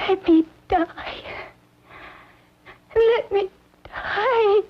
Let me die. Let me die.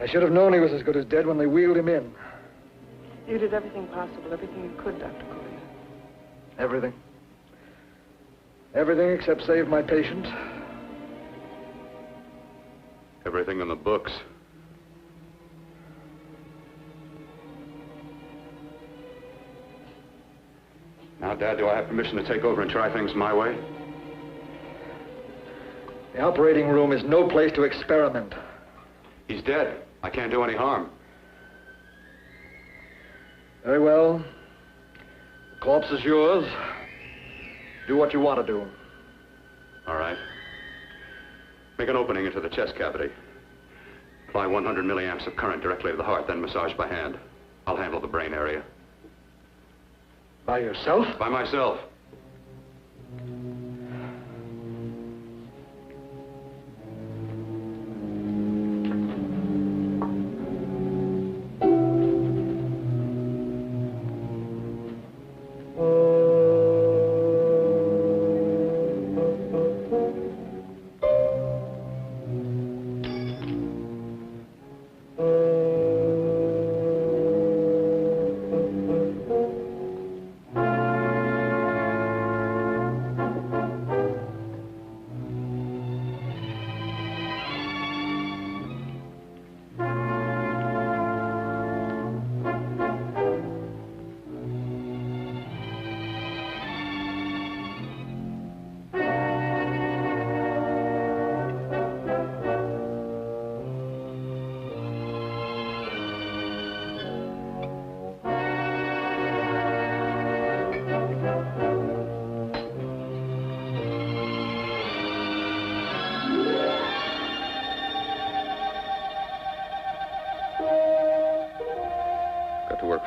I should have known he was as good as dead when they wheeled him in. You did everything possible, everything you could, Dr. Corey. Everything. Everything except save my patient. Everything in the books. Now, Dad, do I have permission to take over and try things my way? The operating room is no place to experiment. He's dead. I can't do any harm. Very well. The corpse is yours. Do what you want to do. All right. Make an opening into the chest cavity. Apply 100 milliamps of current directly to the heart, then massage by hand. I'll handle the brain area. By yourself? By myself.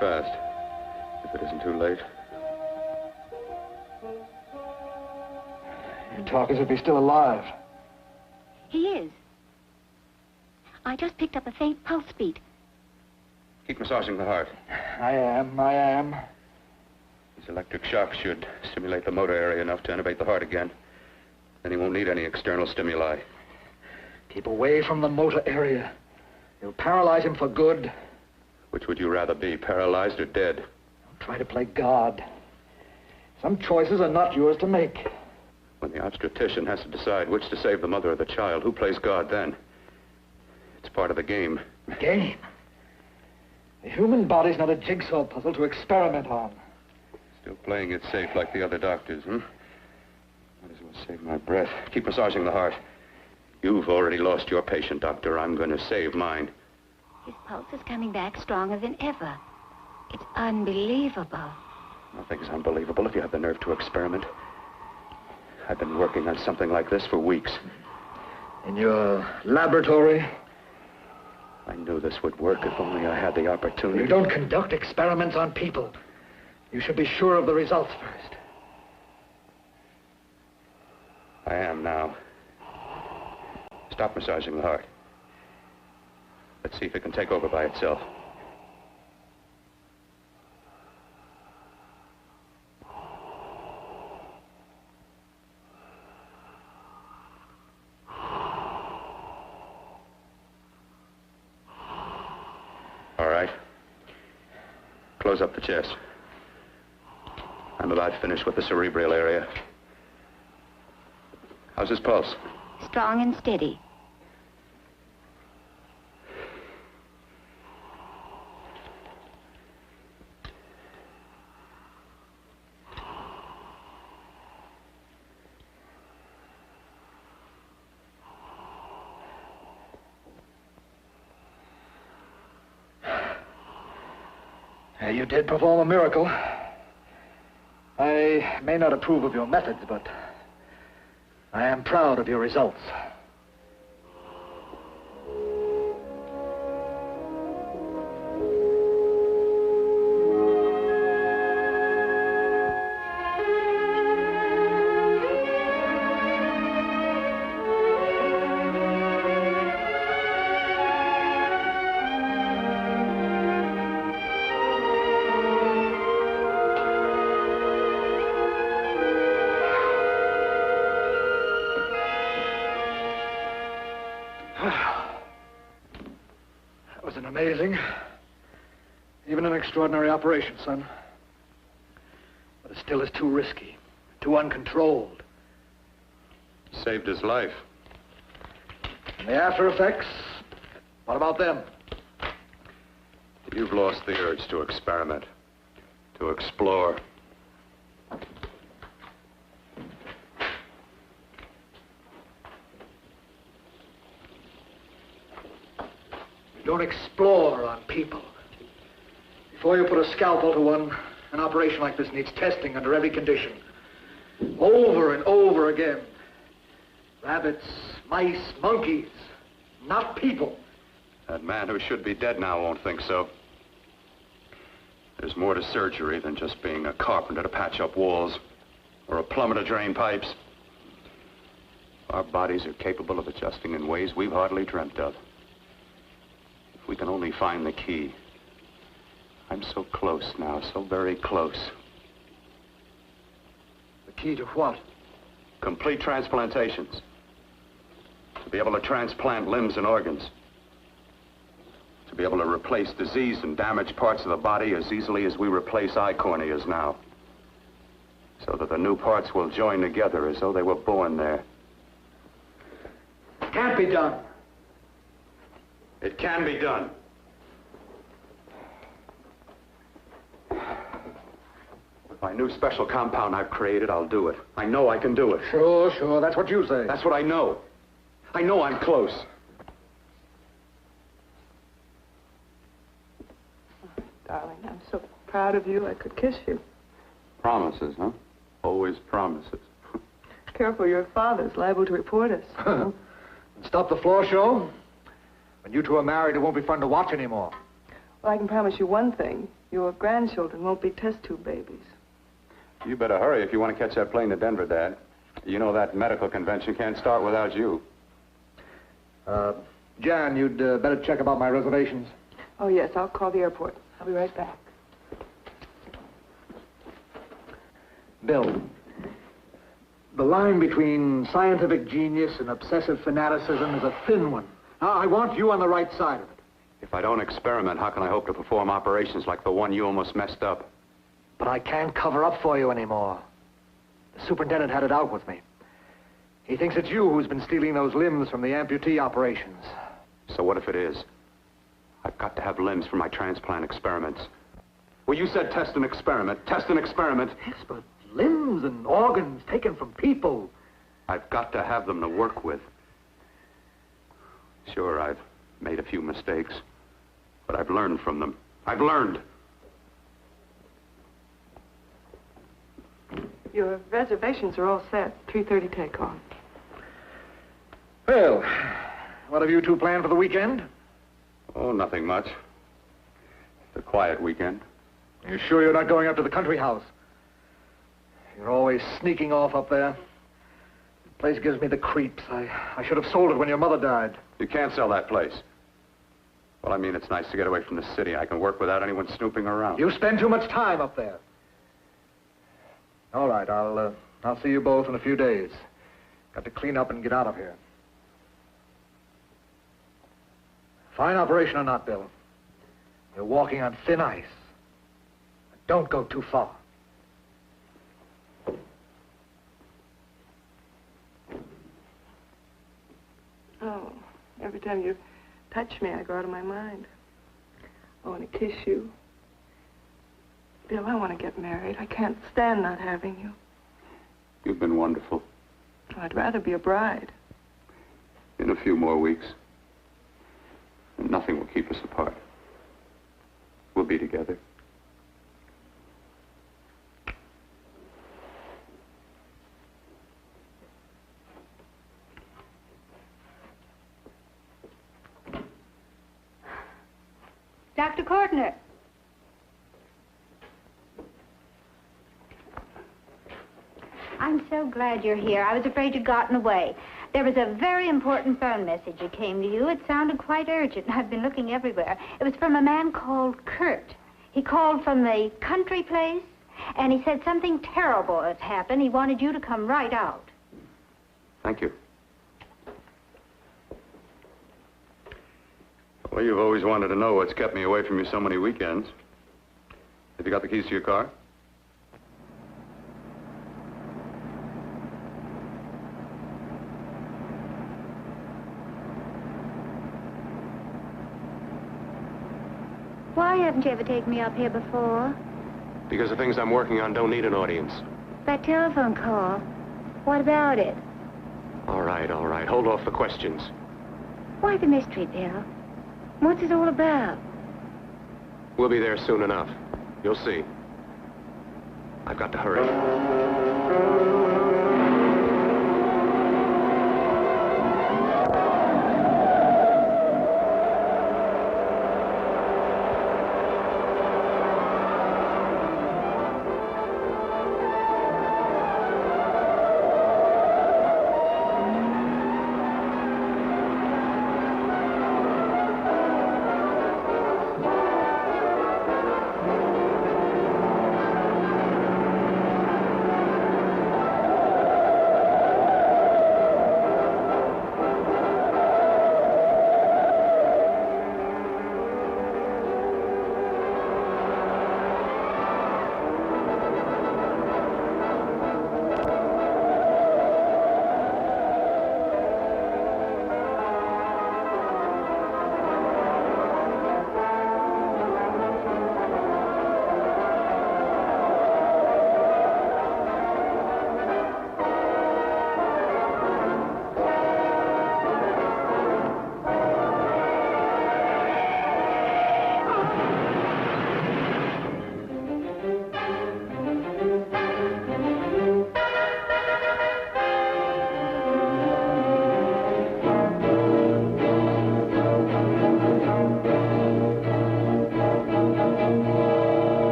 Fast, if it isn't too late. You talk as if he's still alive. He is. I just picked up a faint pulse beat. Keep massaging the heart. I am. These electric shocks should stimulate the motor area enough to innervate the heart again. Then he won't need any external stimuli. Keep away from the motor area. You'll paralyze him for good. Which would you rather be, paralyzed or dead? Don't try to play God. Some choices are not yours to make. When the obstetrician has to decide which to save the mother or the child, who plays God then? It's part of the game. Game? The human body's not a jigsaw puzzle to experiment on. Still playing it safe like the other doctors, huh? Might as well save my breath. Keep massaging the heart. You've already lost your patient, Doctor. I'm going to save mine. His pulse is coming back stronger than ever. It's unbelievable. Nothing's unbelievable if you have the nerve to experiment. I've been working on something like this for weeks. In your laboratory? I knew this would work if only I had the opportunity. You don't conduct experiments on people. You should be sure of the results first. I am now. Stop massaging the heart. Let's see if it can take over by itself. All right. Close up the chest. I'm about finished with the cerebral area. How's his pulse? Strong and steady. You did perform a miracle. I may not approve of your methods, but I am proud of your results. That was an amazing, even an extraordinary operation, son. But it still is too risky, too uncontrolled. Saved his life. And the after effects, what about them? You've lost the urge to experiment, to explore. You don't explore on people. Before you put a scalpel to one, an operation like this needs testing under every condition. Over and over again. Rabbits, mice, monkeys, not people. That man who should be dead now won't think so. There's more to surgery than just being a carpenter to patch up walls or a plumber to drain pipes. Our bodies are capable of adjusting in ways we've hardly dreamt of. If we can only find the key. I'm so close now, so very close. The key to what? Complete transplantations. To be able to transplant limbs and organs. To be able to replace diseased and damaged parts of the body as easily as we replace eye corneas now. So that the new parts will join together as though they were born there. Can't be done. It can be done. With my new special compound I've created, I'll do it. I know I can do it. Sure, that's what you say. That's what I know. I know I'm close. Darling, I'm so proud of you, I could kiss you. Promises, huh? Always promises. Careful, your father's liable to report us. Stop the floor show. When you two are married, it won't be fun to watch anymore. Well, I can promise you one thing. Your grandchildren won't be test tube babies. You better hurry if you want to catch that plane to Denver, Dad. You know that medical convention can't start without you. Jan, you'd better check about my reservations. Oh, yes, I'll call the airport. I'll be right back. Bill, the line between scientific genius and obsessive fanaticism is a thin one. Now, I want you on the right side of it. If I don't experiment, how can I hope to perform operations like the one you almost messed up? But I can't cover up for you anymore. The superintendent had it out with me. He thinks it's you who's been stealing those limbs from the amputee operations. So what if it is? I've got to have limbs for my transplant experiments. Well, you said test and experiment. Test and experiment. Yes, but limbs and organs taken from people. I've got to have them to work with. Sure, I've made a few mistakes. But I've learned from them. I've learned. Your reservations are all set. 3:30 takeoff. Well, what have you two planned for the weekend? Oh, nothing much. It's a quiet weekend. You sure you're not going up to the country house? You're always sneaking off up there. The place gives me the creeps. I should have sold it when your mother died. You can't sell that place. Well, I mean, it's nice to get away from the city. I can work without anyone snooping around. You spend too much time up there. All right, I'll see you both in a few days. Got to clean up and get out of here. Fine operation or not, Bill. You're walking on thin ice. Don't go too far. Oh, every time you touch me, I go out of my mind. I want to kiss you. Bill, I want to get married. I can't stand not having you. You've been wonderful. I'd rather be a bride. In a few more weeks. And nothing will keep us apart. We'll be together. Dr. Cordner. I'm so glad you're here. I was afraid you'd gotten away. There was a very important phone message that came to you. It sounded quite urgent. I've been looking everywhere. It was from a man called Kurt. He called from the country place, and he said something terrible has happened. He wanted you to come right out. Thank you. Well, you've always wanted to know what's kept me away from you so many weekends. Have you got the keys to your car? Why haven't you ever taken me up here before? Because the things I'm working on don't need an audience. That telephone call. What about it? All right. Hold off the questions. Why the mystery, Bill? What's it all about? We'll be there soon enough. You'll see. I've got to hurry.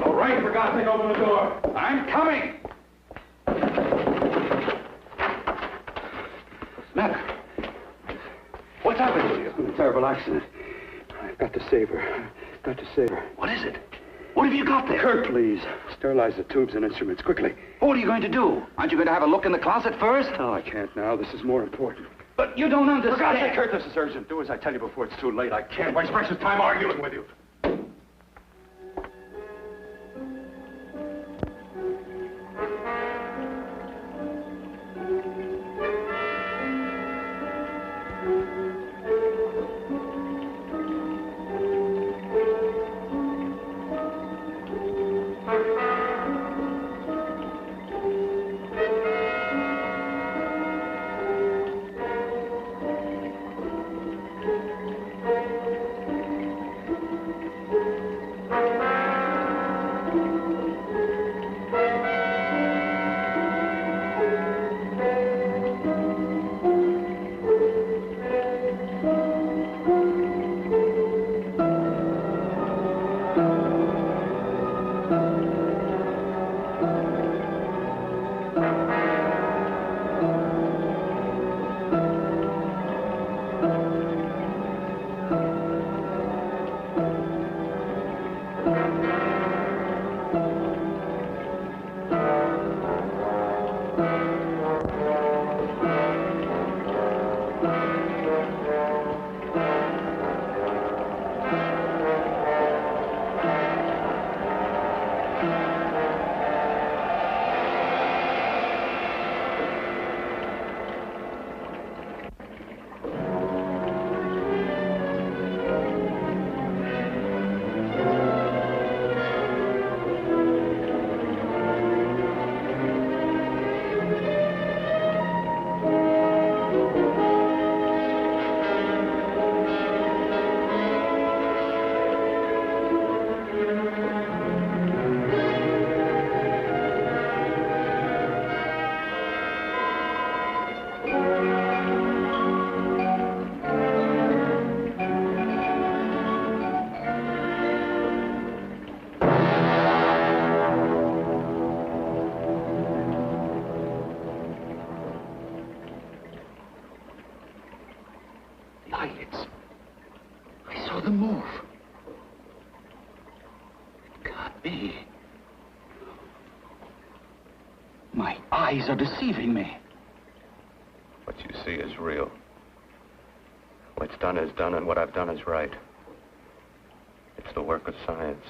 All right, for God's sake, open the door. I'm coming. What's the matter? What's happened to you? A terrible accident. I've got to save her. Got to save her. What is it? What have you got there? Kurt, please. Sterilize the tubes and instruments, quickly. What are you going to do? Aren't you going to have a look in the closet first? No, I can't now. This is more important. But you don't understand. For God's sake, Kurt, this is urgent. Do as I tell you before it's too late. I can't waste precious time arguing with you. Eyelids. I saw them move. It can't be. My eyes are deceiving me. What you see is real. What's done is done, and what I've done is right. It's the work of science.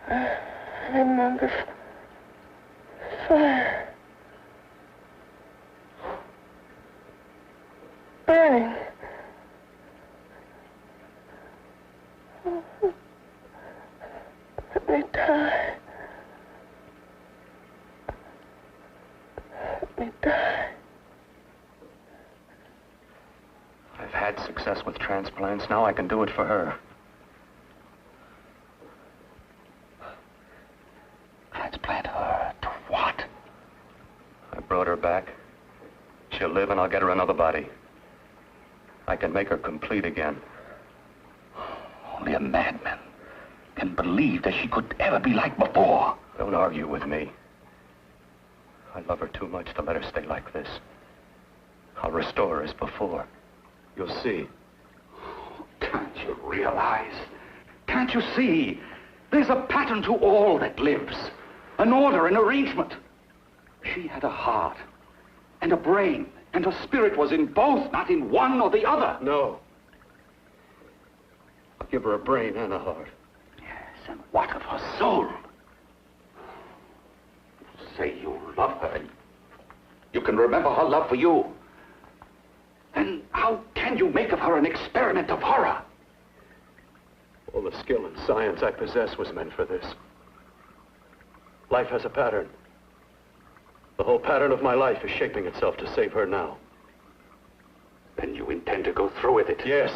I remember fire. Burning. Let me die. Let me die. I've had some success with transplants. Now I can do it for her. Transplant her to what? I brought her back. She'll live and I'll get her another body. I can make her complete again. Only a madman can believe that she could ever be like before. Don't argue with me. I love her too much to let her stay like this. I'll restore her as before. You'll see. Can't you realize? Can't you see? There's a pattern to all that lives. An order, an arrangement. She had a heart and a brain, and her spirit was in both, not in one or the other. No. I'll give her a brain and a heart. Yes, and what of her soul? You say you love her, and you can remember her love for you. Then how can you make of her an experiment of horror? All the skill and science I possess was meant for this. Life has a pattern. The whole pattern of my life is shaping itself to save her now. Then you intend to go through with it? Yes.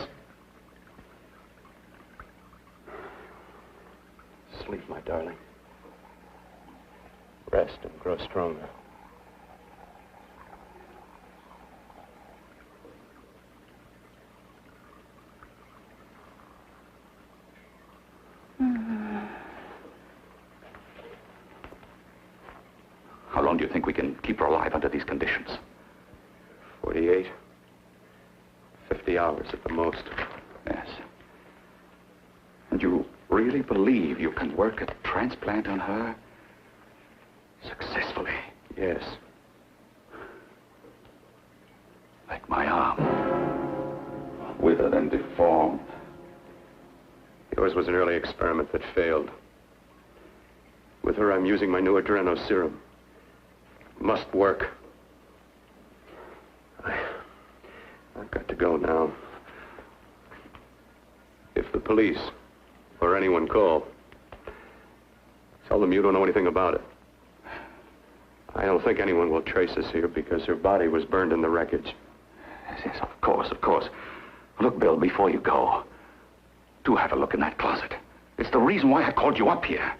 Sleep, my darling. Rest and grow stronger. How long do you think we can keep her alive under these conditions? 48. 50 hours at the most. Yes. And you really believe you can work a transplant on her successfully? Yes. Like my arm. Withered and deformed. Yours was an early experiment that failed. With her, I'm using my new adreno serum. Must work. I've got to go now. If the police or anyone call, tell them you don't know anything about it. I don't think anyone will trace us here because her body was burned in the wreckage. Yes, of course, of course. Look, Bill, before you go, do have a look in that closet. It's the reason why I called you up here.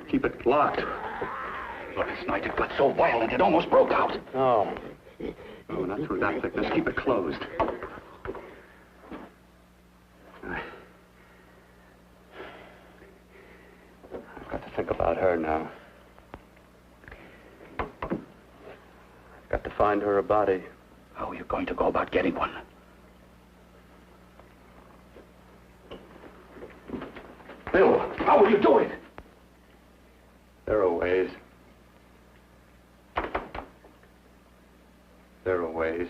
Keep it locked. Last night it got so violent it almost broke out. No. No, not through that thickness. Keep it closed. I've got to think about her now. I've got to find her a body. How are you going to go about getting one? Bill, how will you do it? There are ways. There are ways.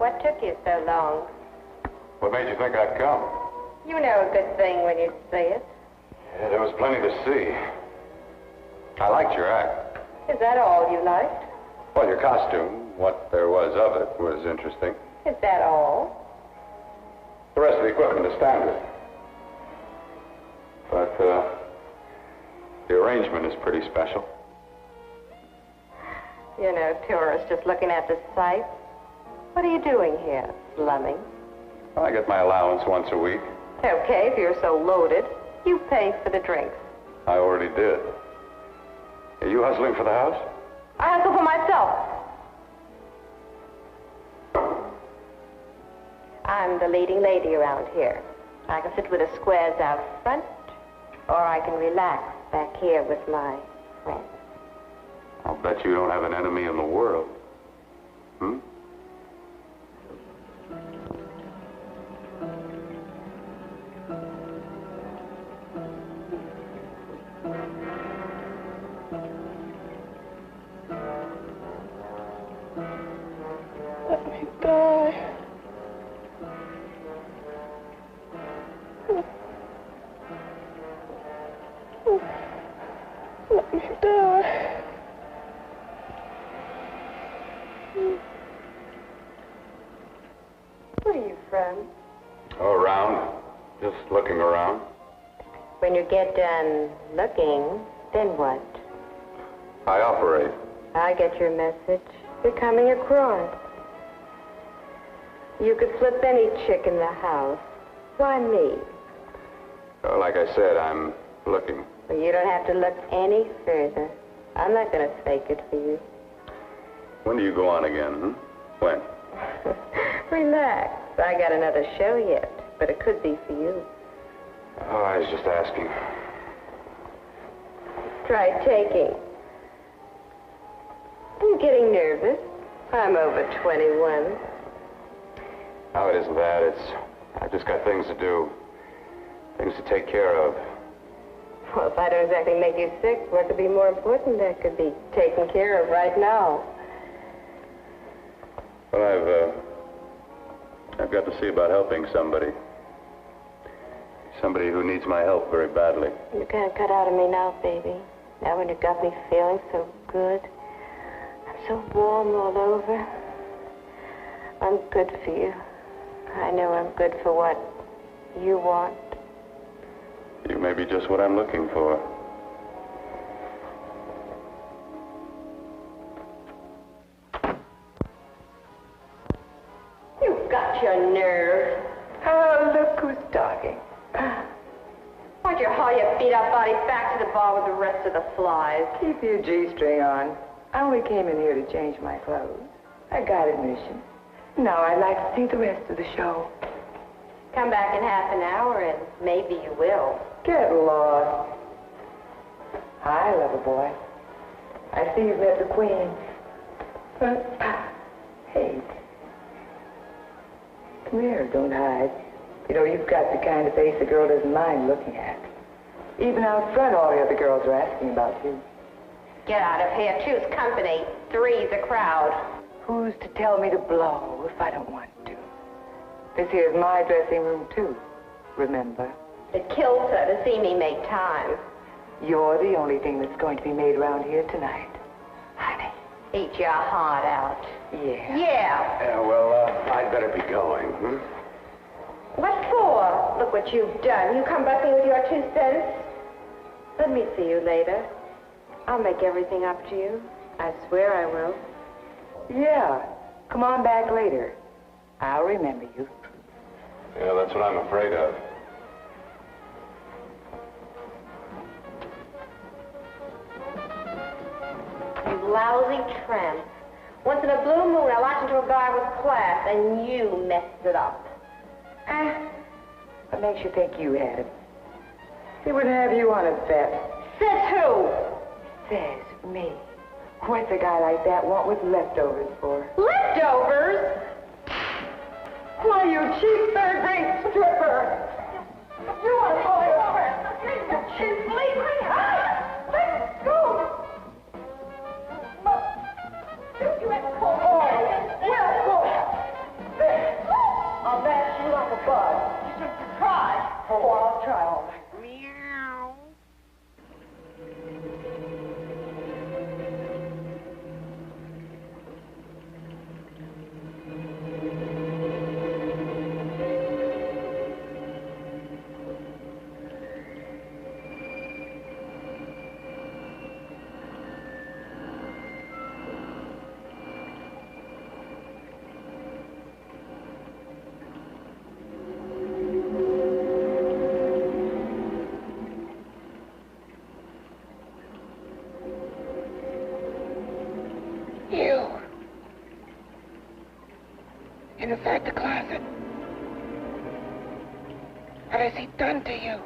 What took you so long? What made you think I'd come? You know a good thing when you see it. Yeah, there was plenty to see. I liked your act. Is that all you liked? Well, your costume, what there was of it, was interesting. Is that all? The rest of the equipment is standard. But, the arrangement is pretty special. You know, tourists just looking at the sights. What are you doing here, slumming? I get my allowance once a week. Okay, if you're so loaded, you pay for the drinks. I already did. Are you hustling for the house? I hustle for myself. I'm the leading lady around here. I can sit with the squares out front, or I can relax back here with my friends. I'll bet you don't have an enemy in the world. Hmm? Let me die. Just looking around. When you get done looking, then what? I operate. I get your message. You're coming across. You could flip any chick in the house. Why me? Well, like I said, I'm looking. Well, you don't have to look any further. I'm not going to fake it for you. When do you go on again, When? Relax. I got another show yet, but it could be for you. Oh, I was just asking. Try taking. I'm getting nervous. I'm over 21. No, it isn't that. I've just got things to do. Things to take care of. Well, if I don't exactly make you sick, what could be more important that could be taken care of right now? Well, I've got to see about helping somebody. Somebody who needs my help very badly. You can't cut out of me now, baby. Now when you got me feeling so good. I'm so warm all over. I'm good for you. I know I'm good for what you want. You may be just what I'm looking for. You've got your nerve. Oh, look who's talking. Why'd you haul your beat-up body back to the bar with the rest of the flies? Keep your G-string on. I only came in here to change my clothes. I got admission. Now I'd like to see the rest of the show. Come back in half an hour and maybe you will. Get lost. Hi, lover boy. I see you've met the queen. Hey. Come here, don't hide. You know, you've got the kind of face a girl doesn't mind looking at. Even out front, all the other girls are asking about you. Get out of here. Two's company. Three's a crowd. Who's to tell me to blow if I don't want to? This here's my dressing room, too. Remember? It kills her to see me make time. You're the only thing that's going to be made around here tonight. Honey. Eat your heart out. Yeah. Yeah. Yeah, well, I'd better be going, What for? Look what you've done. You come busting with your 2 cents. Let me see you later. I'll make everything up to you. I swear I will. Yeah. Come on back later. I'll remember you. Yeah, that's what I'm afraid of. You lousy tramp. Once in a blue moon, I latched into a guy with class, and you messed it up. What makes you think you had him? He wouldn't have you on his bet. Says who? Says me. What's a guy like that want with leftovers for? Leftovers? Why, you cheap third-rate stripper! You want to pull me over? You cheap bleeding! Let's go! You had to pull me. Well, pull. There. I'll bash you like a bug. You just try. Oh, I'll try all right. Meow. You. Inside the closet. What has he done to you?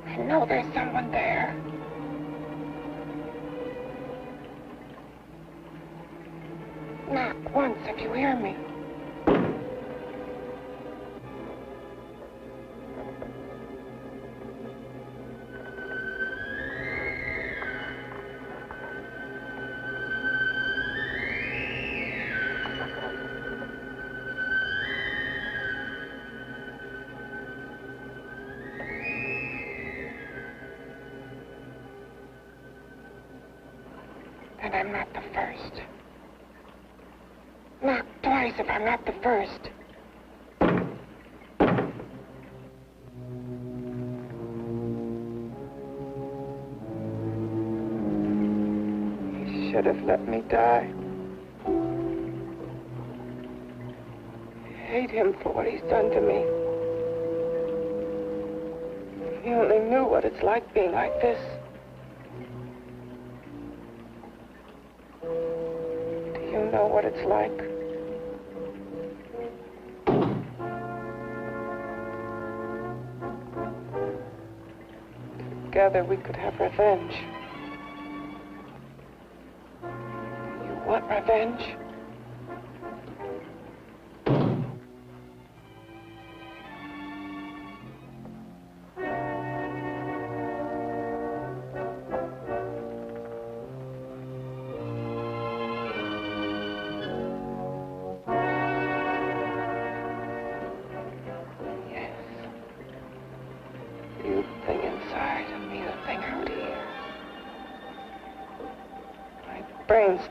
I know there's someone there. Knock once if you hear me. And I'm not the first. Knock twice if I'm not the first. He should have let me die. I hate him for what he's done to me. If he only knew what it's like being like this. Do you know what it's like? Together we could have revenge. You want revenge?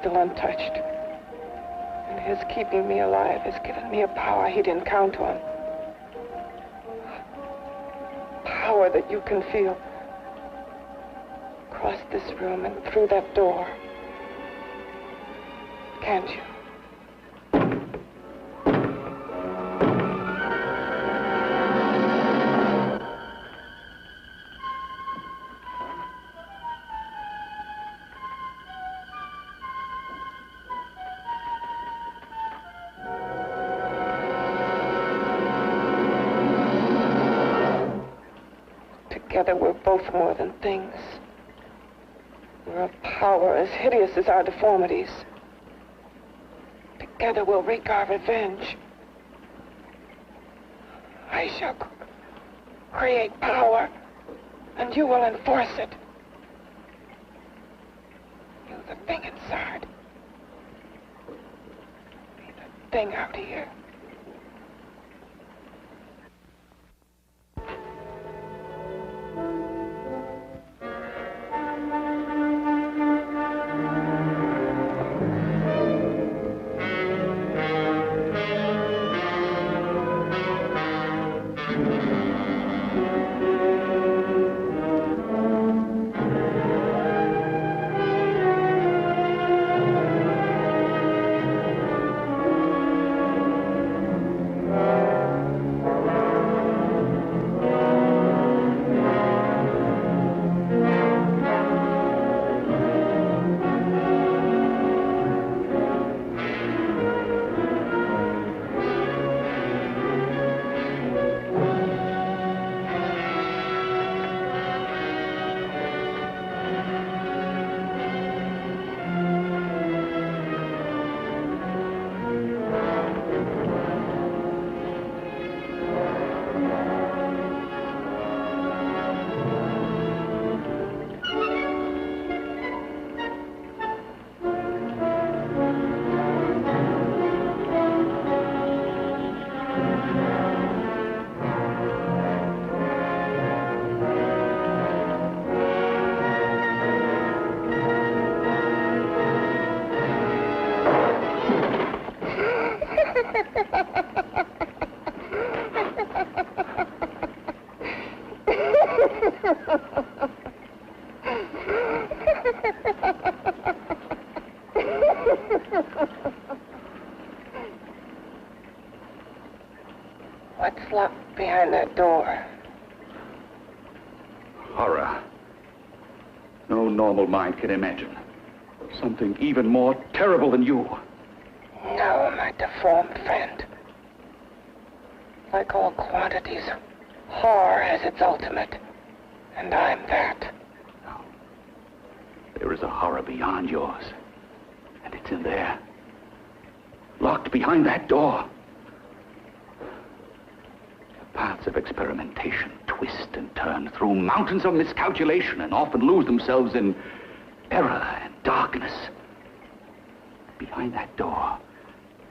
Still untouched. And his keeping me alive has given me a power he didn't count on. Power that you can feel. Across this room and through that door. Can't you? Together we're both more than things. We're a power as hideous as our deformities. Together we'll wreak our revenge. I shall create power, and you will enforce it. You, the thing inside. Me, the thing out here. What's locked behind that door? Horror. No normal mind can imagine. Something even more terrible than you. No, my deformed friend. Like all quantities, horror has its ultimate. And I'm that. No. There is a horror beyond yours. And it's in there. Locked behind that door. The paths of experimentation twist and turn through mountains of miscalculation and often lose themselves in error and darkness. Behind that door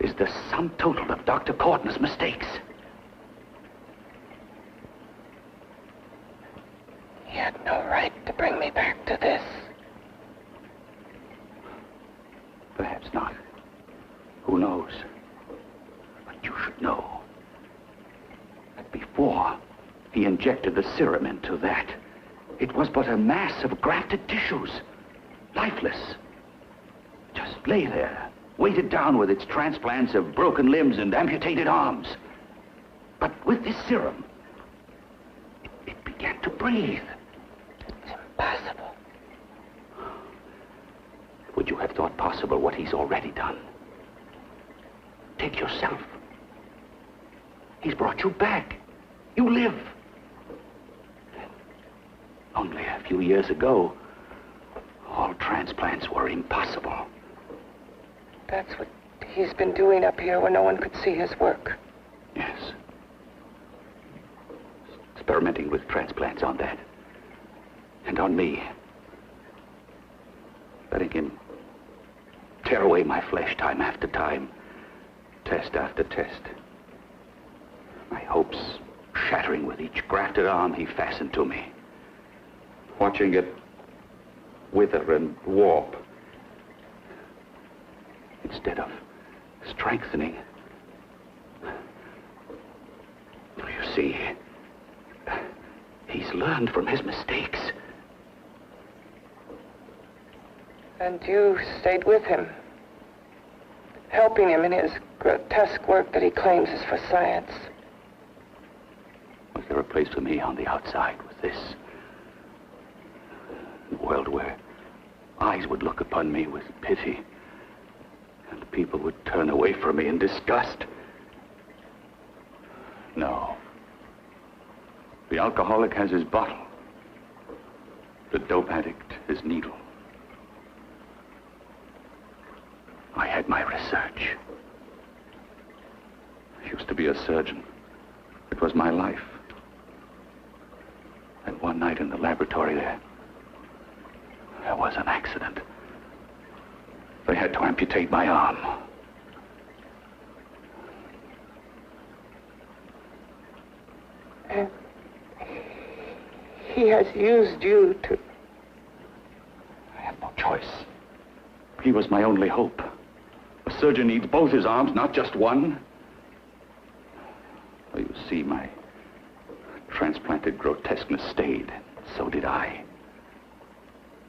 is the sum total of Dr. Courtney's mistakes. He had no right to bring me back to this. Perhaps not. Who knows? But you should know that before he injected the serum into that, it was but a mass of grafted tissues, lifeless. Just lay there, weighted down with its transplants of broken limbs and amputated arms. But with this serum, it began to breathe. It's impossible. Would you have thought possible what he's already done? Take yourself. He's brought you back. You live. Only a few years ago, all transplants were impossible. That's what he's been doing up here where no one could see his work. Yes. Experimenting with transplants on that. And on me. Letting him tear away my flesh time after time. Test after test. My hopes shattering with each grafted arm he fastened to me. Watching it wither and warp. Instead of strengthening. You see, he's learned from his mistakes. And you stayed with him, helping him in his grotesque work that he claims is for science. Was there a place for me on the outside with this? A world where eyes would look upon me with pity, and people would turn away from me in disgust. No. The alcoholic has his bottle. The dope addict his needle. I had my research. I used to be a surgeon. It was my life. And one night in the laboratory there was an accident. They had to amputate my arm. And he has used you to... I have no choice. He was my only hope. A surgeon needs both his arms, not just one. Well, you see, my transplanted grotesqueness stayed. So did I.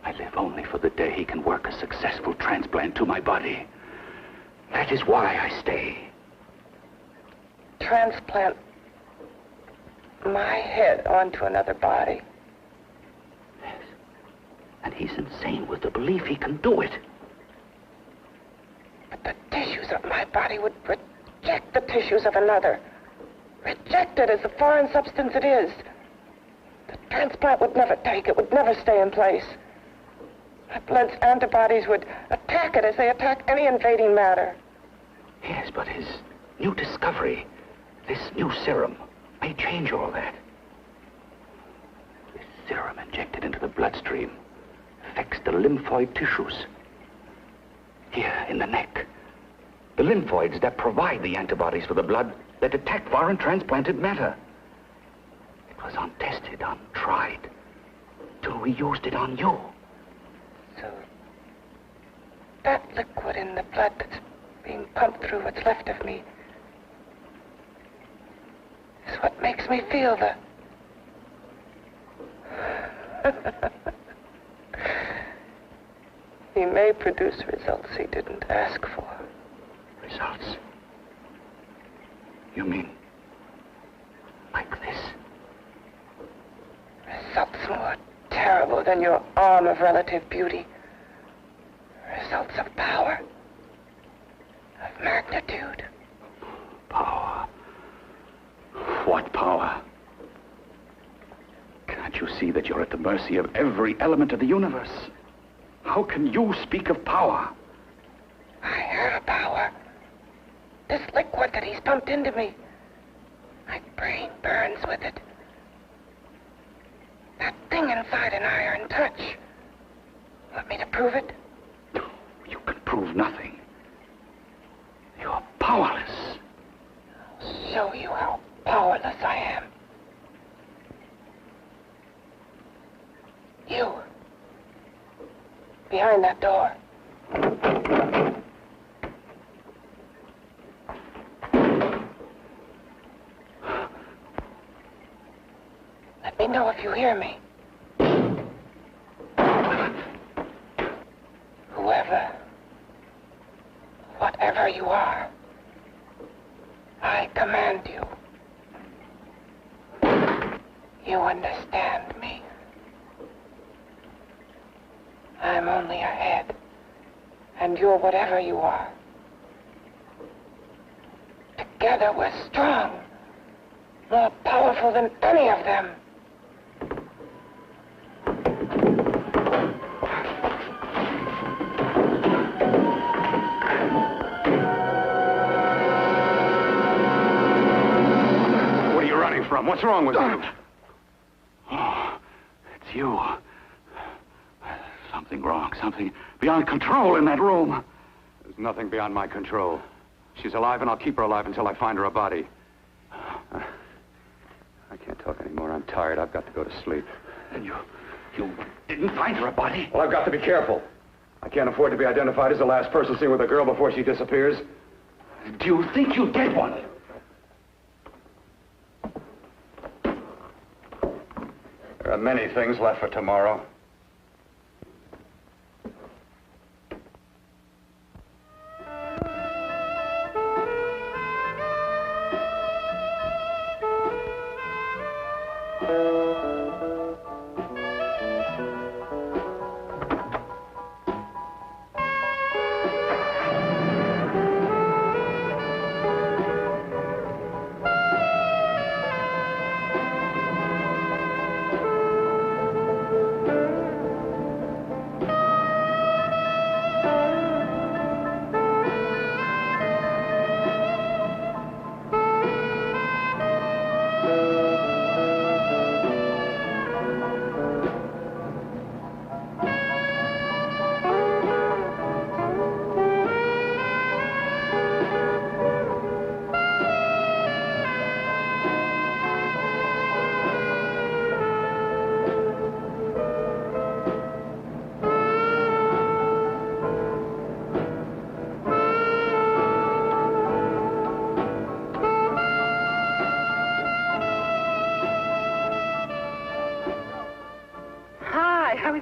I live only for the day he can work a successful transplant to my body. That is why I stay. Transplant my head onto another body. Yes. And he's insane with the belief he can do it. But the tissues of my body would reject the tissues of another. Reject it as the foreign substance it is. The transplant would never take it, would never stay in place. My blood's antibodies would attack it as they attack any invading matter. Yes, but his new discovery, this new serum, may change all that. This serum injected into the bloodstream affects the lymphoid tissues. Here, in the neck. The lymphoids that provide the antibodies for the blood that attack foreign transplanted matter. It was untested, untried, till we used it on you. So, that liquid in the blood that's being pumped through what's left of me is what makes me feel the... He may produce results he didn't ask for. Results? You mean like this? Results more terrible than your arm of relative beauty. Results of power. Of magnitude. Power? What power? Can't you see that you're at the mercy of every element of the universe? How can you speak of power? I have power. This liquid that he's pumped into me. My brain burns with it. That thing inside an iron touch. Want me to prove it? You can prove nothing. You're powerless. I'll show you how powerless I am. You. Behind that door. me know if you hear me. Whoever, whatever you are, I command you. You understand me? I'm only a head, and you're whatever you are. Together we're strong, more powerful than any of them. What are you running from? What's wrong with you? Oh, it's you. Something wrong, something beyond control in that room. There's nothing beyond my control. She's alive, and I'll keep her alive until I find her a body. I can't talk anymore. I'm tired. I've got to go to sleep. And you didn't find her a body? Well, I've got to be careful. I can't afford to be identified as the last person seen with a girl before she disappears. Do you think you'll get one? There are many things left for tomorrow.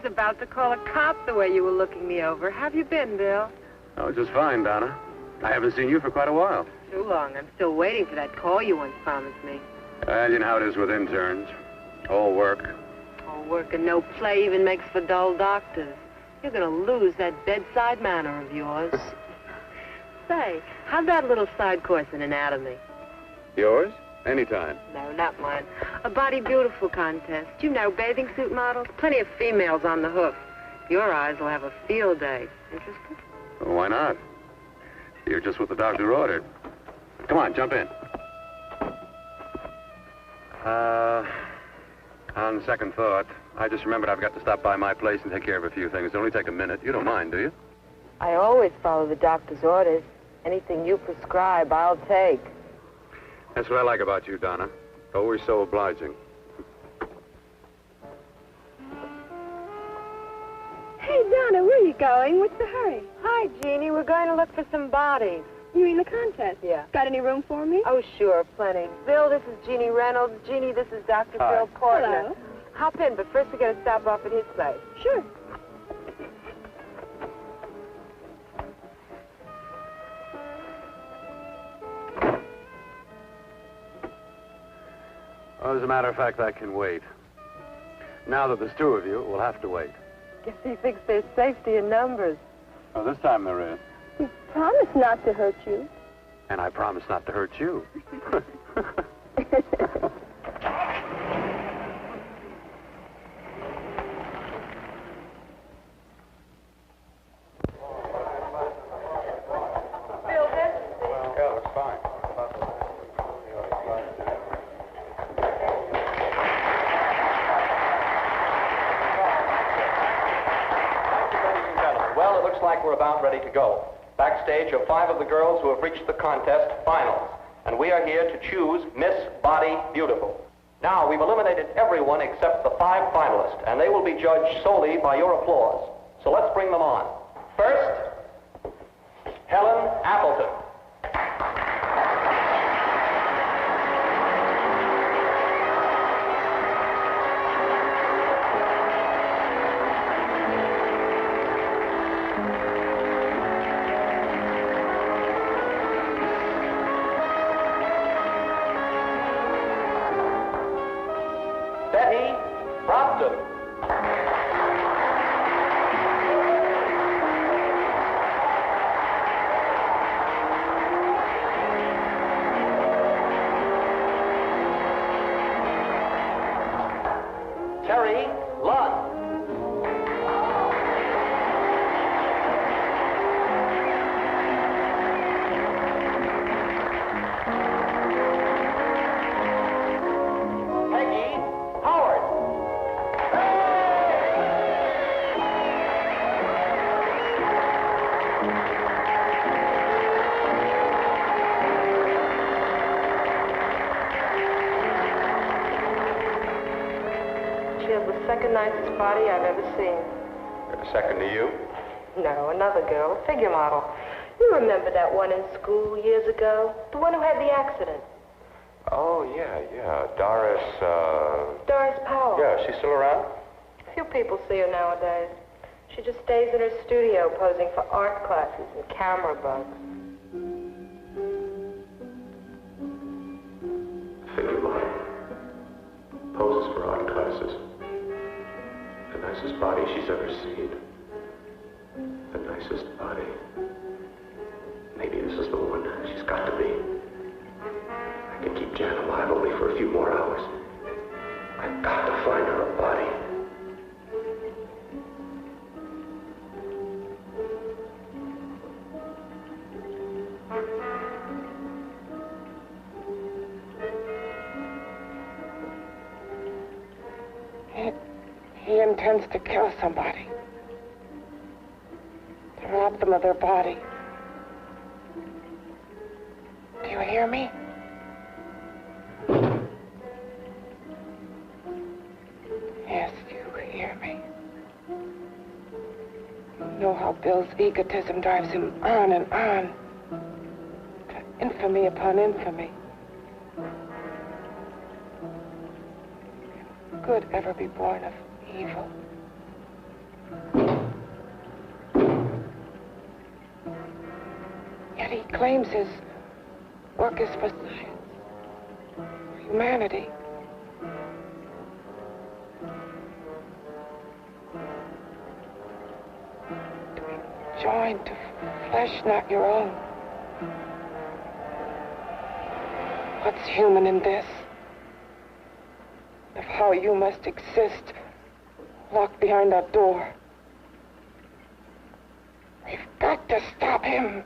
About to call a cop the way you were looking me over. How have you been, Bill? Oh, just fine, Donna. I haven't seen you for quite a while. Too long. I'm still waiting for that call you once promised me. Well, you know how it is with interns. All work. All work and no play even makes for dull doctors. You're going to lose that bedside manner of yours. Say, how'd that little side course in anatomy? Yours? Anytime. No, not mine. A Body Beautiful contest. You know, bathing suit models. Plenty of females on the hoof. Your eyes will have a field day. Interested? Well, why not? You're just what the doctor ordered. Come on, jump in. On second thought, I just remembered I've got to stop by my place and take care of a few things. It'll only take a minute. You don't mind, do you? I always follow the doctor's orders. Anything you prescribe, I'll take. That's what I like about you, Donna. Always so obliging. Hey, Donna, where are you going? What's the hurry? Hi, Jeannie. We're going to look for some bodies. You mean the contest? Yeah. Got any room for me? Oh, sure, plenty. Bill, this is Jeannie Reynolds. Jeannie, this is Dr. Hi. Bill Portner. Hello. Hop in, but first we're going to stop off at his place. Sure. Well, as a matter of fact, I can wait. Now that there's two of you, we'll have to wait. Guess he thinks there's safety in numbers. Oh, this time there is. We promised not to hurt you. And I promise not to hurt you. We're about ready to go. Backstage are 5 of the girls who have reached the contest finals, and we are here to choose Miss Body Beautiful. Now, we've eliminated everyone except the 5 finalists, and they will be judged solely by your applause. So let's bring them on. First, Helen Appleton. nicest body I've ever seen. Second to you? No, another girl, a figure model. You remember that one in school years ago? The one who had the accident. Oh, yeah. Doris, Doris Powell. Yeah, she's still around? Few people see her nowadays. She just stays in her studio posing for art classes and camera bugs. Figure model. Poses for art classes. The nicest body she's ever seen. The nicest body. Maybe this is the one. She's got to be. I can keep Jan alive only for a few more hours. I've got to find her a body. He intends to kill somebody. To rob them of their body. Do you hear me? Yes, you hear me. You know how Bill's egotism drives him on and on. To infamy upon infamy. Can good ever be born of evil? Yet he claims his work is for science, for humanity. To be joined to flesh not your own. What's human in this? Of how you must exist, locked behind that door. We've got to stop him.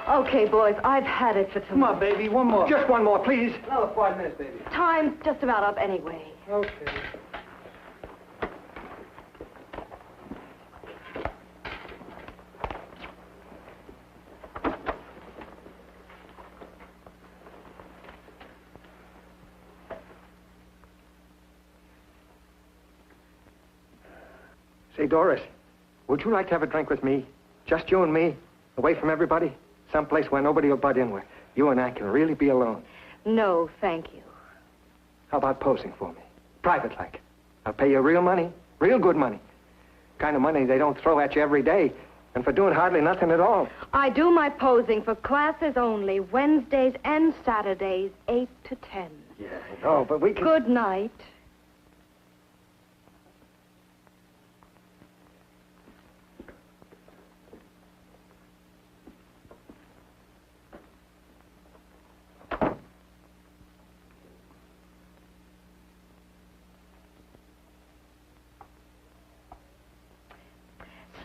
Okay, boys, I've had it for tonight. Come on, baby, one more. Just one more, please. Another 5 minutes, baby. Time's just about up anyway. Okay. Say, Doris, would you like to have a drink with me? Just you and me, away from everybody? Someplace where nobody will butt in, where you and I can really be alone. No, thank you. How about posing for me? Private like. I'll pay you real money, real good money. Kind of money they don't throw at you every day, and for doing hardly nothing at all. I do my posing for classes only, Wednesdays and Saturdays, 8 to 10. Yeah, I know, but we can... Good night.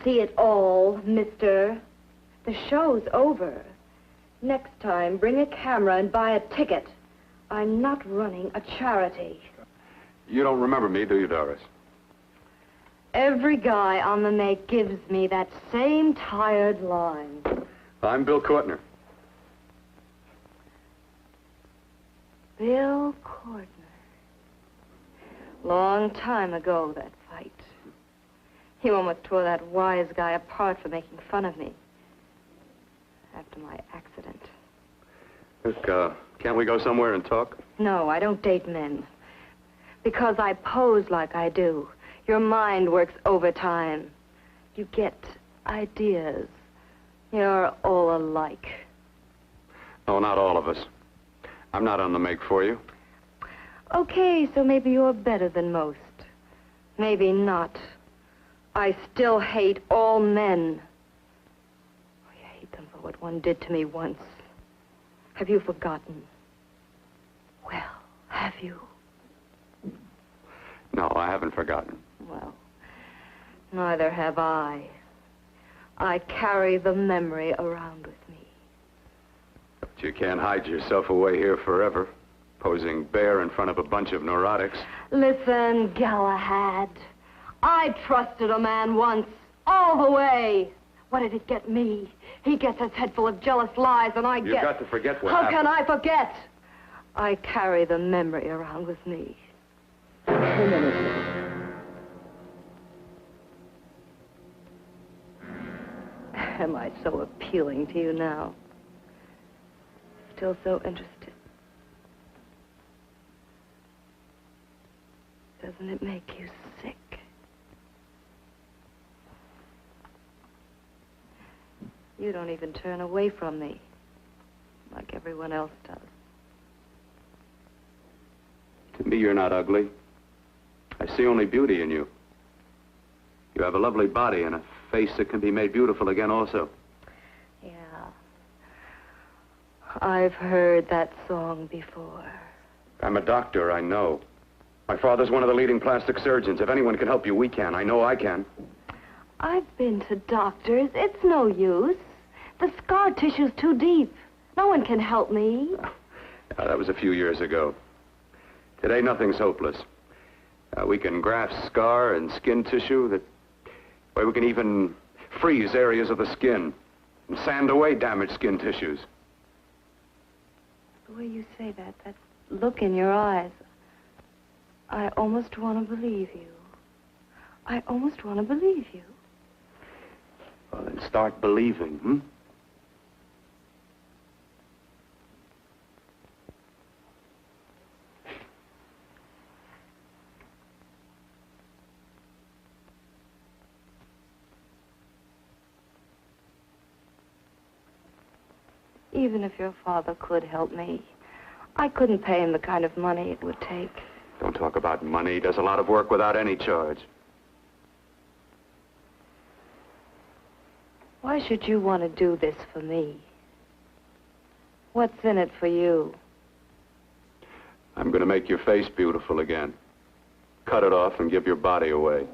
see it all, mister. The show's over. Next time, bring a camera and buy a ticket. I'm not running a charity. You don't remember me, do you, Doris? Every guy on the make gives me that same tired line. I'm Bill Courtner. Bill Courtner. Long time ago, that fight. You almost tore that wise guy apart for making fun of me. After my accident. Look, can't we go somewhere and talk? No, I don't date men. Because I pose like I do. Your mind works overtime. You get ideas. You're all alike. Oh, not all of us. I'm not on the make for you. Okay, so maybe you're better than most. Maybe not. I still hate all men. I hate them for what one did to me once. Have you forgotten? Well, have you? No, I haven't forgotten. Well, neither have I. I carry the memory around with me. But you can't hide yourself away here forever, posing bare in front of a bunch of neurotics. Listen, Galahad. I trusted a man once, all the way. What did it get me? He gets his head full of jealous lies, and I get... You've got to forget what How happened. can I forget? I carry the memory around with me. Am I so appealing to you now? Still so interested? Doesn't it make you sick? You don't even turn away from me, like everyone else does. To me, you're not ugly. I see only beauty in you. You have a lovely body and a face that can be made beautiful again also. Yeah. I've heard that song before. I'm a doctor, I know. My father's one of the leading plastic surgeons. If anyone can help you, we can. I know I can. I've been to doctors. It's no use. The scar tissue's too deep. No one can help me. That was a few years ago. Today, nothing's hopeless. We can graft scar and skin tissue. Well, we can even freeze areas of the skin and sand away damaged skin tissues. The way you say that look in your eyes, I almost want to believe you. I almost want to believe you. Well, then start believing, hmm? Even if your father could help me, I couldn't pay him the kind of money it would take. Don't talk about money. He does a lot of work without any charge. Why should you want to do this for me? What's in it for you? I'm going to make your face beautiful again. Cut it off and give your body away.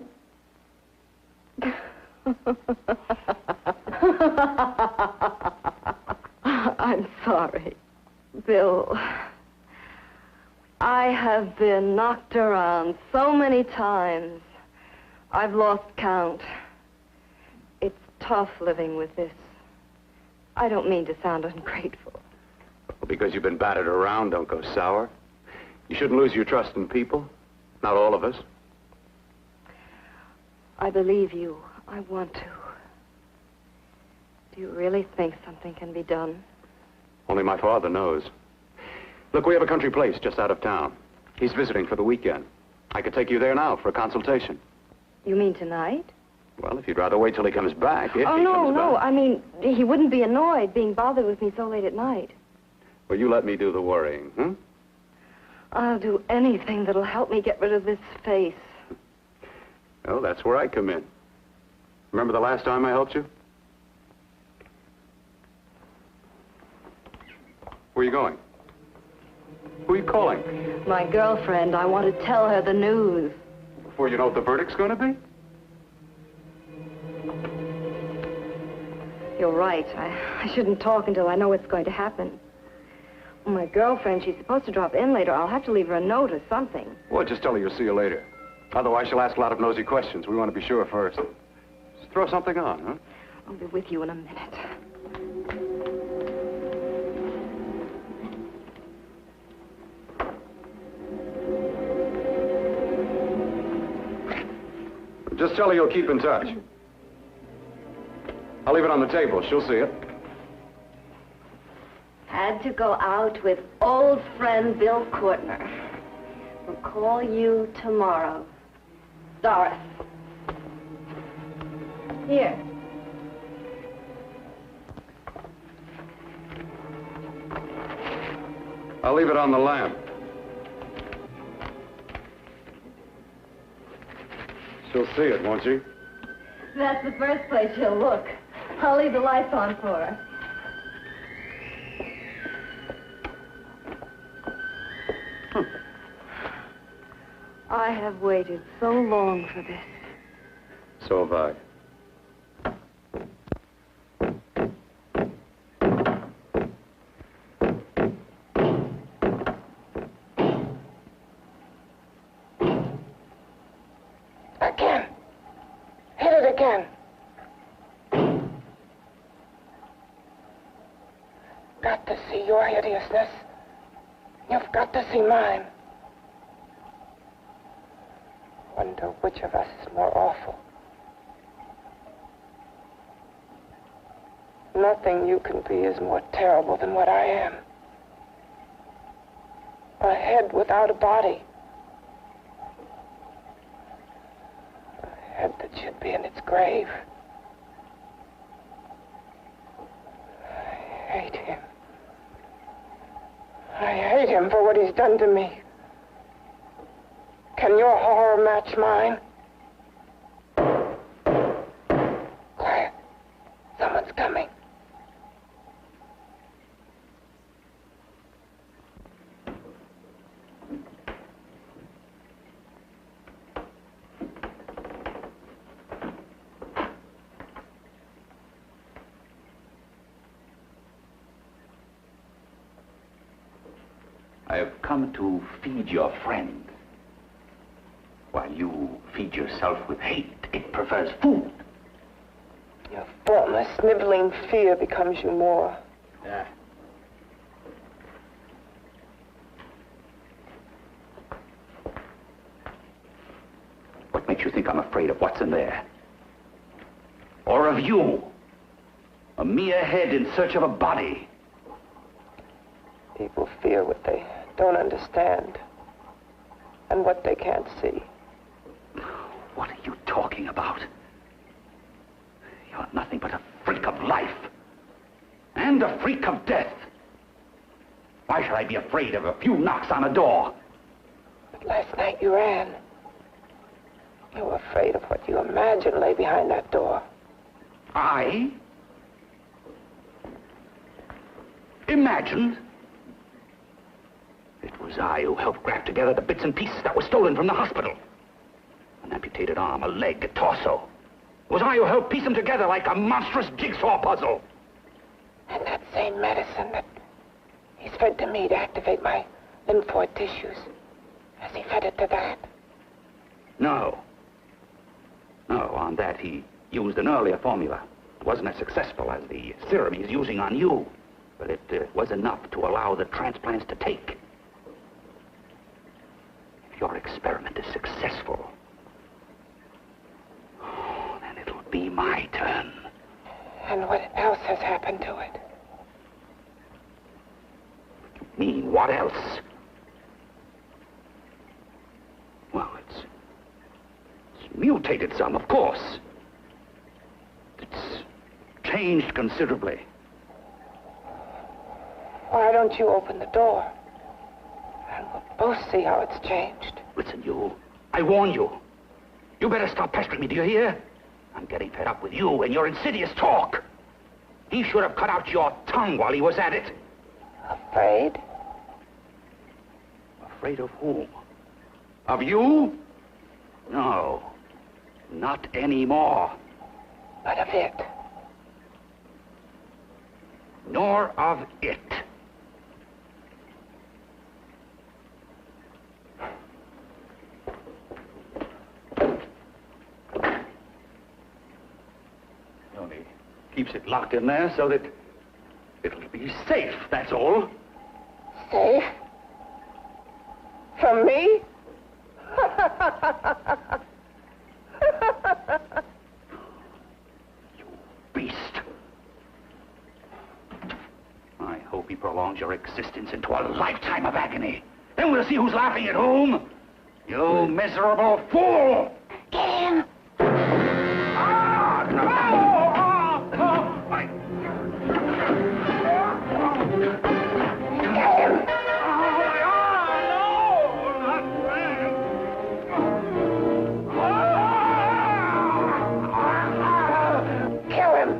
I'm sorry, Bill. I have been knocked around so many times. I've lost count. It's tough living with this. I don't mean to sound ungrateful. Well, because you've been battered around, don't go sour. You shouldn't lose your trust in people. Not all of us. I believe you. I want to. Do you really think something can be done? Only my father knows. Look, we have a country place just out of town. He's visiting for the weekend. I could take you there now for a consultation. You mean tonight? Well, if you'd rather wait till he comes back, if he no, comes back. I mean, he wouldn't be annoyed being bothered with me so late at night. Well, you let me do the worrying, hmm? I'll do anything that'll help me get rid of this face. Oh, that's where I come in. Remember the last time I helped you? Where are you going? Who are you calling? My girlfriend. I want to tell her the news. Before you know what the verdict's going to be? you're right. I shouldn't talk until I know what's going to happen. My girlfriend, she's supposed to drop in later. I'll have to leave her a note or something. Well, just tell her you'll see you later. Otherwise, she'll ask a lot of nosy questions. We want to be sure first. Just throw something on, huh? I'll be with you in a minute. Just tell her you'll keep in touch. I'll leave it on the table. She'll see it. Had to go out with old friend Bill Courtner. We'll call you tomorrow. Doris. Here. I'll leave it on the lamp. She'll see it, won't she? That's the first place she'll look. I'll leave the lights on for her. I have waited so long for this. So have I. Again. Hit it again. Got to see your hideousness. You've got to see mine. Wonder which of us is more awful. Nothing you can be is more terrible than what I am. A head without a body. A head that should be in its grave. I hate him. I hate him for what he's done to me. Can your horror match mine? Quiet. Someone's coming. I have come to feed your friend. While you feed yourself with hate, it prefers food. Your formless, sniveling fear becomes you more. Yeah. What makes you think I'm afraid of what's in there? Or of you? A mere head in search of a body. People fear what they don't understand and what they can't see. What are you talking about? You're nothing but a freak of life. And a freak of death. Why should I be afraid of a few knocks on a door? But last night you ran. You were afraid of what you imagined lay behind that door. I? Imagined? It was I who helped graft together the bits and pieces that were stolen from the hospital. An amputated arm, a leg, a torso. It was I who helped piece them together like a monstrous jigsaw puzzle. And that same medicine that he's fed to me to activate my lymphoid tissues. Has he fed it to that? No. No, on that he used an earlier formula. It wasn't as successful as the serum he's using on you. But it was enough to allow the transplants to take. If your experiment is successful, then it'll be my turn. And what else has happened to it? You mean, what else? Well, it's mutated some, of course. It's changed considerably. Why don't you open the door? And we'll both see how it's changed. Listen, you. I warn you. You better stop pestering me, do you hear? I'm getting fed up with you and your insidious talk. He should have cut out your tongue while he was at it. Afraid? Afraid of whom? Of you? No. Not anymore. But of it. nor of it. He only keeps it locked in there so that it'll be safe, that's all. Safe? From me? Beast. I hope he prolongs your existence into a lifetime of agony. Then we'll see who's laughing at whom. You miserable fool! Get him! Ah, no! Get him! Kill him!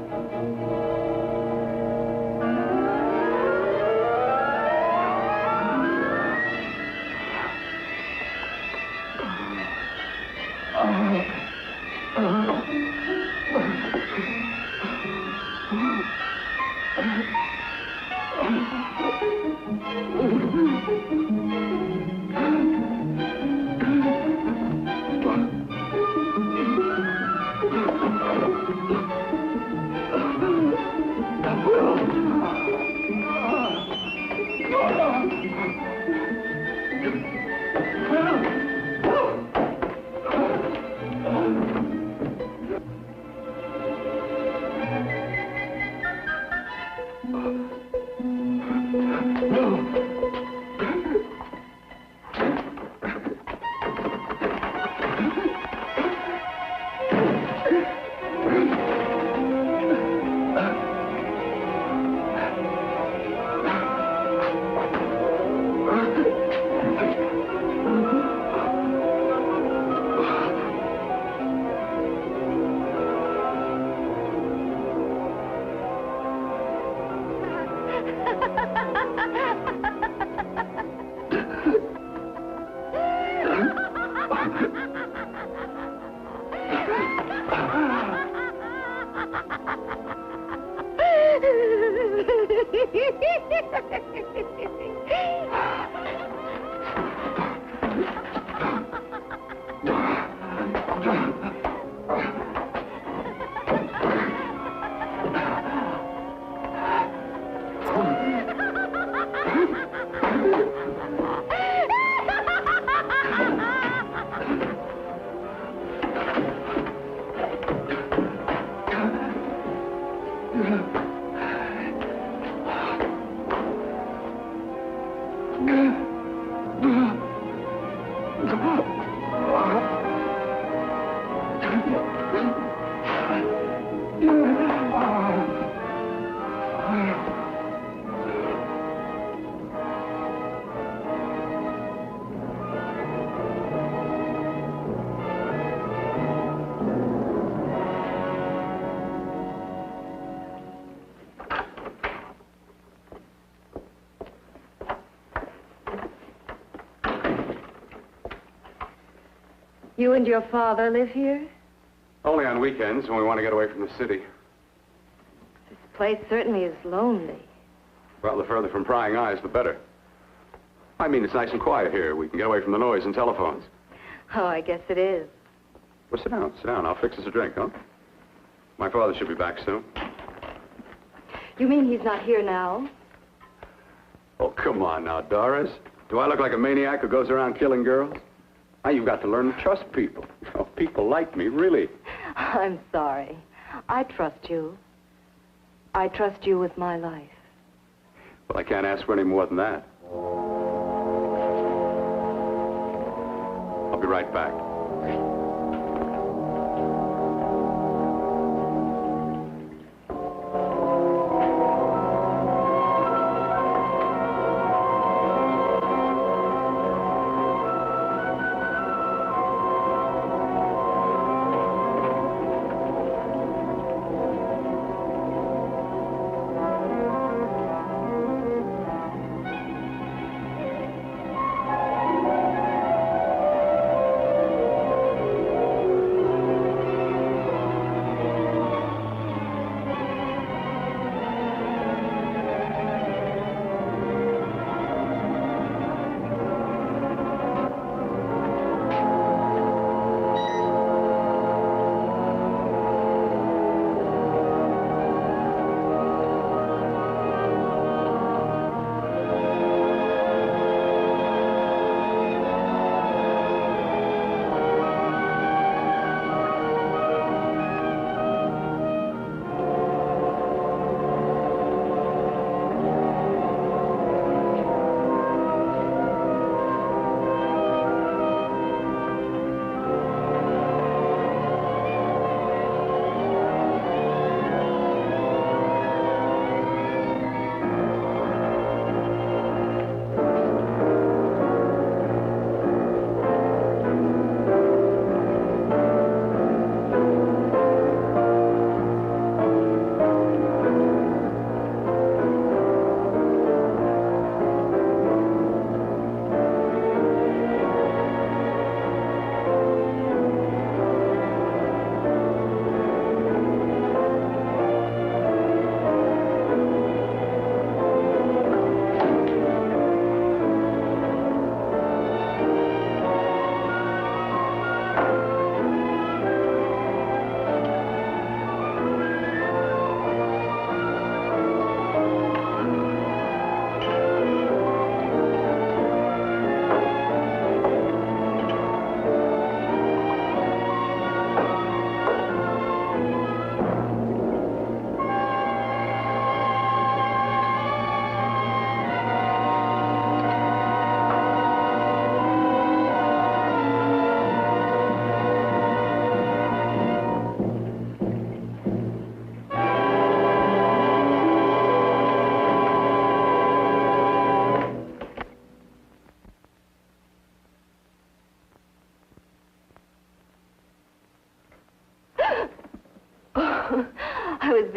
You and your father live here? Only on weekends when we want to get away from the city. This place certainly is lonely. Well, the further from prying eyes, the better. I mean, it's nice and quiet here. We can get away from the noise and telephones. Oh, I guess it is. Well, sit down, sit down. I'll fix us a drink, huh? My father should be back soon. You mean he's not here now? Oh, come on now, Doris. Do I look like a maniac who goes around killing girls? Now, you've got to learn to trust people. Oh, people like me, really. I'm sorry. I trust you. I trust you with my life. Well, I can't ask for any more than that. I'll be right back.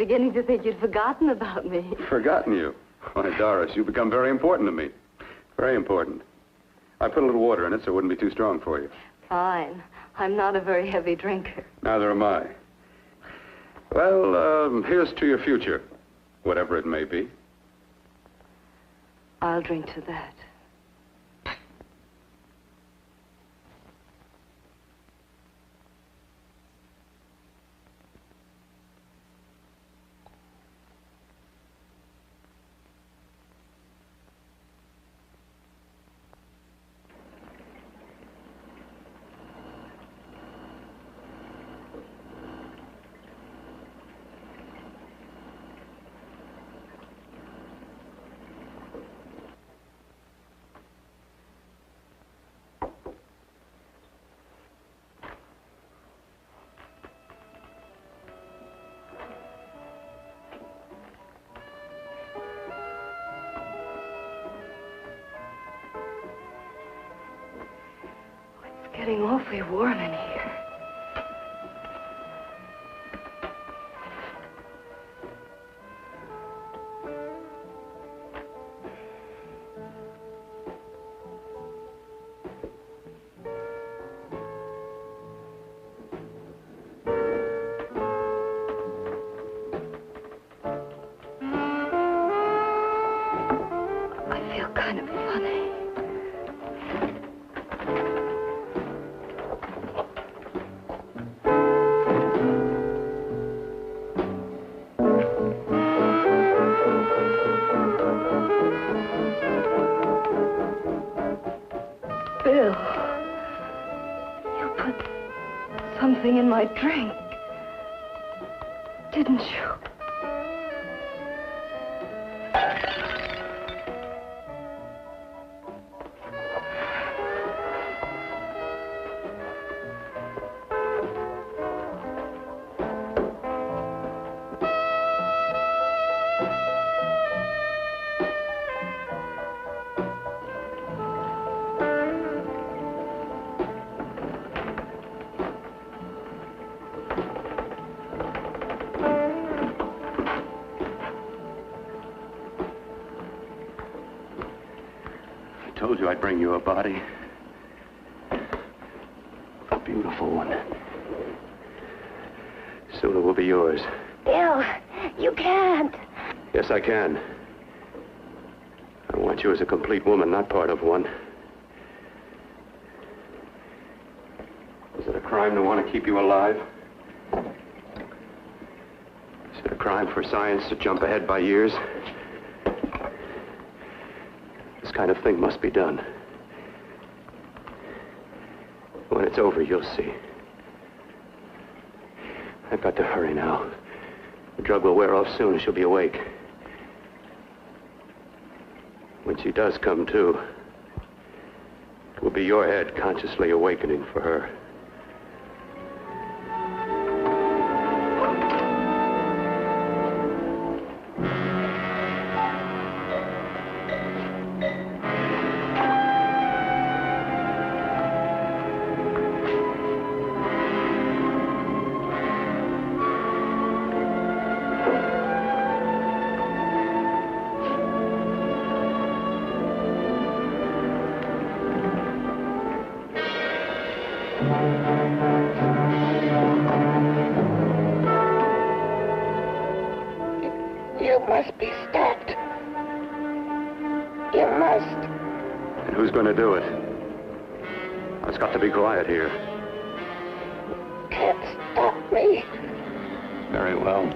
beginning to think you'd forgotten about me. Forgotten you? Why, Doris, you've become very important to me. Very important. I put a little water in it so it wouldn't be too strong for you. Fine. I'm not a very heavy drinker. Neither am I. Well, here's to your future, whatever it may be. I'll drink to that. Getting awfully warm in here. I feel kind of funny. Bill, you put something in my drink, didn't you? I told you I'd bring you a body. A beautiful one. Soon it will be yours. Bill, you can't. Yes, I can. I want you as a complete woman, not part of one. Is it a crime to want to keep you alive? Is it a crime for science to jump ahead by years? This kind of thing must be done. When it's over, you'll see. I've got to hurry now. The drug will wear off soon and she'll be awake. When she does come to, it will be your head consciously awakening for her. You must be stopped. You must. And who's going to do it? It's got to be quiet here. Can't stop me. Very well.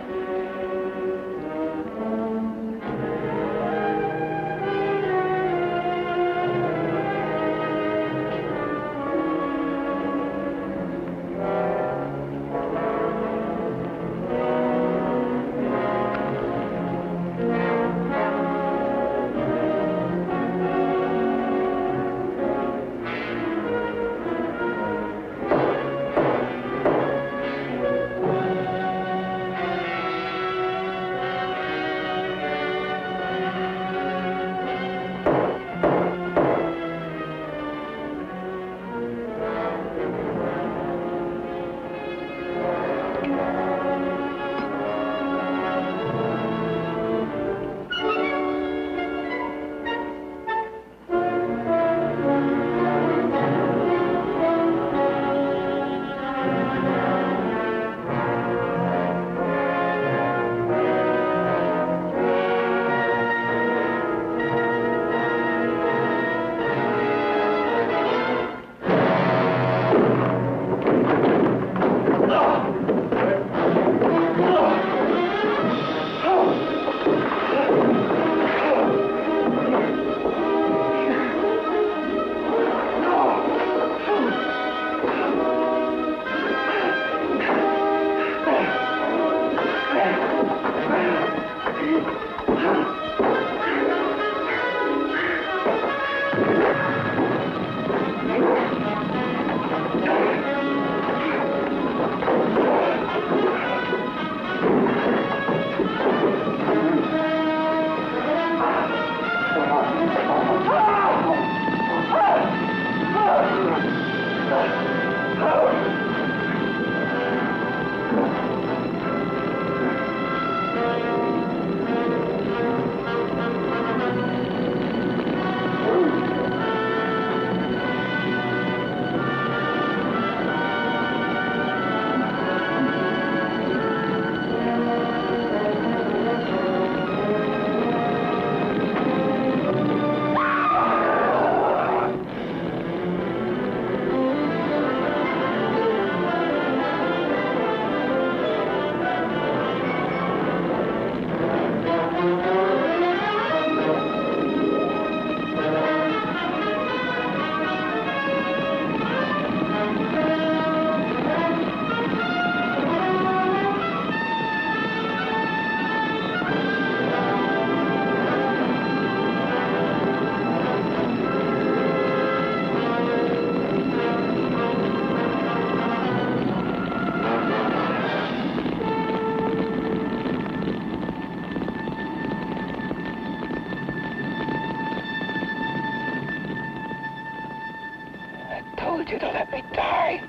told you to let me die.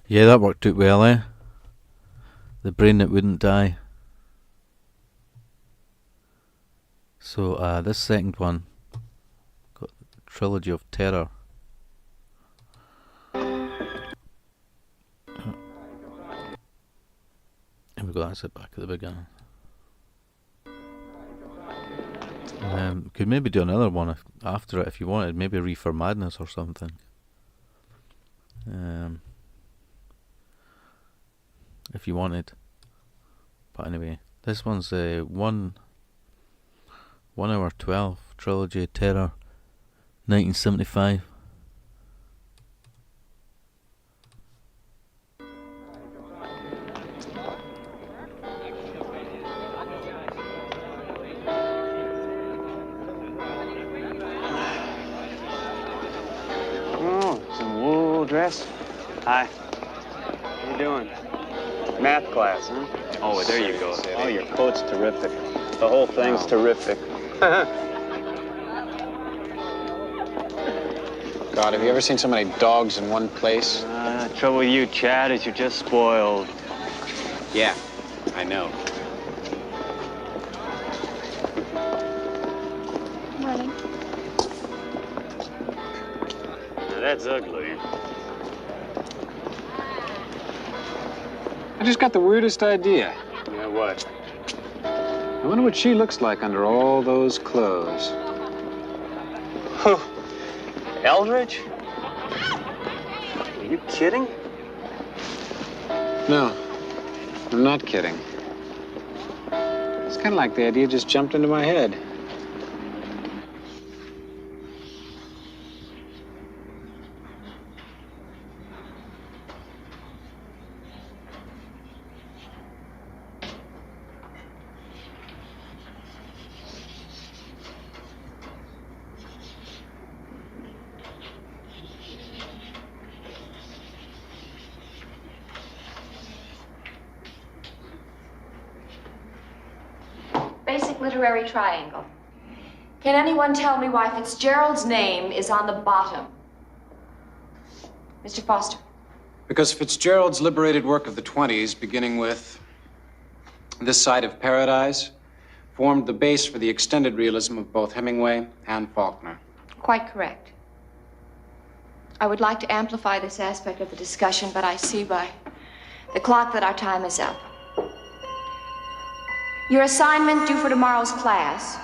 Yeah, that worked out well, eh? The brain that wouldn't die. So, this second one got Trilogy of Terror. Here we go, that's it back at the beginning. Could maybe do another one after it if you wanted, maybe Reefer Madness or something. If you wanted. But anyway, this one's 1 hour 12, Trilogy of Terror, 1975. Oh, some wool dress. Hi. How you doing? Math class, huh? Oh, there you go. Oh, your coat's terrific. The whole thing's terrific. God, have you ever seen so many dogs in one place? Trouble with you, Chad, is you're just spoiled. Yeah, I know. Morning. Now, that's ugly. I just got the weirdest idea. Yeah, what? I wonder what she looks like under all those clothes. Who? Eldridge? Are you kidding? No, I'm not kidding. It's kind of like the idea just jumped into my head. Basic literary triangle. Can anyone tell me why Fitzgerald's name is on the bottom? Mr. Foster. Because Fitzgerald's liberated work of the 20s, beginning with This Side of Paradise, formed the base for the extended realism of both Hemingway and Faulkner. Quite correct. I would like to amplify this aspect of the discussion, but I see by the clock that our time is up. Your assignment due for tomorrow's class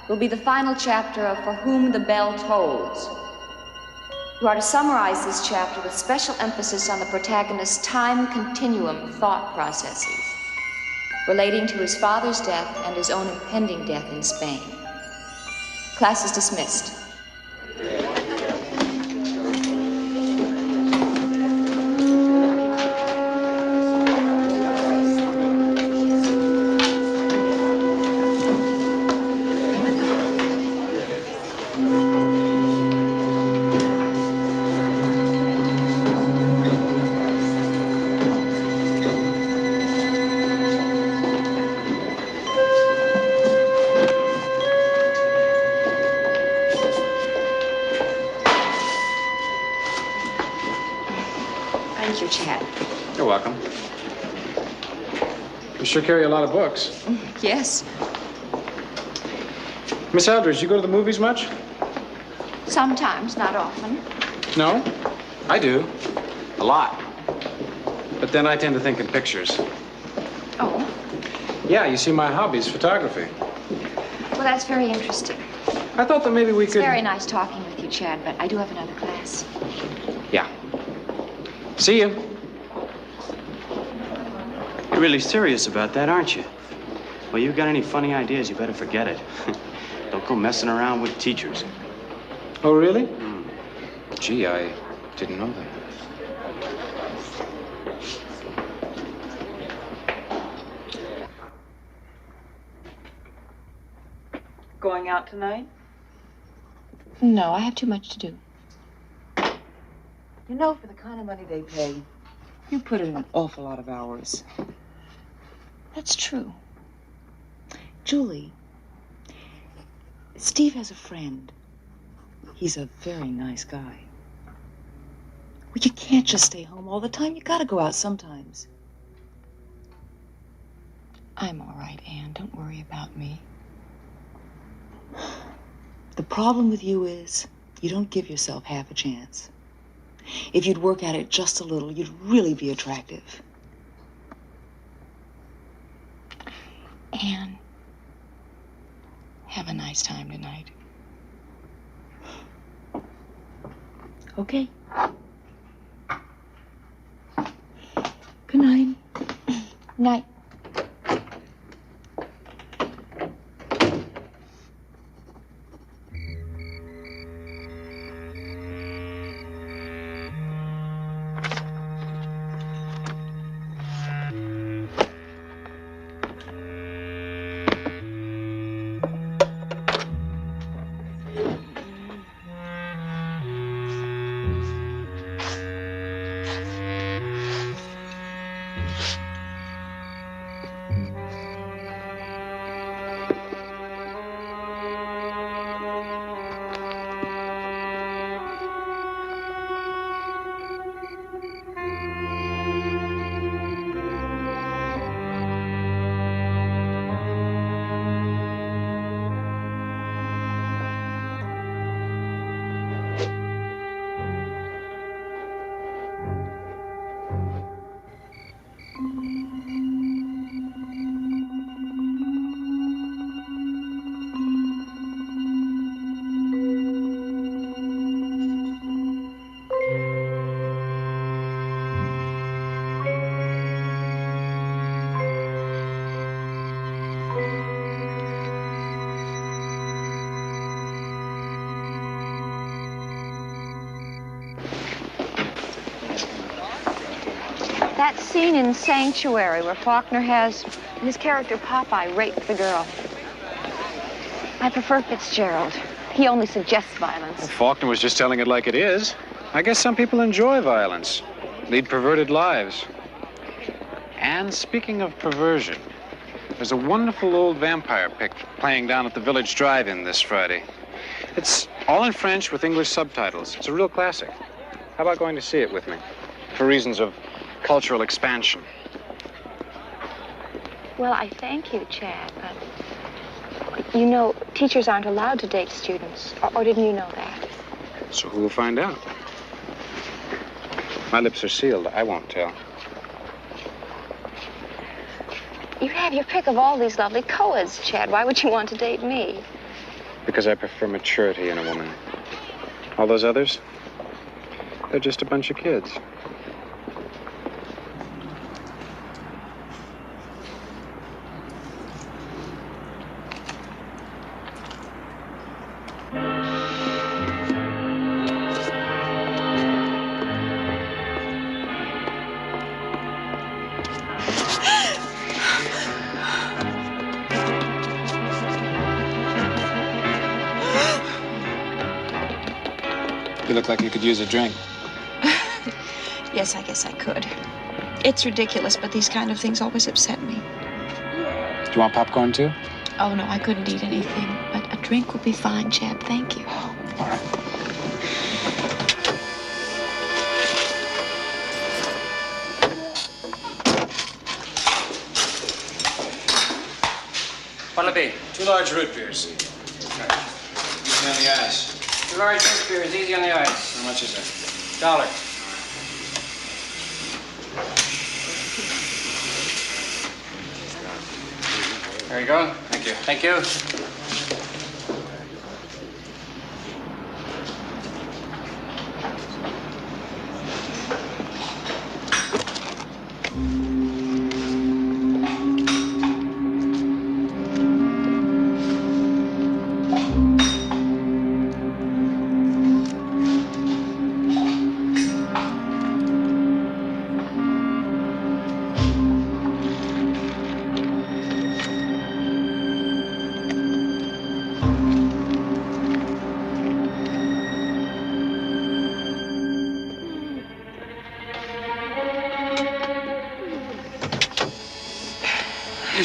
will be the final chapter of For Whom the Bell Tolls. You are to summarize this chapter with special emphasis on the protagonist's time continuum thought processes relating to his father's death and his own impending death in Spain. Class is dismissed. Thank you, Chad. You're welcome. You sure carry a lot of books. Yes, Miss Eldridge, you go to the movies much? sometimes, not often. No? I do. A lot. But then I tend to think in pictures. Oh, Yeah, you see, my hobby's photography. well, that's very interesting. I thought that maybe we It's could... very nice talking with you, Chad, but I do have another class. Yeah. See you. You're really serious about that, aren't you? Well, you got any funny ideas, you better forget it. Don't go messing around with teachers. Oh, really? Gee, I Didn't know that. Going out tonight? No, I have too much to do. You know, for the kind of money they pay, you put in an awful lot of hours. That's true. Julie, Steve has a friend. He's a very nice guy. Well, you can't just stay home all the time. You gotta go out sometimes. I'm all right, Anne. Don't worry about me. The problem with you is you don't give yourself half a chance. If you'd work at it just a little, you'd really be attractive. Anne, have a nice time tonight. Okay. Good night. Night. That scene in Sanctuary where Faulkner has his character Popeye rape the girl. I prefer Fitzgerald. He only suggests violence. Well, Faulkner was just telling it like it is. I guess some people enjoy violence, lead perverted lives. And speaking of perversion, there's a wonderful old vampire pic playing down at the Village Drive-In this Friday. It's all in French with English subtitles. It's a real classic. How about going to see it with me? For reasons of cultural expansion. Well, I thank you, Chad, but you know, teachers aren't allowed to date students. Or didn't you know that? So who will find out? My lips are sealed. I won't tell. You have your pick of all these lovely co-eds, Chad. Why would you want to date me? Because I prefer maturity in a woman. All those others, they're just a bunch of kids. You look like you could use a drink. Yes, I guess I could. It's ridiculous, but these kind of things always upset me. Do you want popcorn, too? Oh, no, I couldn't eat anything. But a drink would be fine, Chad. Thank you. All right. What'll it be? 2 large root beers. Easy on the ice. 2 large root beers, easy on the ice. How much is that? $1. There you go. Thank you. Thank you.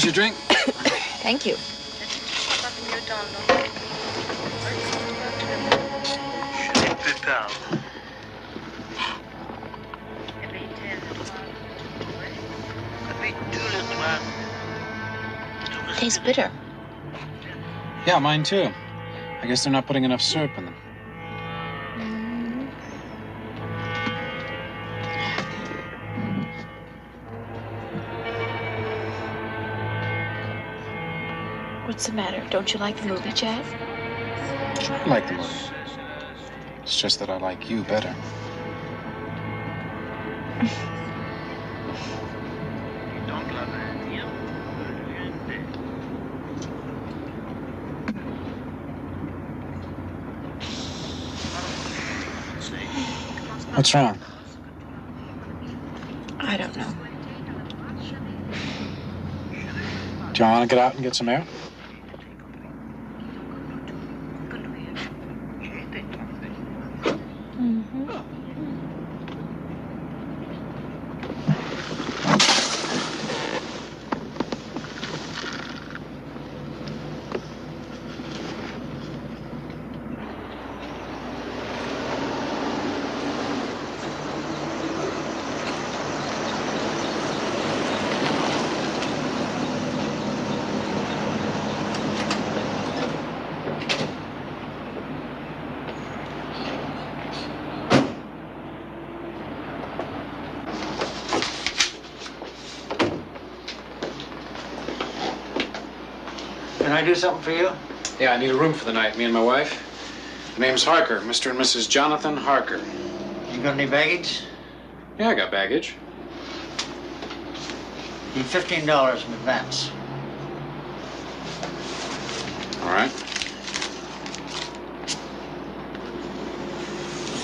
Here's your drink. Thank you. Tastes bitter. Yeah, mine too. I guess they're not putting enough syrup in them. What's the matter? Don't you like the movie, Chad? I like the movie. It's just that I like you better. What's wrong? I don't know. Do you want to get out and get some air? Can I do something for you? Yeah, I need a room for the night, me and my wife. The name's Harker, Mr. and Mrs. Jonathan Harker. You got any baggage? Yeah, I got baggage. Need $15 in advance. All right.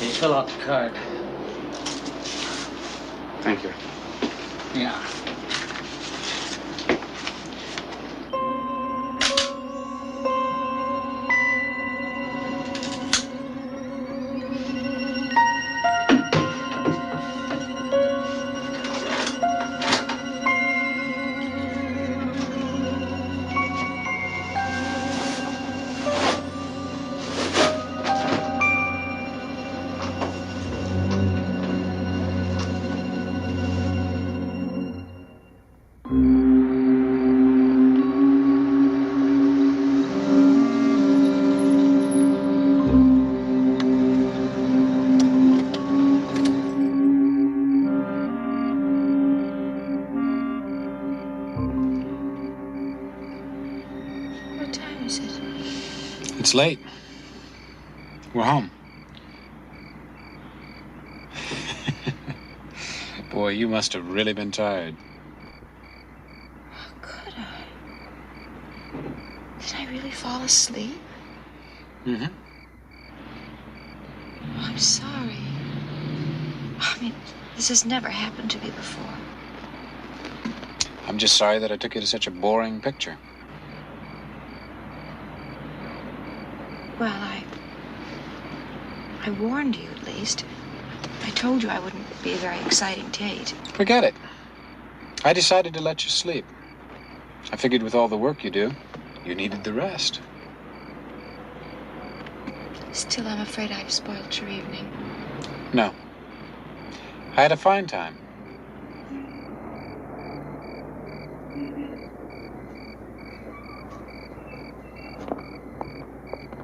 You fill out the card. Thank you. Yeah. It's late. We're home. Boy, you must have really been tired. Could I? Did I really fall asleep? Mm-hmm. Oh, I'm sorry. I mean, this has never happened to me before. I'm just sorry that I took you to such a boring picture. Well, I warned you, at least. I told you I wouldn't be a very exciting date. Forget it. I decided to let you sleep. I figured with all the work you do, you needed the rest. Still, I'm afraid I've spoiled your evening. No. I had a fine time.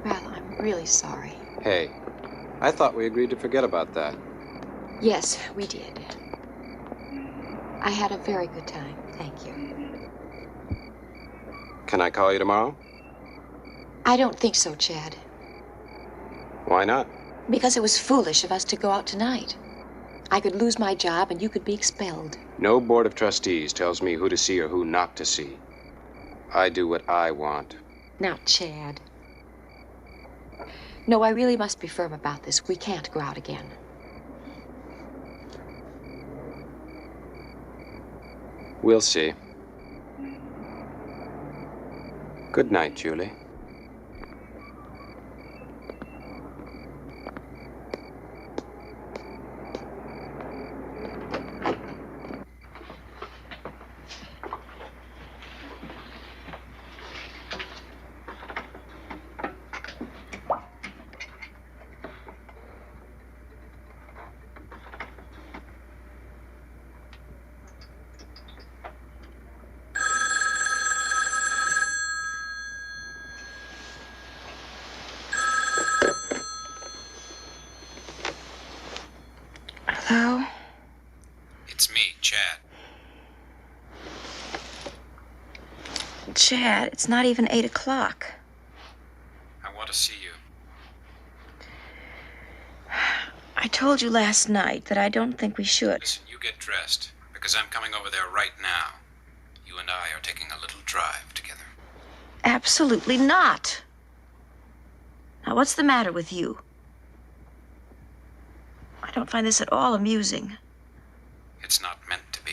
Well, I'm really sorry. Hey, I thought we agreed to forget about that. Yes, we did. I had a very good time. Thank you. Can I call you tomorrow? I don't think so, Chad. Why not? Because it was foolish of us to go out tonight. I could lose my job and you could be expelled. No board of trustees tells me who to see or who not to see. I do what I want. Now, Chad. No, I really must be firm about this. We can't go out again. We'll see. Good night, Julie. Hello? It's me, Chad. Chad, it's not even 8 o'clock. I want to see you. I told you last night that I don't think we should. Listen, you get dressed, because I'm coming over there right now. You and I are taking a little drive together. Absolutely not. Now, what's the matter with you? I don't find this at all amusing. It's not meant to be.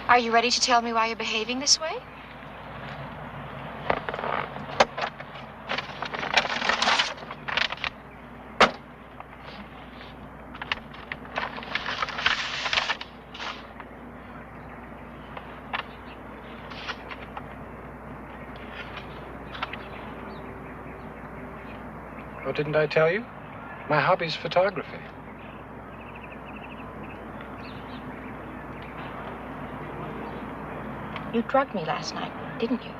Are you ready to tell me why you're behaving this way? Oh, didn't I tell you? My hobby's photography. You drugged me last night, didn't you?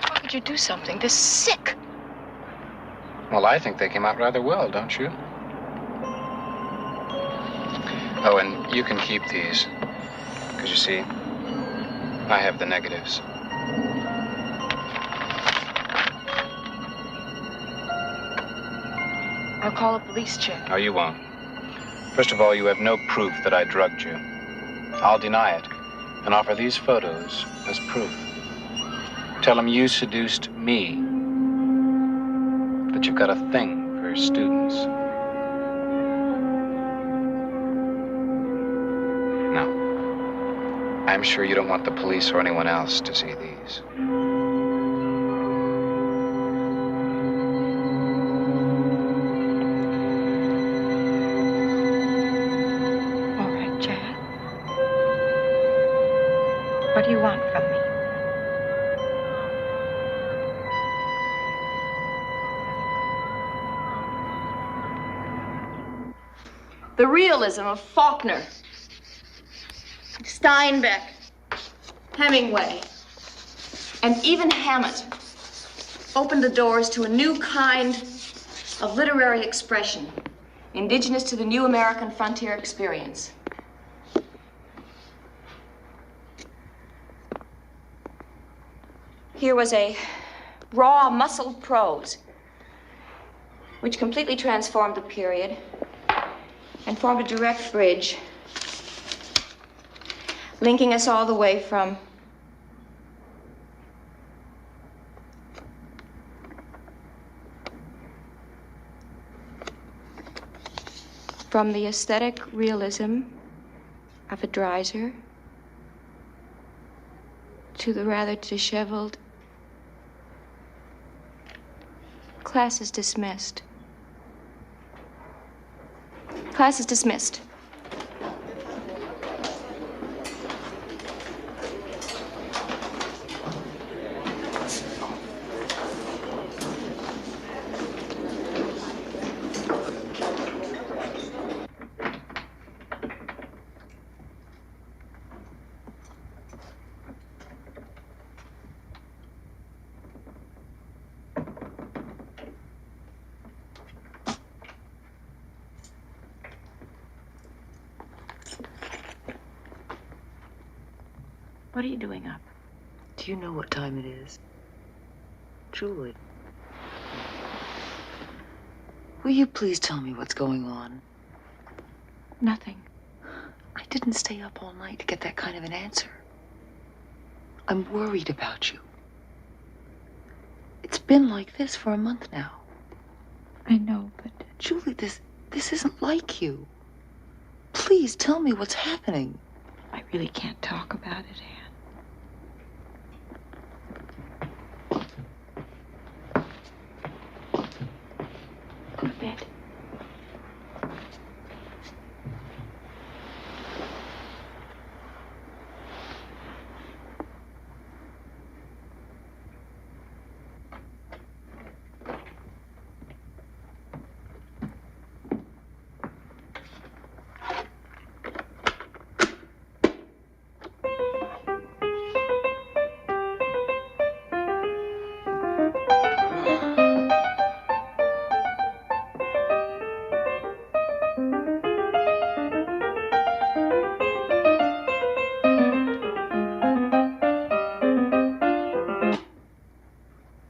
Why could you do something this sick? Well, I think they came out rather well, don't you? Oh, and you can keep these. Because you see, I have the negatives. I'll call a police check. No, you won't. First of all, you have no proof that I drugged you. I'll deny it and offer these photos as proof. Tell them you seduced me, that you've got a thing for students. No. I'm sure you don't want the police or anyone else to see these. What do you want from me? The realism of Faulkner, Steinbeck, Hemingway, and even Hammett opened the doors to a new kind of literary expression, indigenous to the new American frontier experience. Here was a raw, muscled prose, which completely transformed the period and formed a direct bridge, linking us all the way from the aesthetic realism of a Dreiser to the rather disheveled class is dismissed. Class is dismissed. What are you doing up? Do you know what time it is? Julie. Will you please tell me what's going on? Nothing. I didn't stay up all night to get that kind of an answer. I'm worried about you. It's been like this for a month now. I know, but... Julie, this isn't like you. Please tell me what's happening. I really can't talk about it, Anne. Go to bed.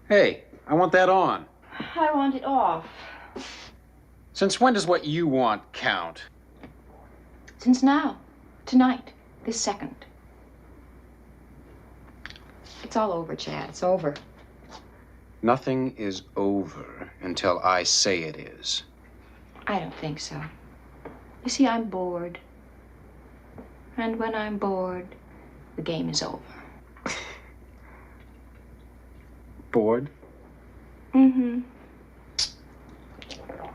Hey, I want that on. I want it off. Since when does what you want count? Since now. Tonight. This second. It's all over, Chad. It's over. Nothing is over until I say it is. I don't think so. You see, I'm bored. And when I'm bored, the game is over. Bored? Mm-hmm.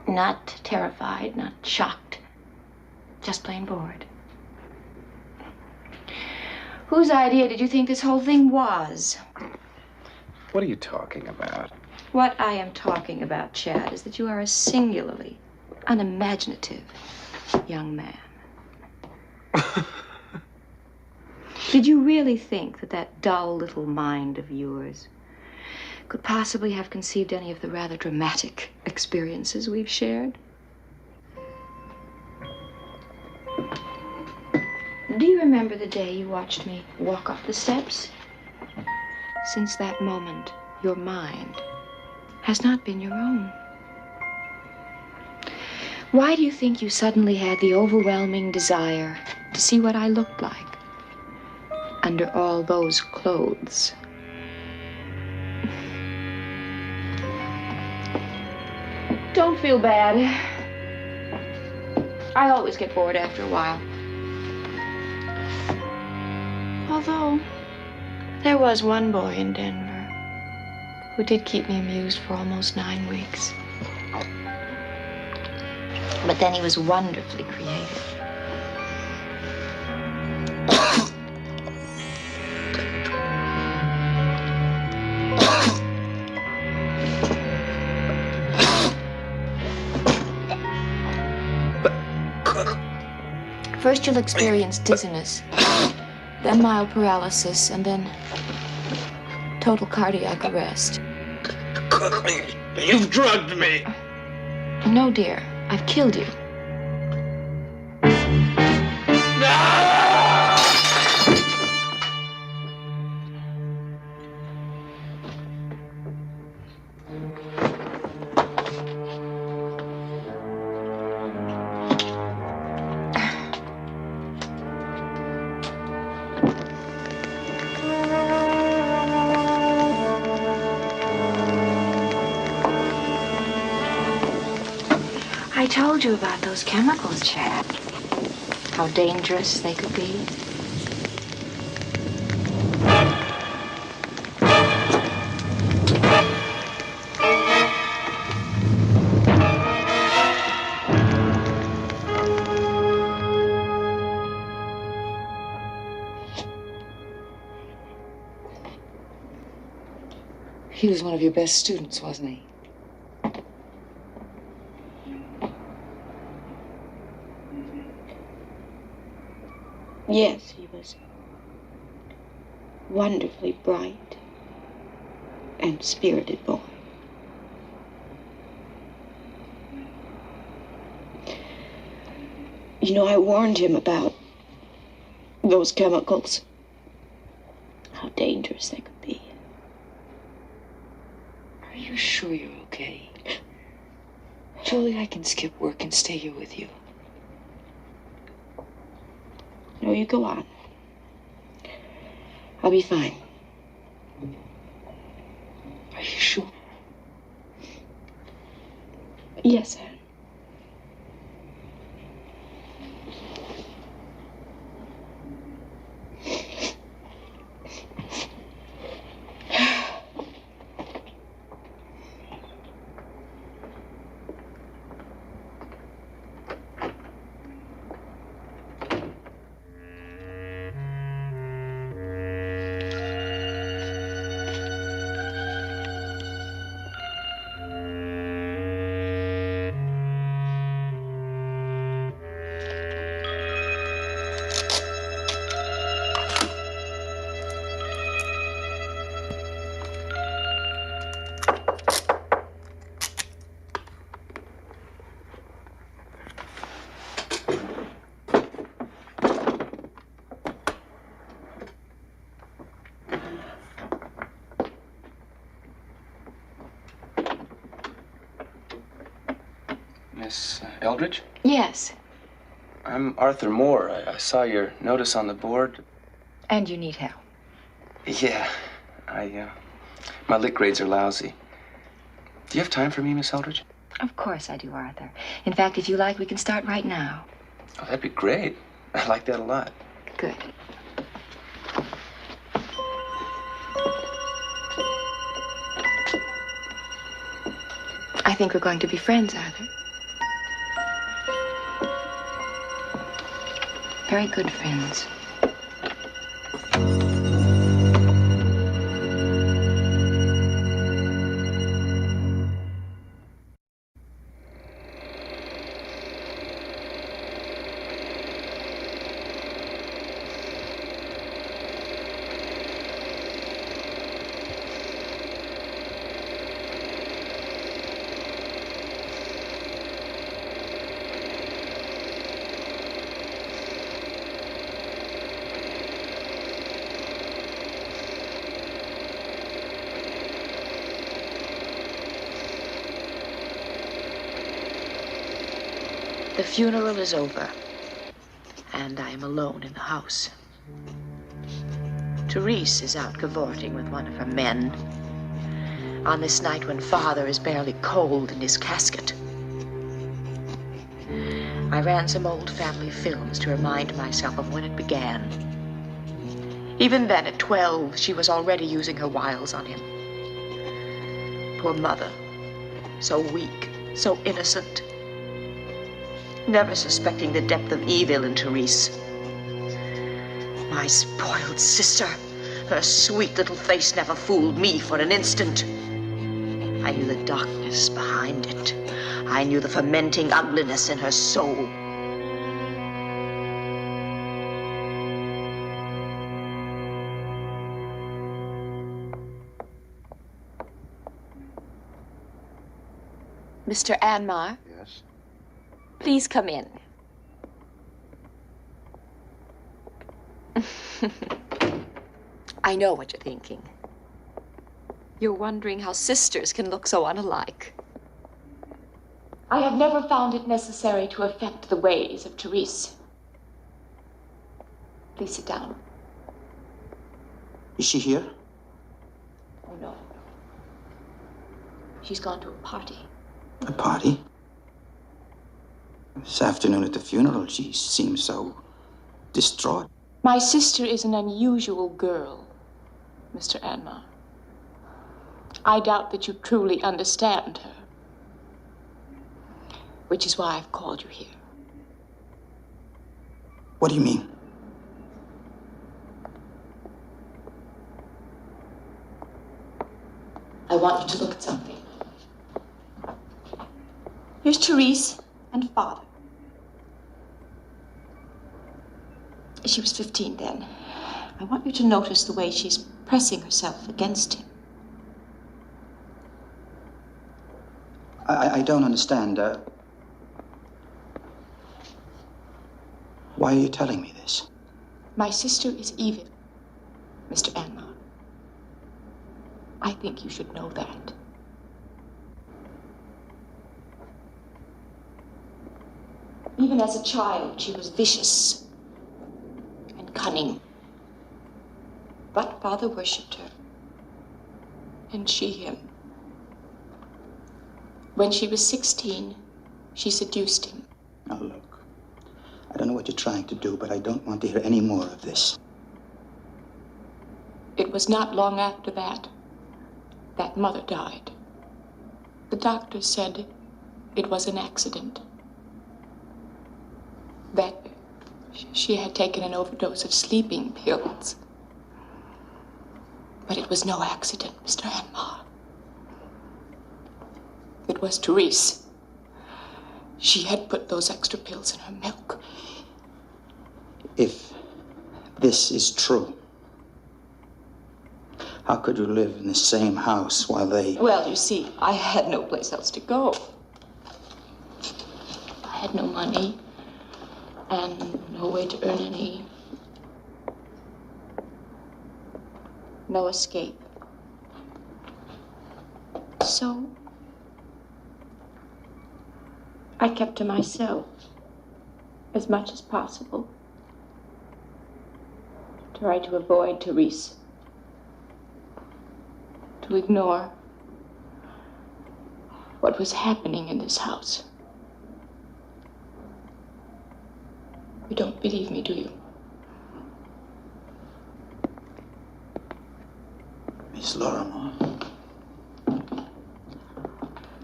Not terrified, not shocked. Just plain bored. Whose idea did you think this whole thing was? What are you talking about? What I am talking about, Chad, is that you are a singularly unimaginative young man. Did you really think that that dull little mind of yours could possibly have conceived any of the rather dramatic experiences we've shared? Do you remember the day you watched me walk up the steps? Since that moment, your mind has not been your own. Why do you think you suddenly had the overwhelming desire to see what I looked like under all those clothes? Don't feel bad. I always get bored after a while. Although, there was one boy in Denver who did keep me amused for almost 9 weeks. But then he was wonderfully creative. First you'll experience dizziness, then mild paralysis, and then total cardiac arrest. You've drugged me. No, dear. I've killed you. I told you about those chemicals, Chad. How dangerous they could be. He was one of your best students, wasn't he? Yes, he was wonderfully bright and spirited boy. You know, I warned him about those chemicals. How dangerous they could be. Are you sure you're okay? Julie, I can skip work and stay here with you. No, you go on. I'll be fine. Are you sure? Yes, Anne. Miss Eldridge? Yes. I'm Arthur Moore. I saw your notice on the board. And you need help. Yeah, my lit grades are lousy. Do you have time for me, Miss Eldridge? Of course I do, Arthur. In fact, if you like, we can start right now. Oh, that'd be great. I like that a lot. Good. I think we're going to be friends, Arthur. Very good friends. The funeral is over, and I am alone in the house. Therese is out cavorting with one of her men on this night when Father is barely cold in his casket. I ran some old family films to remind myself of when it began. Even then, at 12, she was already using her wiles on him. Poor Mother, so weak, so innocent. Never suspecting the depth of evil in Therese. My spoiled sister. Her sweet little face never fooled me for an instant. I knew the darkness behind it. I knew the fermenting ugliness in her soul. Mr. Anmar? Yes? Please come in. I know what you're thinking. You're wondering how sisters can look so unalike. I have never found it necessary to affect the ways of Therese. Please sit down. Is she here? Oh, no. She's gone to a party. A party? This afternoon at the funeral, she seemed so distraught. My sister is an unusual girl, Mr. Anmar. I doubt that you truly understand her, which is why I've called you here. What do you mean? I want you to look at something. Here's Therese and Father. She was 15 then. I want you to notice the way she's pressing herself against him. I don't understand. Why are you telling me this? My sister is evil, Mr. Anmar. I think you should know that. Even as a child, she was vicious and cunning. But Father worshipped her, and she him. When she was 16, she seduced him. Now look, I don't know what you're trying to do, but I don't want to hear any more of this. It was not long after that Mother died. The doctor said it was an accident. That she had taken an overdose of sleeping pills. But it was no accident, Mr. Anmar. It was Therese. She had put those extra pills in her milk. If this is true, how could you live in the same house while they... Well, you see, I had no place else to go. I had no money and no way to earn any. No escape. So I kept to myself as much as possible. Tried to avoid Therese. To ignore what was happening in this house. You don't believe me, do you? Miss Lorimer,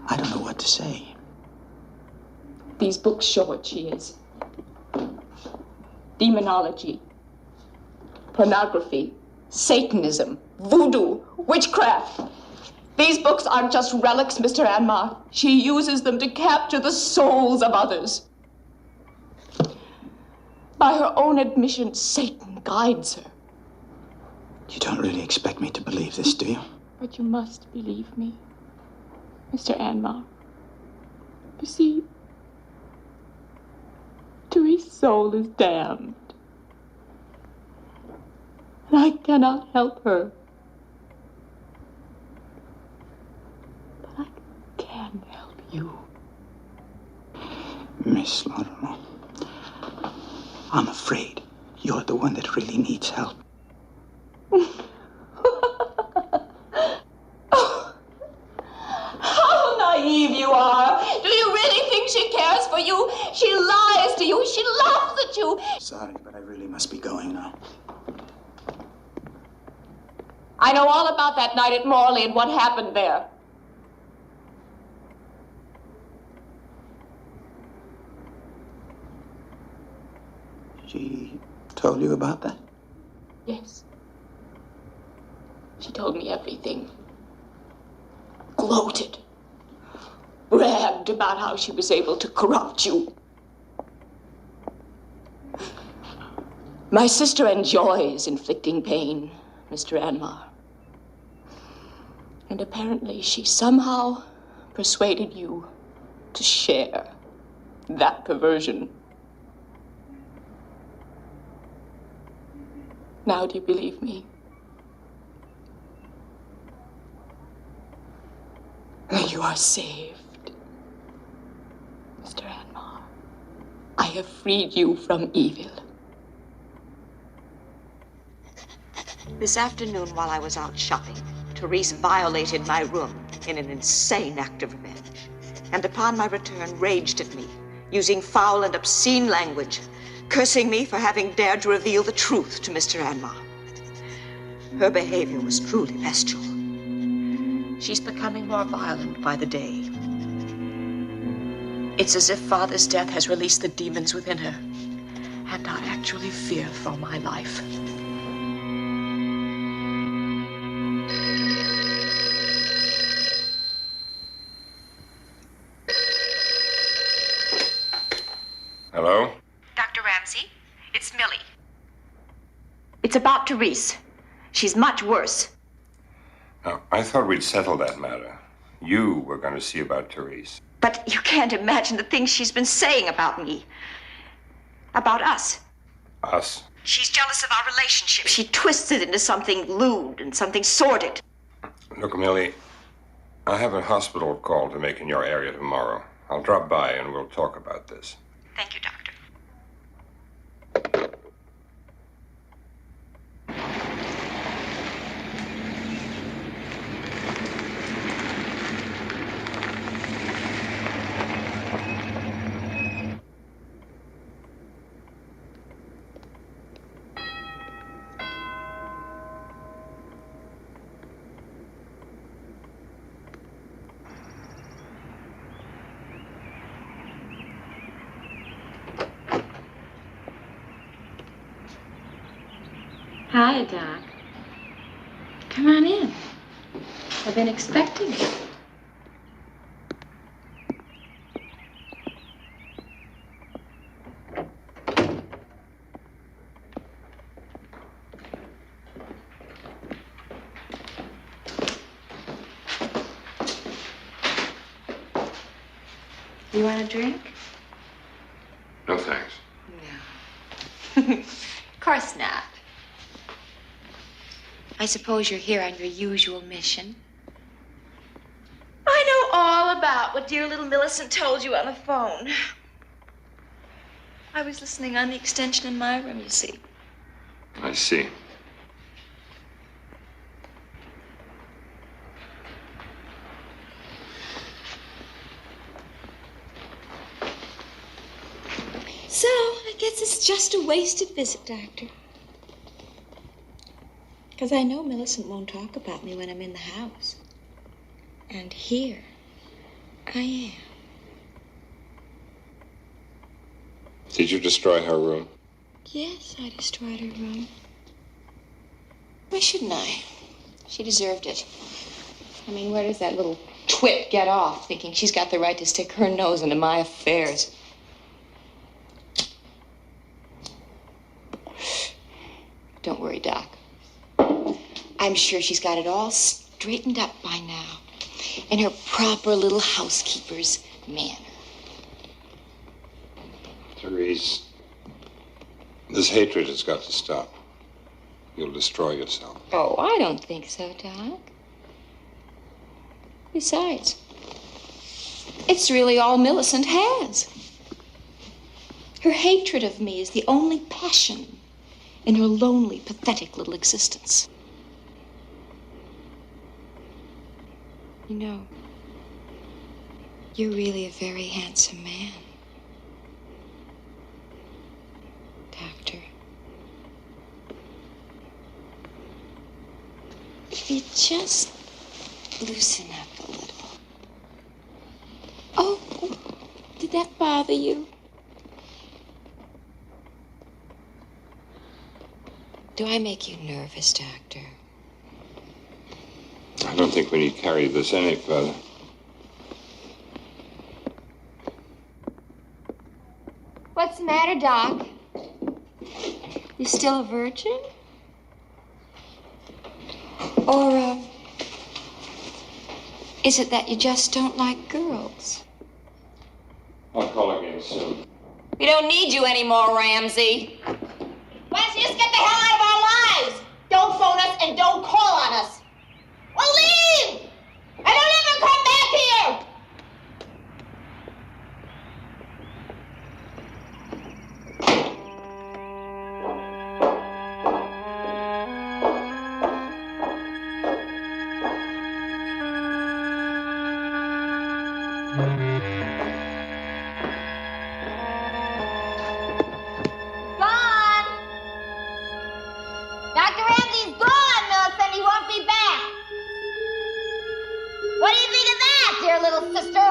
I don't know what to say. These books show what she is. Demonology, pornography, Satanism, voodoo, witchcraft. These books aren't just relics, Mr. Anmar. She uses them to capture the souls of others. By her own admission, Satan guides her. You don't really expect me to believe this, do you? But you must believe me, Mr. Anmar. You see, Therese's soul is damned. And I cannot help her. But I can help you. Miss Lorimer, I'm afraid you're the one that really needs help. How naive you are! Do you really think she cares for you? She lies to you. She laughs at you. Sorry, but I really must be going now. I know all about that night at Morley and what happened there. She told you about that? Yes. She told me everything. Gloated. Bragged about how she was able to corrupt you. My sister enjoys inflicting pain, Mr. Anmar. And apparently she somehow persuaded you to share that perversion. Now do you believe me? You are saved, Mr. Anmar. I have freed you from evil. This afternoon, while I was out shopping, Therese violated my room in an insane act of revenge. And upon my return, raged at me, using foul and obscene language, cursing me for having dared to reveal the truth to Mr. Anmar. Her behavior was truly bestial. She's becoming more violent by the day. It's as if Father's death has released the demons within her, and I actually fear for my life. Hello? Dr. Ramsey, it's Millie. It's about Therese. She's much worse. Now, I thought we'd settled that matter. You were going to see about Therese. But you can't imagine the things she's been saying about me. About us. Us? She's jealous of our relationship. She twists it into something lewd and something sordid. Look, Millie, I have a hospital call to make in your area tomorrow. I'll drop by and we'll talk about this. Thank you, Doctor. Hi, Doc. Come on in. I've been expecting you. You want a drink? No, thanks. No. Of course not. I suppose you're here on your usual mission. I know all about what dear little Millicent told you on the phone. I was listening on the extension in my room, you see. I see. So, I guess it's just a wasted visit, Doctor. Because I know Millicent won't talk about me when I'm in the house. And here I am. Did you destroy her room? Yes, I destroyed her room. Why shouldn't I? She deserved it. I mean, where does that little twit get off thinking she's got the right to stick her nose into my affairs? Don't worry, Doc. I'm sure she's got it all straightened up by now in her proper little housekeeper's manner. Therese, this hatred has got to stop. You'll destroy yourself. Oh, I don't think so, Doc. Besides, it's really all Millicent has. Her hatred of me is the only passion in her lonely, pathetic little existence. You know, you're really a very handsome man, Doctor. If you just loosen up a little. Oh, did that bother you? Do I make you nervous, Doctor? I don't think we need to carry this any further. What's the matter, Doc? You still a virgin? Or, is it that you just don't like girls? I'll call again soon. We don't need you anymore, Ramsey. Why don't you just get the hell out of our lives? Don't phone us and don't call on us. Well, leave! And don't ever come back here! Gone! Dr. Ramsey's gone, Millicent. He won't be back. What do you think of that, dear little sister?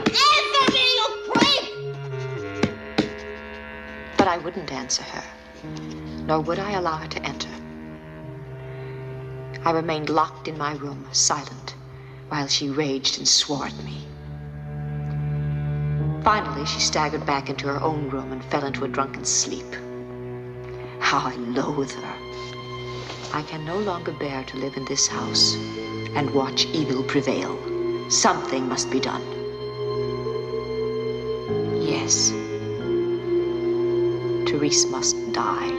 Answer me, you creep! But I wouldn't answer her, nor would I allow her to enter. I remained locked in my room, silent, while she raged and swore at me. Finally, she staggered back into her own room and fell into a drunken sleep. How I loathe her. I can no longer bear to live in this house and watch evil prevail. Something must be done. Yes. Therese must die.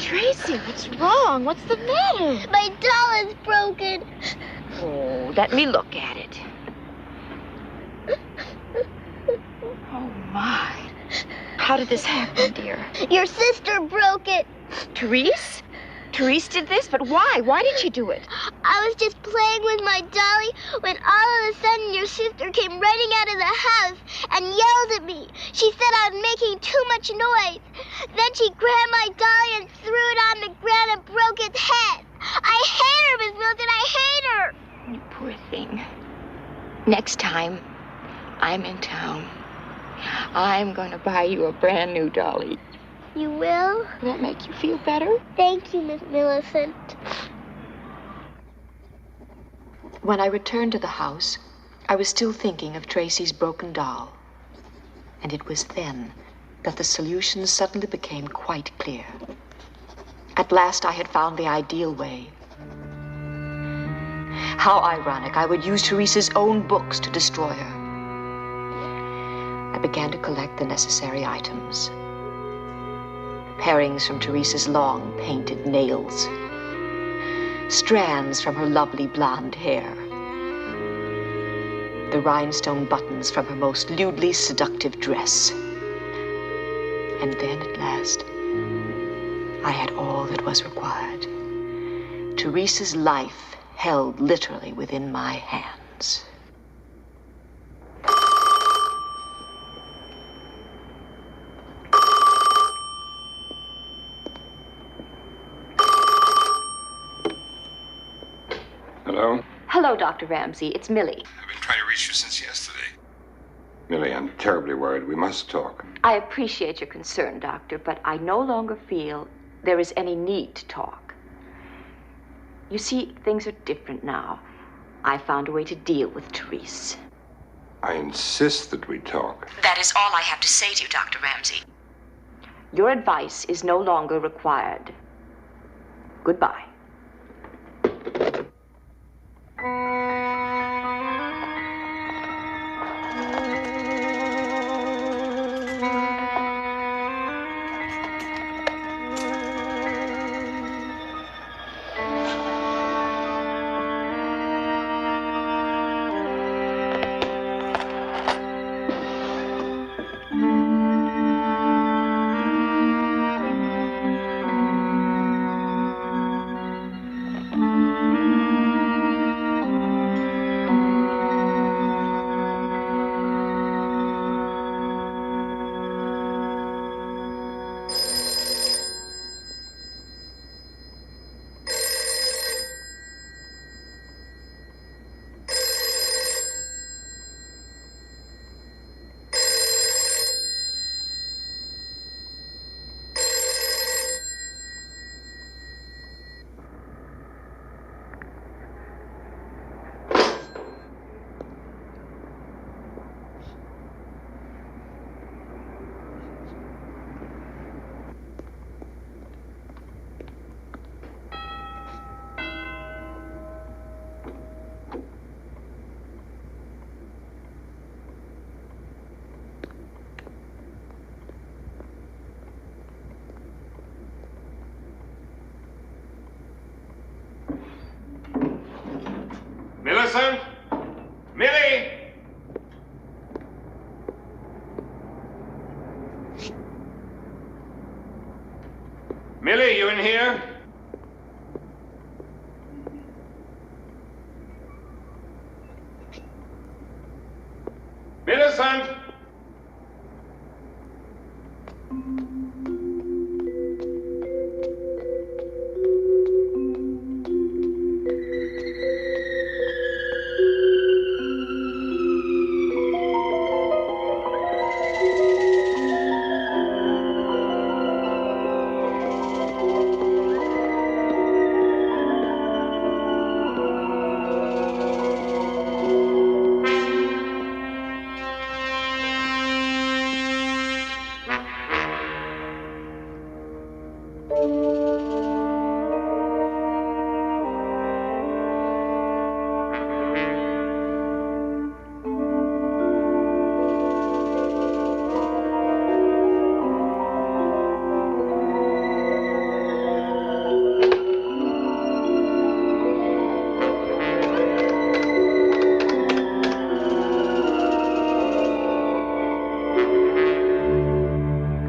Tracy, what's wrong? What's the matter? My doll is broken. Oh, let me look at it. Oh, my. How did this happen, dear? Your sister broke it. Therese? Therese did this? But why? Why did she do it? I was just playing with my dolly when all of a sudden your sister came running out of the house and yelled at me. She said I was making too much noise. Then she grabbed my dolly and threw it on the ground and broke its head. I hate her, Miss Milton. I hate her. You poor thing. Next time I'm in town, I'm going to buy you a brand new dolly. You will? Will that make you feel better? Thank you, Miss Millicent. When I returned to the house, I was still thinking of Tracy's broken doll. And it was then that the solution suddenly became quite clear. At last I had found the ideal way. How ironic, I would use Teresa's own books to destroy her. I began to collect the necessary items. Parings from Teresa's long, painted nails. Strands from her lovely blonde hair. The rhinestone buttons from her most lewdly seductive dress. And then, at last, I had all that was required. Teresa's life held literally within my hands. Hello? Hello, Dr. Ramsey. It's Millie. I've been trying to reach you since yesterday. Millie, I'm terribly worried. We must talk. I appreciate your concern, Doctor, but I no longer feel there is any need to talk. You see, things are different now. I found a way to deal with Therese. I insist that we talk. That is all I have to say to you, Dr. Ramsey. Your advice is no longer required. Goodbye. Millicent? Millie? Millie, you in here? Millicent?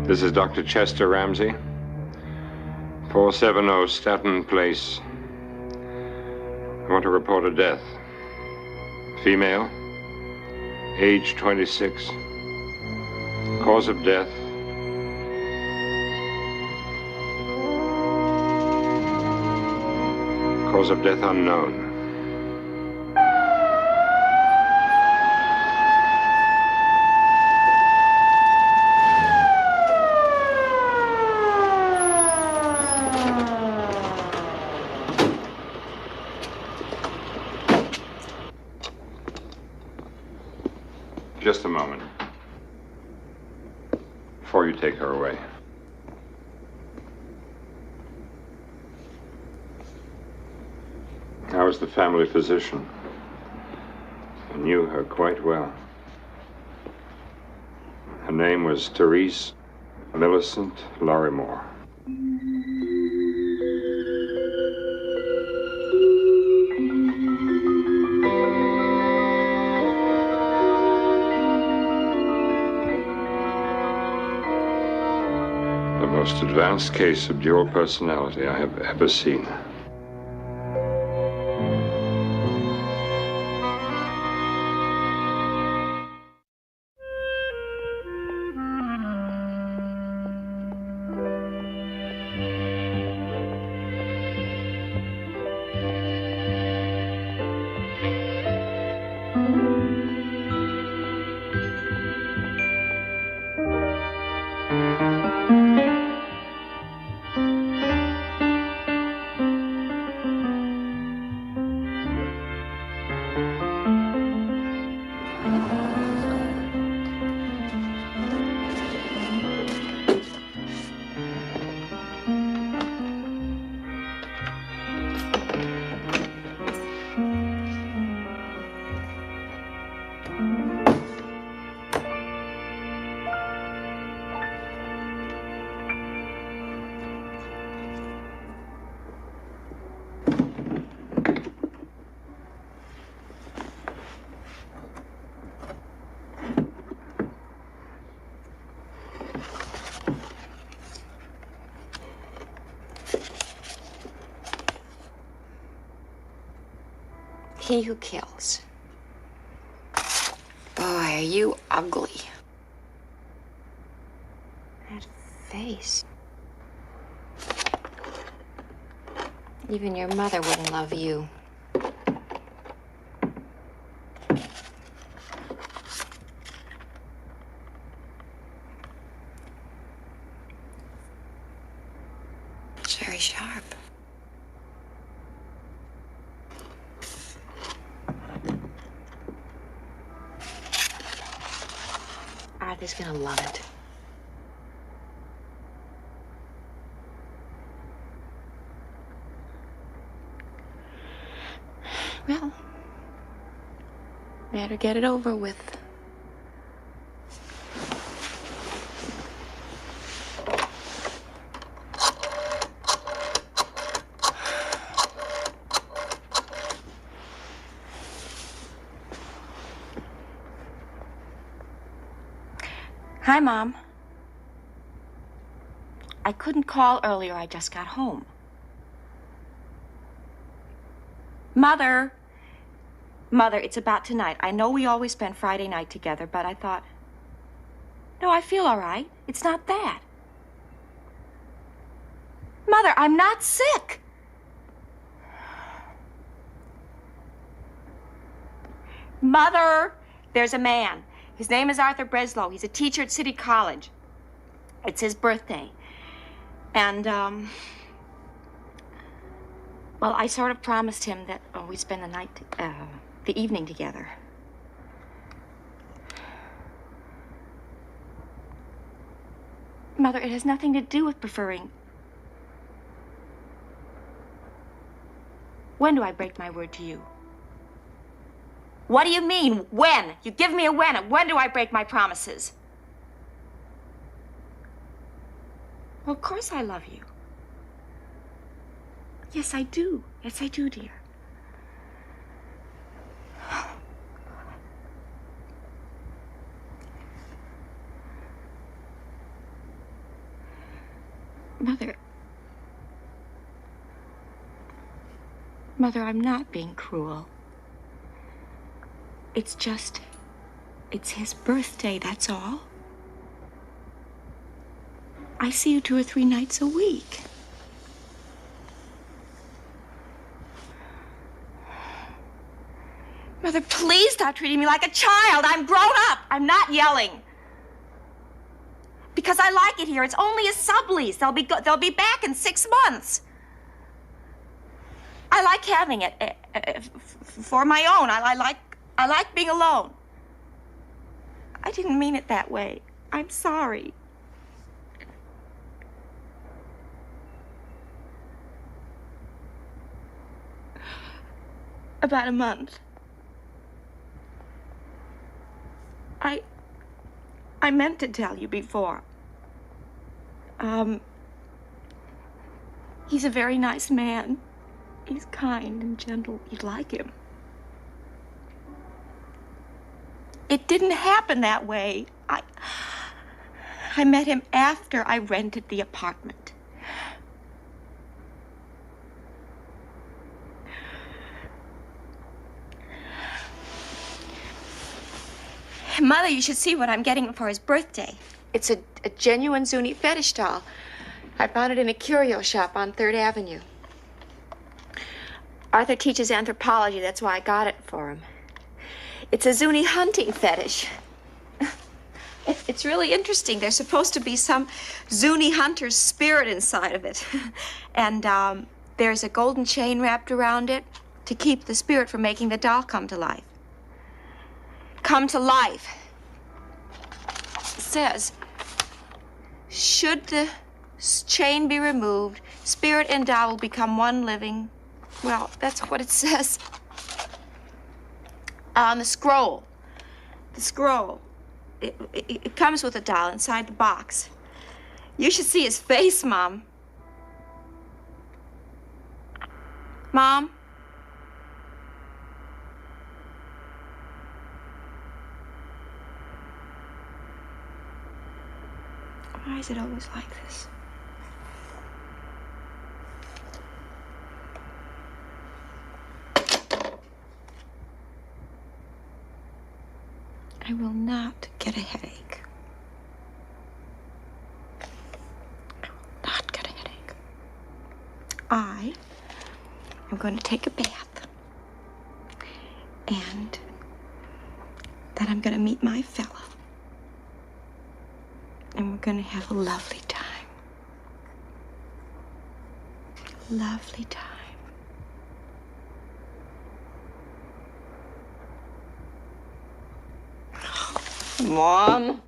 This is Dr. Chester Ramsey, 470 Staten Place. I want to report a death. Female, age 26. Cause of death, cause of death unknown. Just a moment. take her away. I was the family physician. I knew her quite well. Her name was Therese Millicent Lorrimore. The most advanced case of dual personality I have ever seen. He who kills. Boy, are you ugly. That face. Even your mother wouldn't love you. It's very sharp. Arthur's gonna love it. Well, better get it over with. Hi, Mom. I couldn't call earlier. I just got home. Mother. Mother, it's about tonight. I know we always spend Friday night together, but I thought... No, I feel all right. It's not that. Mother, I'm not sick. Mother, there's a man. His name is Arthur Breslow. He's a teacher at City College. It's his birthday. And, well, I sort of promised him that we'd spend the night, the evening together. Mother, it has nothing to do with preferring. When do I break my word to you? What do you mean, when? You give me a when. When do I break my promises? Well, of course I love you. Yes, I do. Yes, I do, dear. Mother, I'm not being cruel. It's just, it's his birthday, that's all. I see you 2 or 3 nights a week. Mother, please stop treating me like a child. I'm grown up. I'm not yelling. Because I like it here. It's only a sublease. They'll be back in 6 months. I like having it for my own. I like being alone. I didn't mean it that way. I'm sorry. About a month. I meant to tell you before. He's a very nice man. He's kind and gentle. You'd like him. It didn't happen that way. I met him after I rented the apartment. Mother, you should see what I'm getting him for his birthday. It's a genuine Zuni fetish doll. I found it in a curio shop on 3rd Avenue. Arthur teaches anthropology, that's why I got it for him. It's a Zuni hunting fetish. It's really interesting. There's supposed to be some Zuni hunter's spirit inside of it. And there's a golden chain wrapped around it to keep the spirit from making the doll come to life. Come to life. It says, should the chain be removed, spirit and doll will become one living. Well, that's what it says. On the scroll. The scroll. It comes with a doll inside the box. You should see his face, Mom. Mom? Why is it always like this? I will not get a headache. I will not get a headache. I am going to take a bath. And then I'm going to meet my fella. And we're going to have a lovely time. Lovely time. Mom?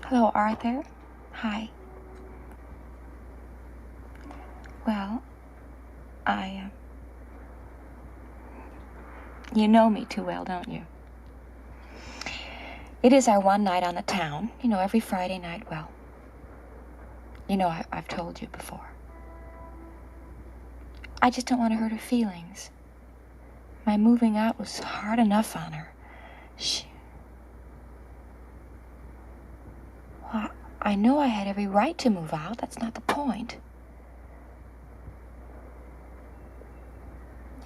Hello, Arthur. Hi. Well, you know me too well, don't you? It is our one night on the town. You know, every Friday night. Well, you know, I've told you before. I just don't want to hurt her feelings. My moving out was hard enough on her. Well, I know I had every right to move out. That's not the point.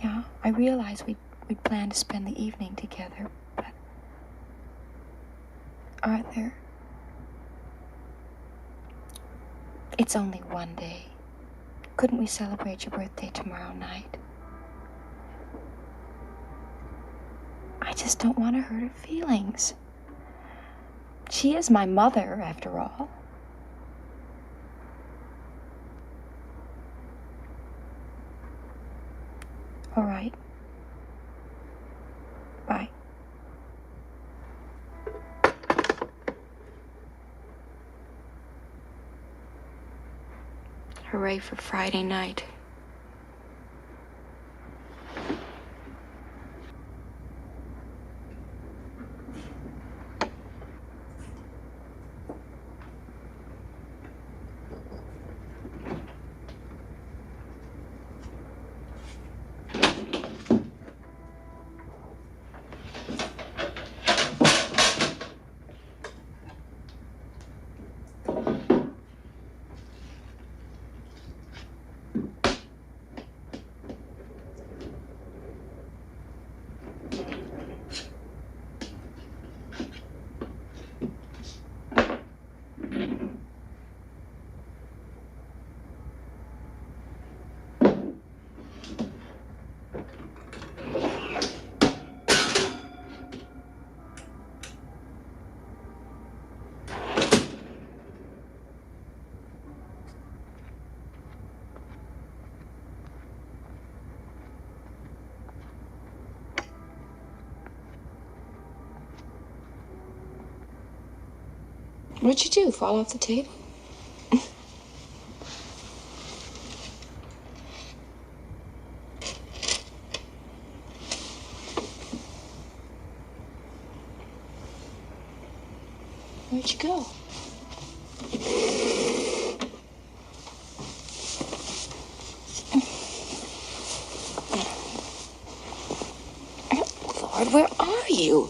Yeah, I realize we'd planned to spend the evening together, but... Arthur, it's only one day. Couldn't we celebrate your birthday tomorrow night? I just don't want to hurt her feelings. She is my mother, after all. All right. Bye. Hooray for Friday night. What'd you do? Fall off the table? Where'd you go? Lord, where are you?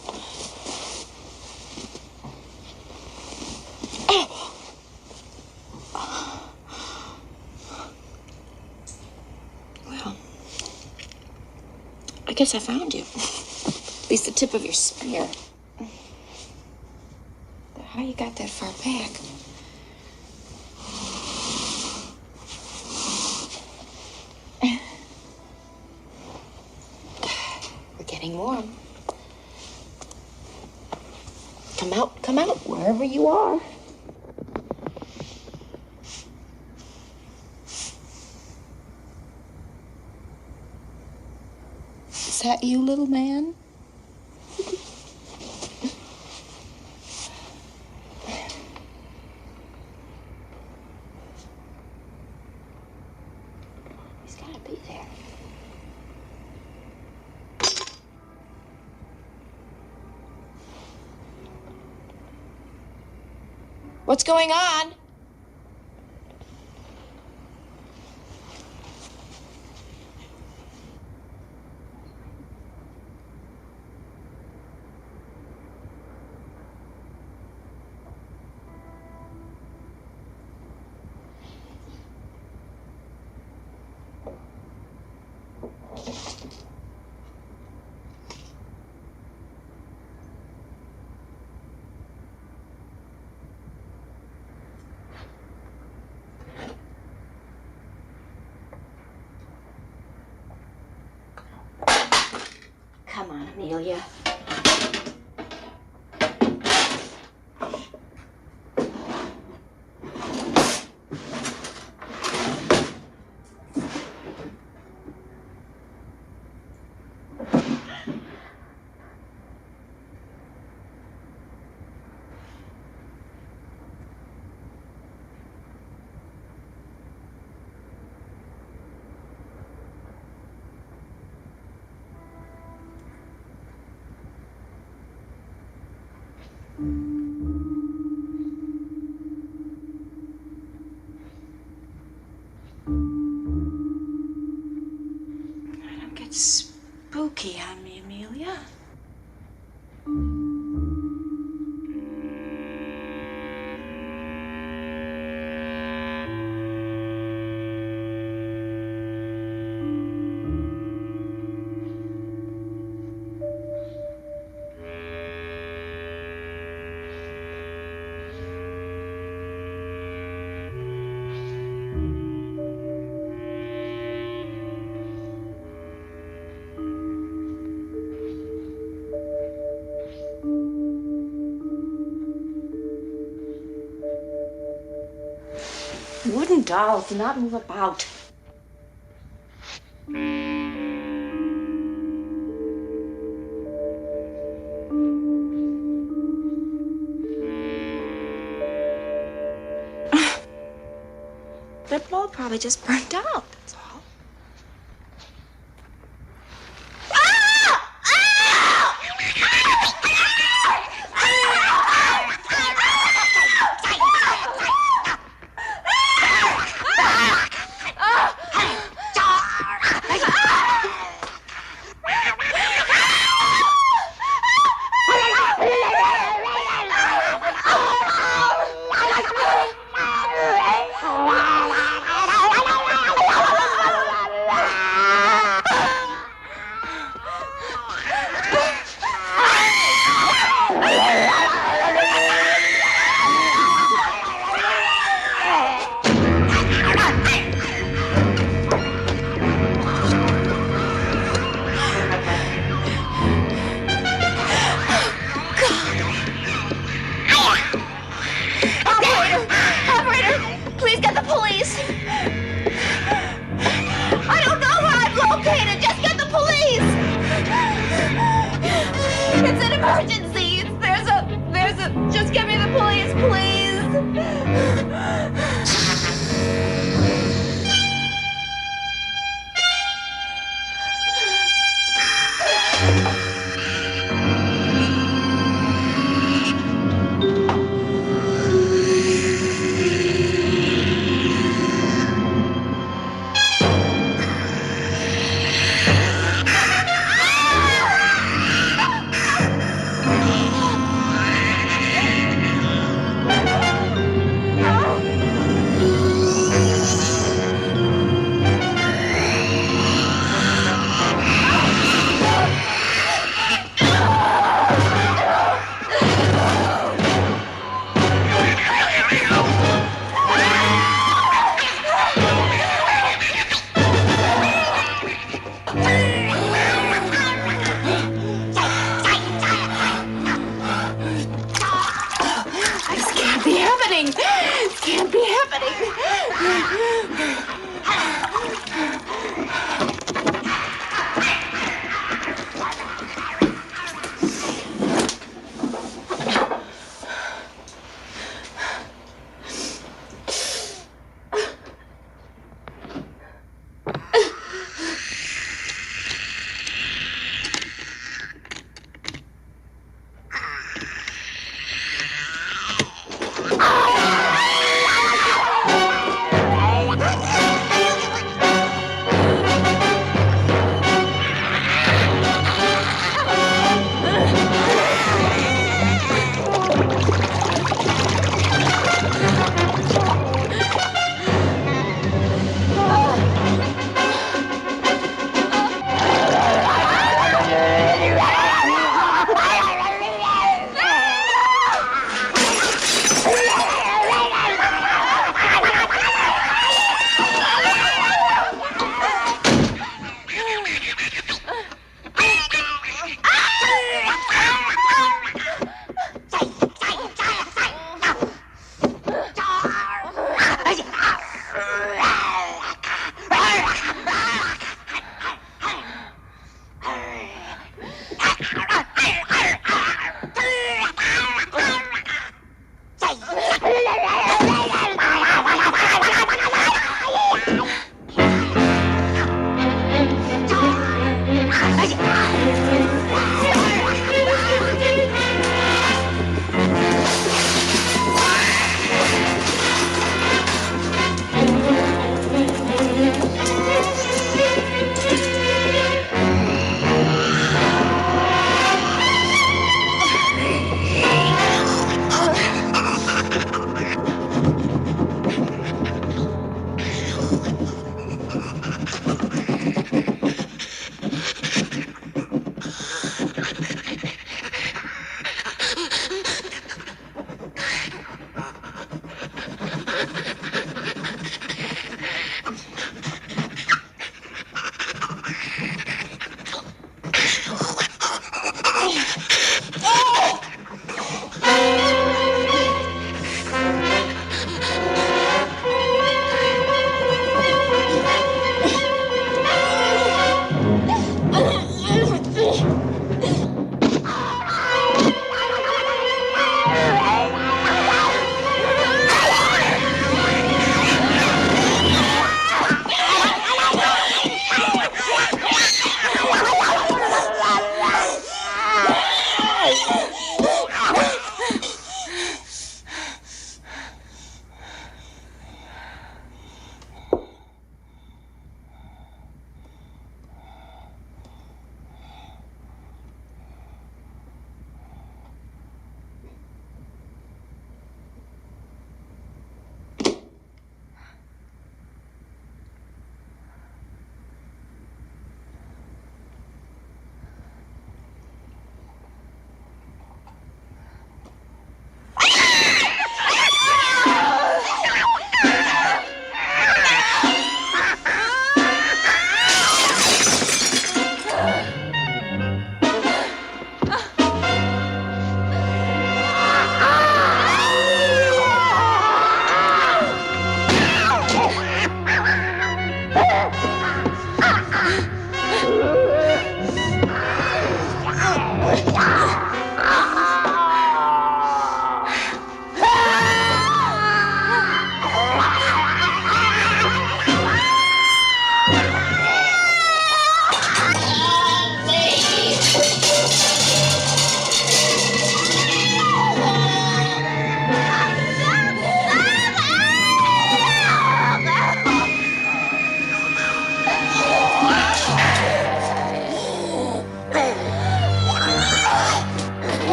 Well, I guess I found you. At least the tip of your spear. How you got that far back? We're getting warm. Come out, wherever you are. Is that you, little man? He's gotta be there. What's going on? Come on, Amelia. Don't get spooky on me, Amelia. Wooden dolls do not move about. That bulb probably just burnt out, that's all. happening. It can't be happening.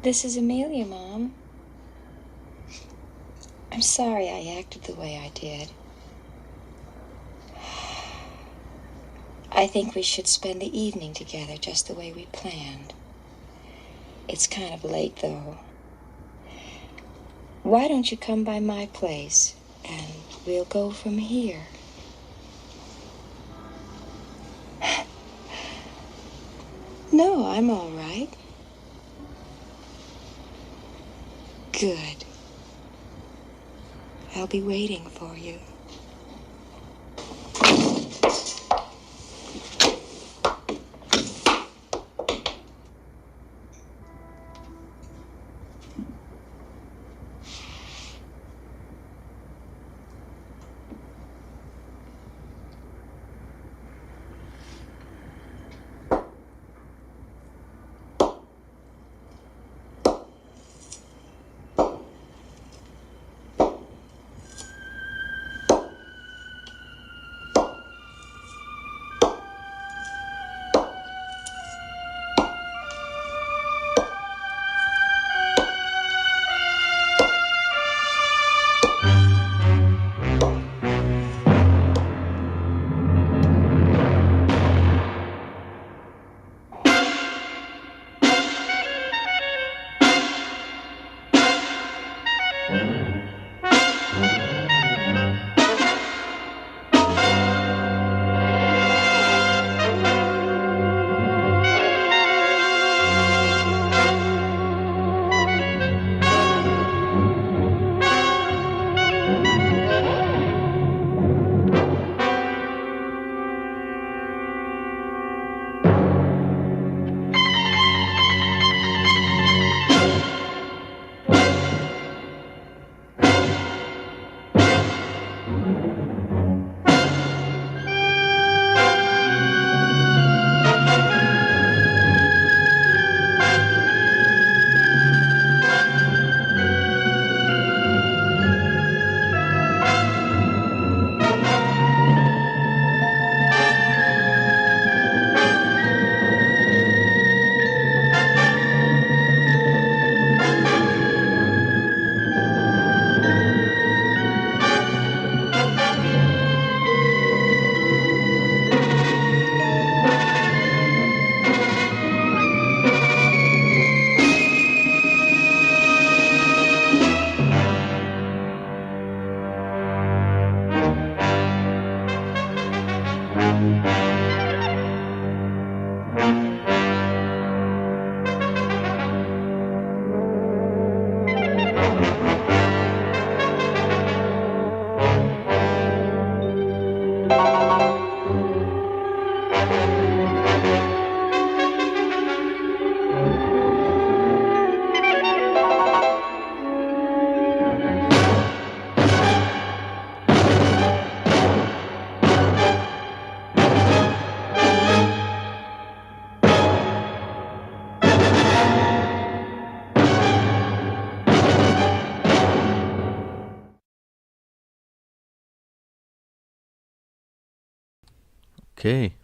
This is Amelia, Mom. I'm sorry I acted the way I did. I think we should spend the evening together just the way we planned. It's kind of late, though. Why don't you come by my place, and we'll go from here? No, I'm all right. Good. I'll be waiting for you. Okay.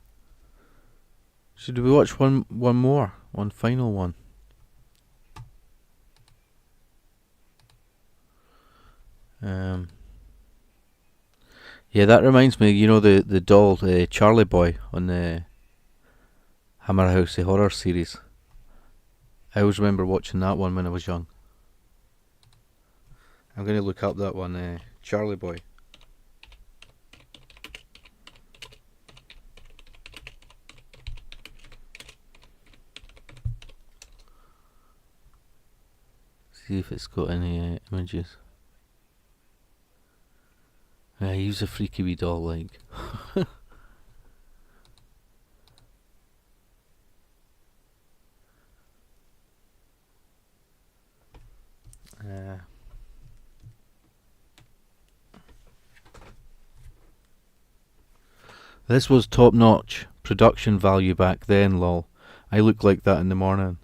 Should we watch one more? One final one? Yeah, that reminds me, you know, the doll, the Charlie Boy on the Hammer House, the horror series. I always remember watching that one when I was young. I'm going to look up that one, Charlie Boy. See if it's got any images. Yeah, he's a freaky wee doll, like. This was top-notch production value back then, lol. I look like that in the morning.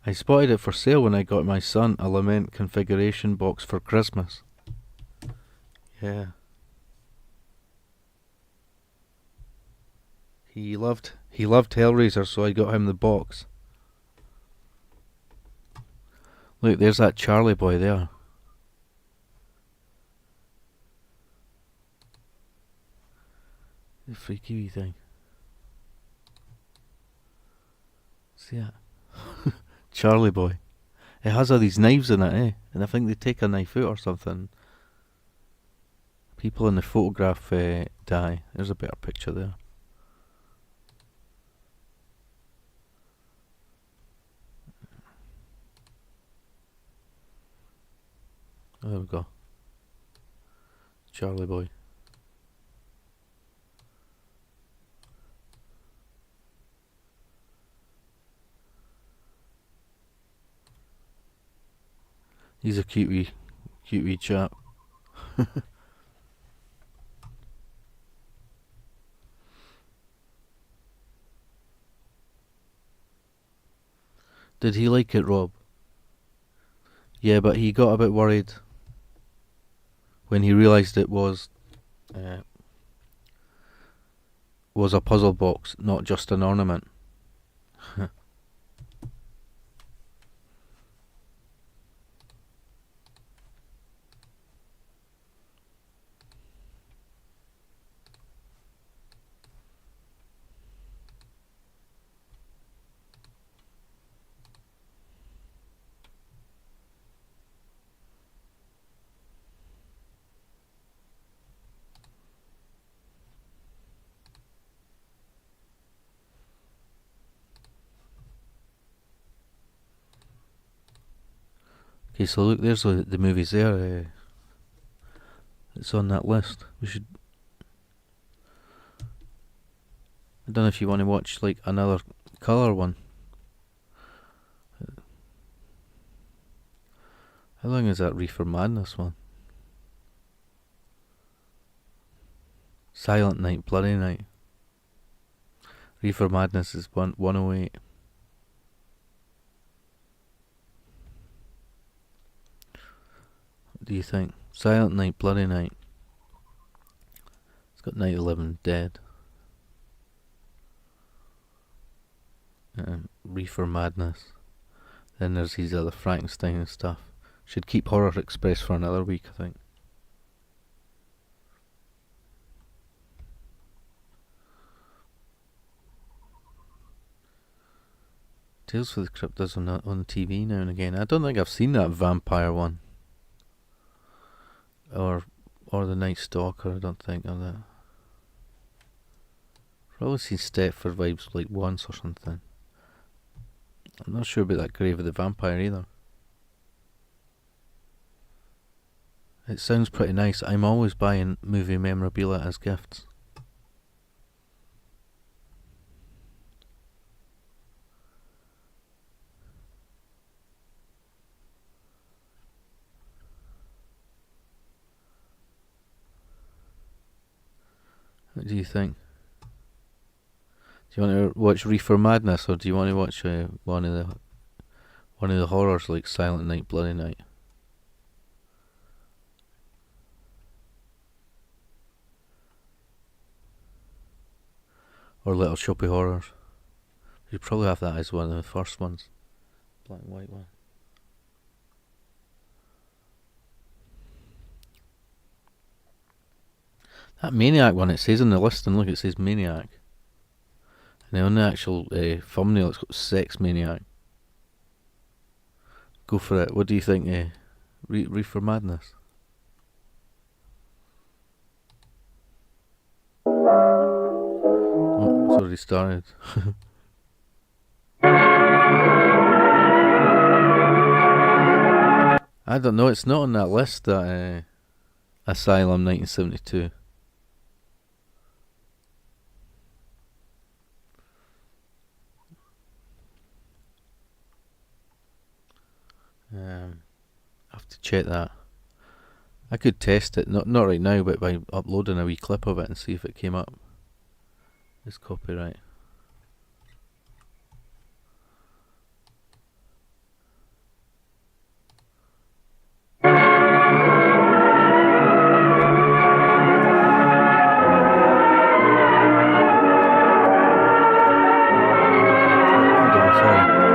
I spotted it for sale when I got my son a Lament configuration box for Christmas. Yeah. He loved Hellraiser, so I got him the box. Look, there's that Charlie boy there. The freaky wee thing. See that? Charlie boy. It has all these knives in it, eh? And I think they take a knife out or something. People in the photograph die. There's a better picture there. There we go. Charlie boy. He's a cute wee chap. Did he like it, Rob? Yeah, but he got a bit worried when he realised it was a puzzle box, not just an ornament. Okay, so look, there's the movies there. It's on that list. We should. I don't know if you want to watch like another colour one. How long is that Reefer Madness one? Silent Night, Bloody Night. Reefer Madness is 108. What do you think? Silent Night, Bloody Night. It's got Night 11 Dead. Reefer Madness. Then there's these other Frankenstein and stuff. Should keep Horror Express for another week, I think. Tales for the Crypt is on TV now and again. I don't think I've seen that vampire one. Or the Night Stalker, I don't think, or that. Probably seen Stepford Vibes like once or something. I'm not sure about that Grave of the Vampire either. It sounds pretty nice. I'm always buying movie memorabilia as gifts. What do you think? Do you want to watch Reefer Madness, or do you want to watch one of the horrors like Silent Night, Bloody Night? Or Little Shoppy Horrors? You probably have that as one of the first ones, black and white one. That Maniac one, it says on the list, and look, it says Maniac. And on the actual thumbnail, it's got Sex Maniac. Go for it. What do you think, Reefer Madness? Oh, it's already started. I don't know, it's not on that list, that Asylum 1972. I have to check that. I could test it, not right now, but by uploading a wee clip of it and see if it came up. is copyright. Sorry.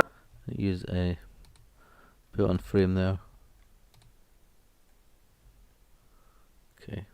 Use a put on frame there. Okay.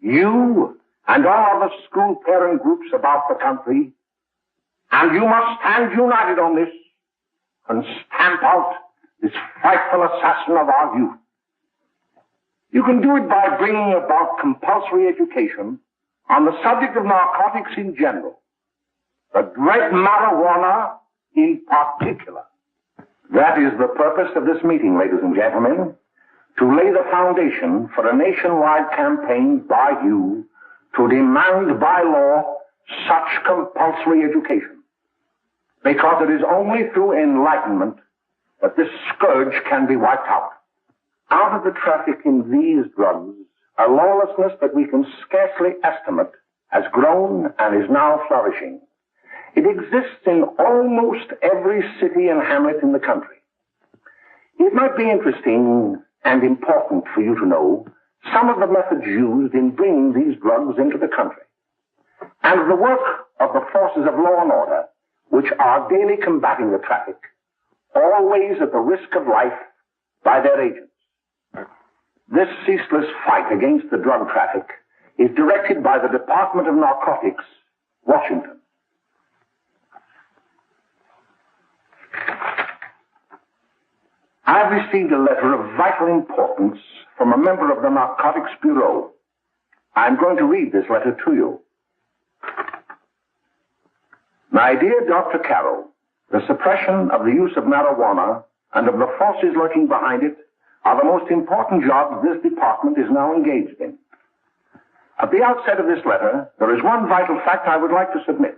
You and all other school parent groups about the country, and you must stand united on this and stamp out this frightful assassin of our youth. You can do it by bringing about compulsory education on the subject of narcotics in general, the dread marijuana in particular. That is the purpose of this meeting, ladies and gentlemen, to lay the foundation for a nationwide campaign by you to demand by law such compulsory education. Because it is only through enlightenment that this scourge can be wiped out. Out of the traffic in these drugs, a lawlessness that we can scarcely estimate has grown and is now flourishing. It exists in almost every city and hamlet in the country. It might be interesting and important for you to know some of the methods used in bringing these drugs into the country, and the work of the forces of law and order, which are daily combating the traffic, always at the risk of life by their agents. This ceaseless fight against the drug traffic is directed by the Department of Narcotics, Washington. I've received a letter of vital importance from a member of the Narcotics Bureau. I'm going to read this letter to you. My dear Dr. Carroll, the suppression of the use of marijuana and of the forces lurking behind it are the most important jobs this department is now engaged in. At the outset of this letter, there is one vital fact I would like to submit.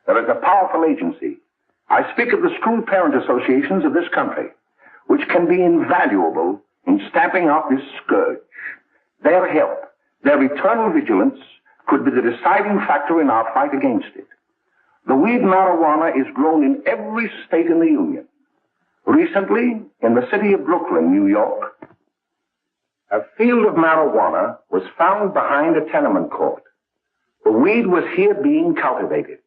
There is a powerful agency. I speak of the school parent associations of this country, which can be invaluable in stamping out this scourge. Their help, their eternal vigilance, could be the deciding factor in our fight against it. The weed marijuana is grown in every state in the Union. Recently, in the city of Brooklyn, New York, a field of marijuana was found behind a tenement court. The weed was here being cultivated,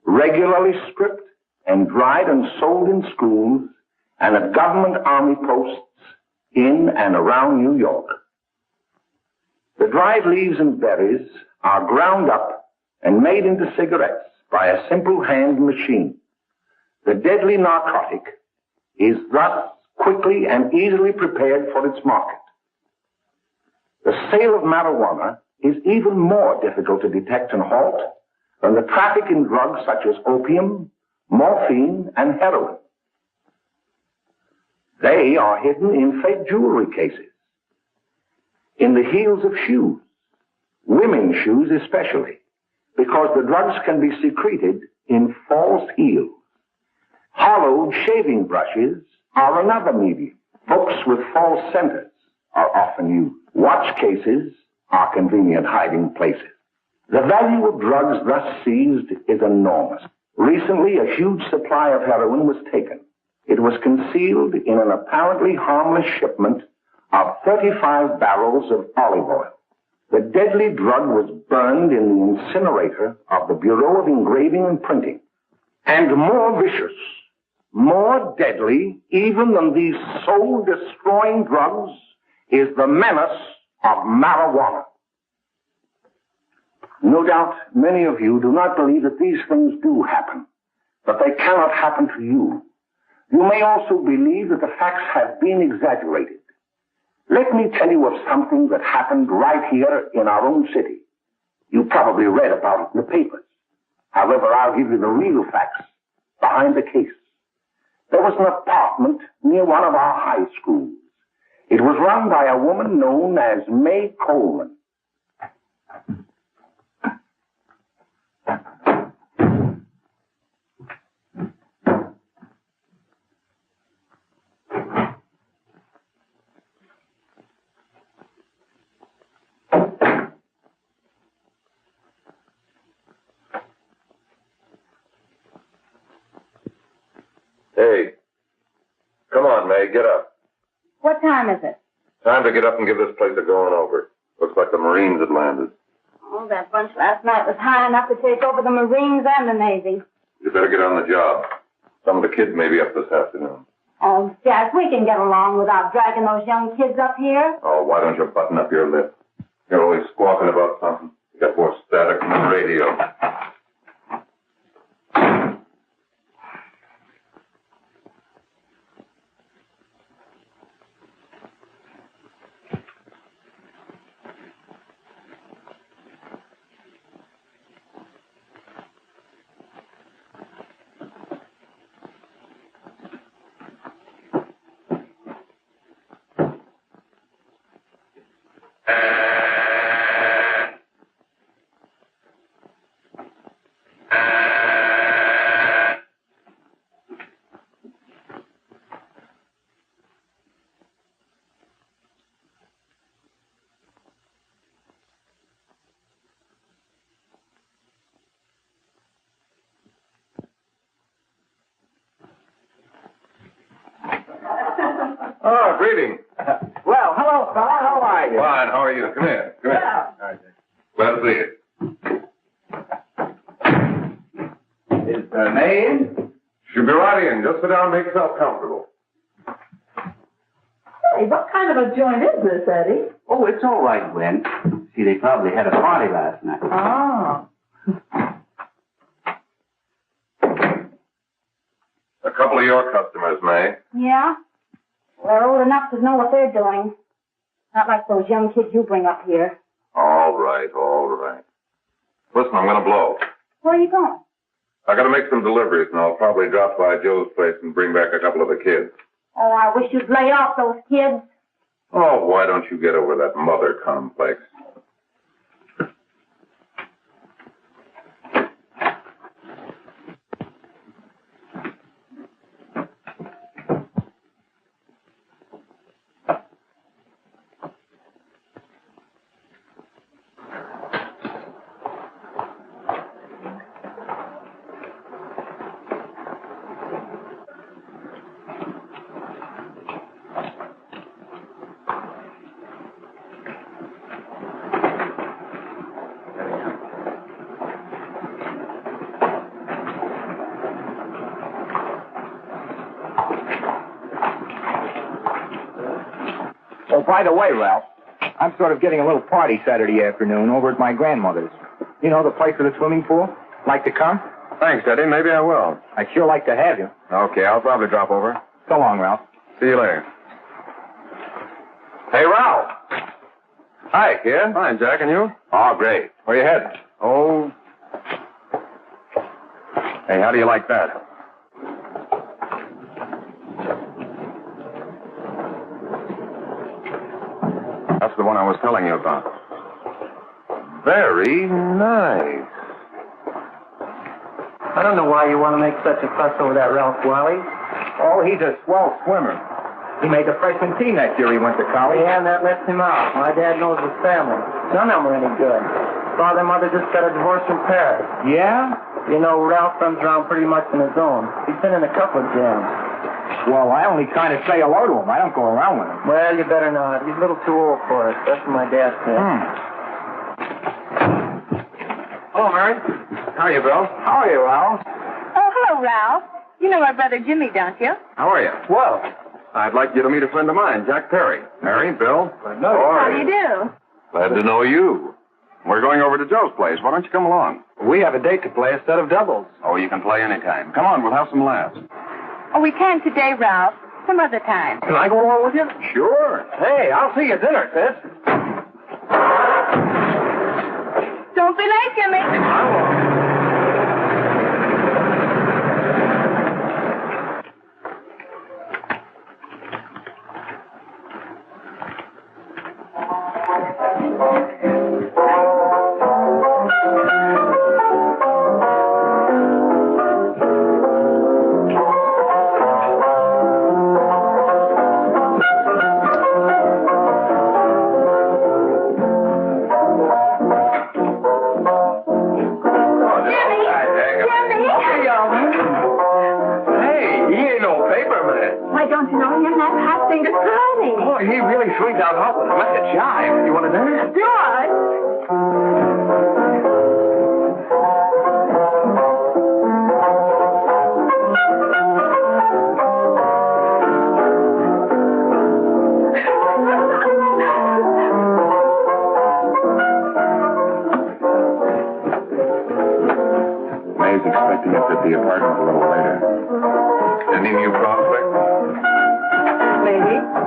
regularly stripped and dried and sold in schools and at government army posts in and around New York. The dried leaves and berries are ground up and made into cigarettes by a simple hand machine. The deadly narcotic is thus quickly and easily prepared for its market. The sale of marijuana is even more difficult to detect and halt than the traffic in drugs such as opium, morphine, and heroin. They are hidden in fake jewelry cases, in the heels of shoes, women's shoes especially, because the drugs can be secreted in false heels. Hollowed shaving brushes are another medium. Books with false centers are often used. Watch cases are convenient hiding places. The value of drugs thus seized is enormous. Recently, a huge supply of heroin was taken. It was concealed in an apparently harmless shipment of 35 barrels of olive oil. The deadly drug was burned in the incinerator of the Bureau of Engraving and Printing. And more vicious, more deadly, even than these soul-destroying drugs, is the menace of marijuana. No doubt many of you do not believe that these things do happen, but they cannot happen to you. You may also believe that the facts have been exaggerated. Let me tell you of something that happened right here in our own city. You probably read about it in the papers. However, I'll give you the real facts behind the case. There was an apartment near one of our high schools. It was run by a woman known as May Coleman. Hey, come on, May, get up. What time is it? Time to get up and give this place a going over. Looks like the Marines had landed. Oh, that bunch last night was high enough to take over the Marines and the Navy. You better get on the job. Some of the kids may be up this afternoon. Oh, Jack, we can get along without dragging those young kids up here. Oh, why don't you button up your lip? You're always squawking about something. You got more static than the radio. Oh, greeting. Well, hello, fella. How are you? Fine, how are you? Come here. Come here. Yeah. Glad to see you. Is May in? She'll be right in. Just sit down and make yourself comfortable. Hey, Say, what kind of a joint is this, Eddie? Oh, it's all right, Gwen. See, they probably had a party last night. Oh. A couple of your customers, May. Yeah? Well, they're old enough to know what they're doing. Not like those young kids you bring up here. All right, all right. Listen, I'm gonna blow. Where are you going? I gotta make some deliveries, and I'll probably drop by Joe's place and bring back a couple of the kids. Oh, I wish you'd lay off those kids. Oh, why don't you get over that mother complex? Oh, by the way, Ralph, I'm sort of getting a little party Saturday afternoon over at my grandmother's. You know, the place with the swimming pool? Like to come? Thanks, Eddie. Maybe I will. I'd sure like to have you. Okay, I'll probably drop over. So long, Ralph. See you later. Hey, Ralph. Hi, kid. Fine, Jack, and you? Oh, great. Where you heading? Oh. Hey, how do you like that? That's the one I was telling you about. Very nice. I don't know why you want to make such a fuss over that Ralph Wiley. Oh, he's a swell swimmer. He made the freshman team that year he went to college. Yeah, and that lets him out. My dad knows his family. None of them are any good. Father and mother just got a divorce from Paris. Yeah? You know, Ralph runs around pretty much on his own. He's been in a couple of jams. Well, I only kind of say hello to him. I don't go around with him. Well, you better not. He's a little too old for it. That's what my dad said. Hello, Mary. How are you, Bill? How are you, Ralph? Oh, hello, Ralph. You know my brother Jimmy, don't you? How are you? Well, I'd like you to meet a friend of mine, Jack Perry. Mary, Bill. How do you do? Glad to know you. We're going over to Joe's place. Why don't you come along? we have a date to play instead of doubles. Oh, you can play anytime. Come on, we'll have some laughs. Oh, we can't today, Ralph. Some other time. Can I go along with you? Sure. Hey, I'll see you at dinner, sis. Don't be late, Jimmy. I won't. Swings out hot with a like a jive. You want to dance? May's expecting us at the apartment a little later. Any new prospects? Maybe.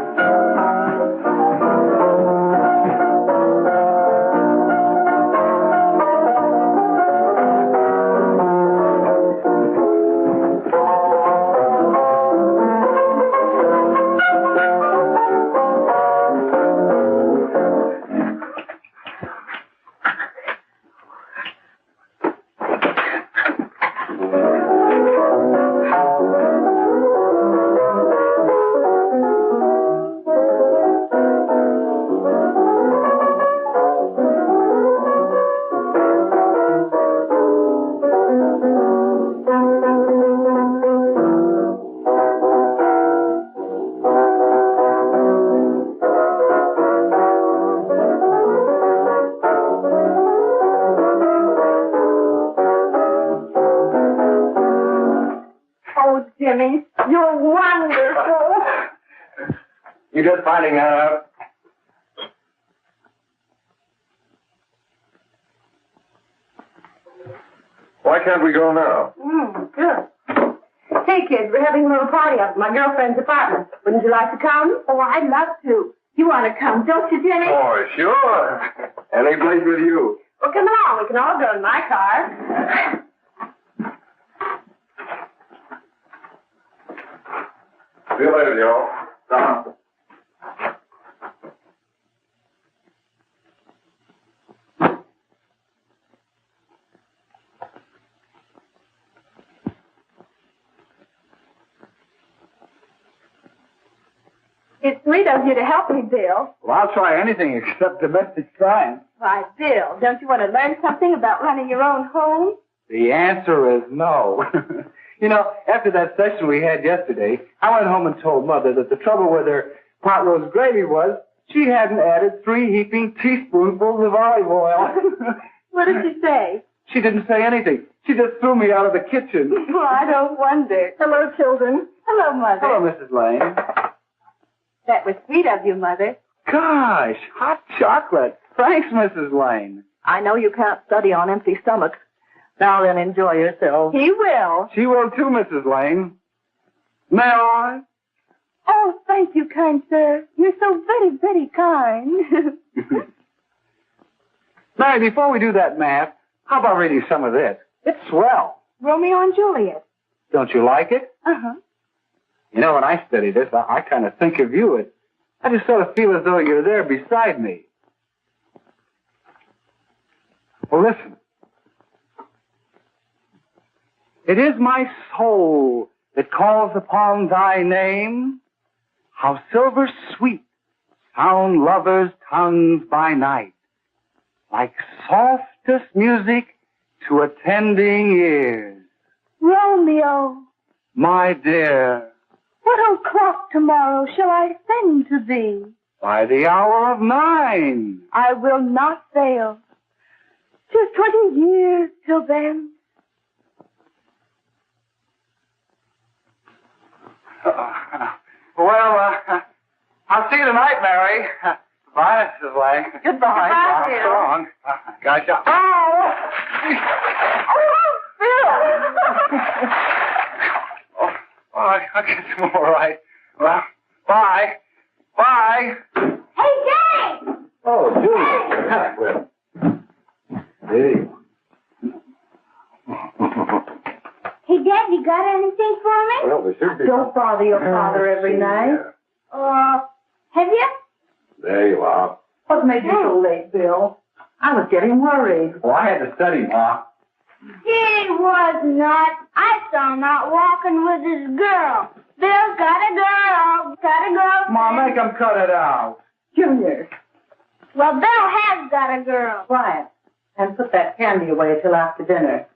You just finding that out? Why can't we go now? Good. Hey, kids, we're having a little party up at my girlfriend's apartment. Wouldn't you like to come? Oh, I'd love to. You want to come, don't you, Jenny? Oh, sure. Any place with you. Well, come along. We can all go in my car. See you later, y'all. It's sweet of you to help me, Bill. Well, I'll try anything except domestic science. Why, Bill, don't you want to learn something about running your own home? The answer is no. You know, after that session we had yesterday, I went home and told Mother that the trouble with her pot roast gravy was she hadn't added 3 heaping teaspoonfuls of olive oil. What did she say? She didn't say anything. She just threw me out of the kitchen. Well, I don't wonder. Hello, children. Hello, Mother. Hello, Mrs. Lane. That was sweet of you, Mother. Gosh, hot chocolate. Thanks, Mrs. Lane. I know you can't study on empty stomachs. Now then, enjoy yourself. He will. She will too, Mrs. Lane. May I? Oh, thank you, kind sir. You're so very, very kind. Mary, before we do that math, how about reading some of this? It's swell. Romeo and Juliet. Don't you like it? Uh-huh. You know, when I study this, I kind of think of you. I just sort of feel as though you're there beside me. Well, listen. It is my soul that calls upon thy name. How silver sweet sound lovers' tongues by night, like softest music to attending ears. Romeo. My dear. What o'clock tomorrow shall I send to thee? By the hour of 9. I will not fail. 'Tis 20 years till then. I'll see you tonight, Mary. Goodbye, Mrs. Lane. Goodbye. Goodbye, So Bill. long. Gotcha. Oh! Oh, I guess I'm all right. Well, bye. Bye. Hey, Daddy! Oh, Julie. Well, hey. Hey, Dad, you got anything for me? Well, there should be. Don't bother your father every night. Have you? There you are. What made you so late, Bill? I was getting worried. Oh, I had to study, Ma. He was not. I saw him out walking with his girl. Bill's got a girl. Got a girl. Ma, make him cut it out. Junior, Well, Bill has got a girl. quiet. And put that candy away till after dinner.